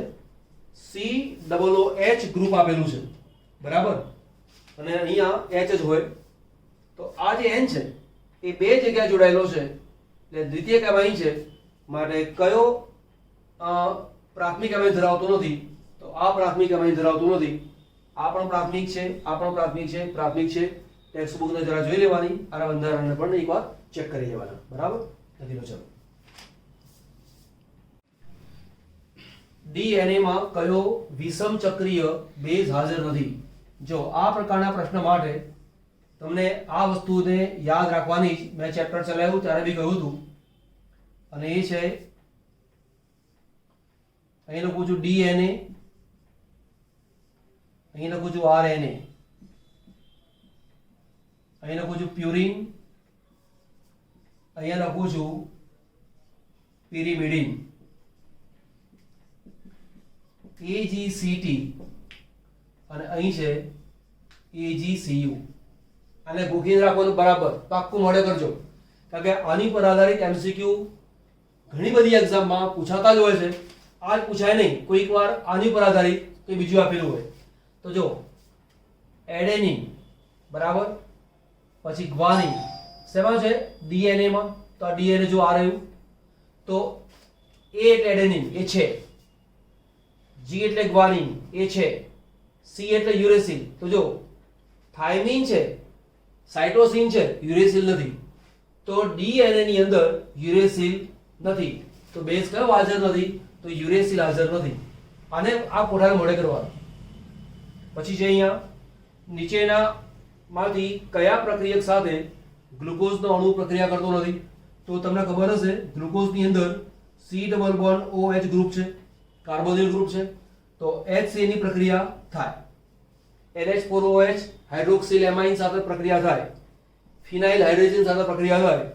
COOH ગ્રુપ આપેલું છે બરાબર અને અહીંયા H જ હોય તો આ જે N છે એ બે જગ્યાએ જોડાયેલો છે એટલે દ્વિતીયક એમાઇન છે માટે કયો પ્રાથમિક એમાઇન ધરાવતો નથી તો આ પ્રાથમિક એમાઇન ધરાવતો નથી આ પણ પ્રાથમિક છે આ પણ પ્રાથમિક છે ટેક્સ્ટ બુક ને જરા જોઈ લેવાની અને બંધારણને પણ એકવાર ચેક કરી લેવાના બરાબર નથી ચલો DNA માં કયો વિષમ ચક્રીય બેઝ હાજર નથી જો આ પ્રકારના પ્રશ્ન માટે તમને આ વસ્તુને યાદ રાખવાની મેં ચેપ્ટર ચલાવ્યું ત્યારે બી કહ્યું હતું અને એ છે અહીં લખું છું DNA અહીં લખું છું RNA અહીં લખું છું પ્યુરિન અહીંયા લખું છું પિરિમિડિન AGCT અને અહીં છે AGCU આને ગોખીને રાખવાનું બરાબર પાક્કું મોઢે કરજો કારણ કે આની પર આધારિત MCQ ઘણી બધી એક્ઝામમાં પૂછાતા જ હોય છે આજ પૂછાય નહીં કોઈક વાર આની પર આધારિત કોઈ બીજું આપેલું હોય તો જો એડેનિન બરાબર પછી ગ્વાનિન શેમાં છે DNA માં તો આ DNA જો આ રહ્યું તો A એટલે એડેનિન એ છે G એટલે ગ્વાનિન એ છે C એટલે યુરેસિલ તો જો થાઇમિન છે સાઇટોસિન છે યુરેસિલ નથી તો DNA ની અંદર યુરેસિલ નથી તો બેઝ કયો હાજર નથી તો યુરેસિલ હાજર નથી આને આ કોઠાને મોઢે કરવાનું પછી જે અહીંયા નીચેના માંથી કયા પ્રક્રિયક સાથે ગ્લુકોઝનો અણુ પ્રક્રિયા કરતો નથી તો તમને ખબર હશે ગ્લુકોઝની અંદર C=OH ગ્રુપ છે કાર્બોનિલ ગ્રુપ છે તો HCl ની પ્રક્રિયા થાય NH4OH હાઇડ્રોક્સિલ એમાઇન સાથે પ્રક્રિયા થાય ફિનાઇલ હાઇડ્રોજન સાથે પ્રક્રિયા થાય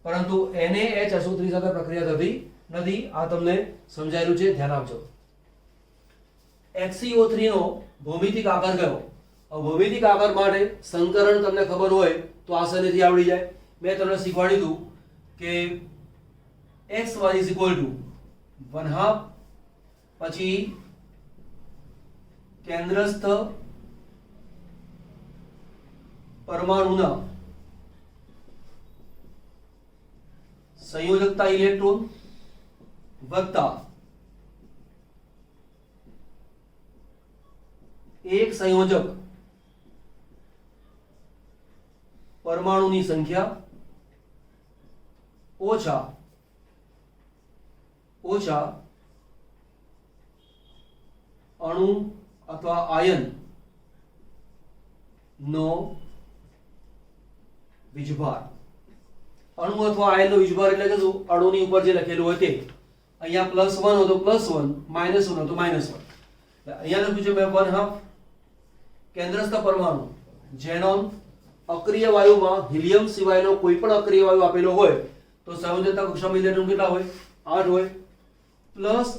પરંતુ NaHSO3 સાથે પ્રક્રિયા થતી નથી આ તમને સમજાયેલું છે ધ્યાન આપજો HCO3 નો ભૌમિતિક આકાર કયો ભૌમિતિક આકાર માટે સંકરણ તમને ખબર હોય તો આસાનીથી આવડી જાય મેં તમને શીખવાડ્યું હતું કે XY = 1/2 પછી કેન્દ્રસ્થ પરમાણુના સંયોજકતા ઇલેક્ટ્રોન વત્તા એક સંયોજક પરમાણુની સંખ્યા ઓછા અણુ અથવા આયન નો વીજભાર અણુ અથવા આયનનો વીજભાર એટલે કે શું અણુની ઉપર જે લખેલું હોય તે અહીંયા +1 હોય તો +1 -1 હોય તો -1 અહીંયા લખ્યું છે મેં 1/2 કેન્દ્રસ્થ પરમાણુ ઝેનોન અક્રિય વાયુમાં હિલિયમ સિવાયનો કોઈ પણ અક્રિય વાયુ આપેલો હોય તો સંયોજકતા કક્ષામાં ઇલેક્ટ્રોન કેટલા હોય 8 હોય પ્લસ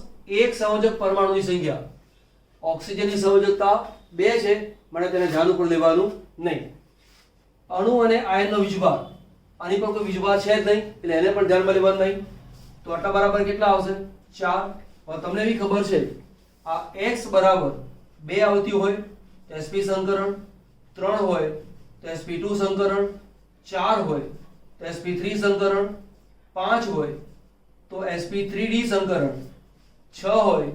એક સંયોજક પરમાણુની સંખ્યા ઓક્સિજનની સંયોજકતા 2 છે માટે તેને ધ્યાન ઉપર લેવાનું નહીં અણુ અને આયનનો વીજભાર આની પર કોઈ વીજભાર છે જ નહીં એટલે એને પણ ધ્યાનમાં લેવાનું નહીં તો આટલા બરાબર કેટલા આવશે 4 હવે તમને બી ખબર છે આ x બરાબર 2 આવતી હોય તો sp સંકરણ 3 હોય તો sp2 સંકરણ 4 હોય તો sp3 સંકરણ 5 હોય તો sp3d સંકરણ 6 હોય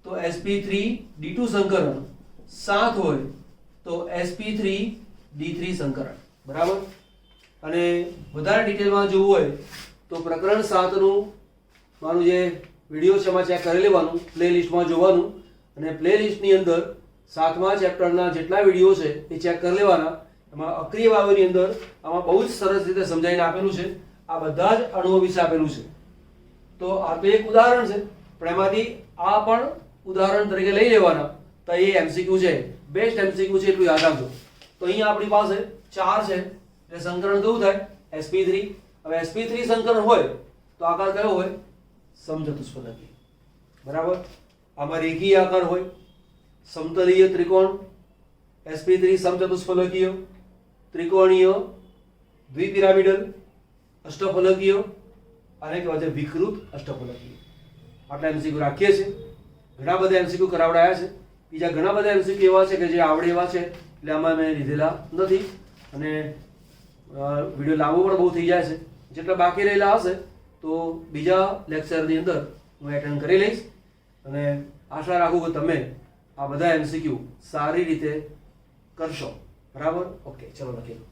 તો sp3d2 સંકરણ 7 હોય તો sp3d3 સંકરણ બરાબર અને વધારે ડિટેલમાં જોવું હોય તો પ્રકરણ 7 નું મારું જે વિડિયો છે એમાં ચેક કરી લેવાનું પ્લેલિસ્ટમાં જોવાનું અને પ્લેલિસ્ટની અંદર 7મા ચેપ્ટરના જેટલા વિડિયો છે એ ચેક કરી લેવાના એમાં અક્રિય વાયુની અંદર આમાં બહુ જ સરસ રીતે સમજાવીને આપેલું છે આ બધા જ અણુઓ વિશે આપેલું છે તો આ તો એક ઉદાહરણ છે પણ એમાંથી આ પણ ઉદાહરણ તરીકે લઈ લેવાના તો એ MCQ છે બેસ્ટ MCQ છે એટલું યાદ રાખજો તો અહીંયા આપણી પાસે 4 છે એટલે સંકરણ કેવું થાય sp3. હવે sp3 સંકરણ હોય તો આકાર કયો હોય સમચતુષ્ફલકીય. બરાબર. આમાં રેખીય આકાર હોય, સમતલીય ત્રિકોણ, sp3 સમચતુષ્ફલકીય, ત્રિકોણીય, દ્વિપિરામિડલ, અષ્ટફલકીય અને કહેવાય છે વિકૃત અષ્ટફલકીય. આટલા એમસીક્યુ રાખીએ છીએ. ઘણા બધા એમસીક્યુ કરાવડાયા છે. બીજા ઘણા બધા એમસીક્યુ એવા છે કે જે આવડે એવા છે એટલે આમાં મેં લીધેલા નથી અને વિડીયો લાંબો પણ બહુ થઈ જાય છે. જેટલા બાકી રહેલા હશે તો બીજા લેક્ચરની અંદર હું એટેન્ડ કરી લઈશ અને આશા રાખું કે તમે આ બધા એમસીક્યુ સારી રીતે કરશો. બરાબર. ઓકે, ચલો લખી લો.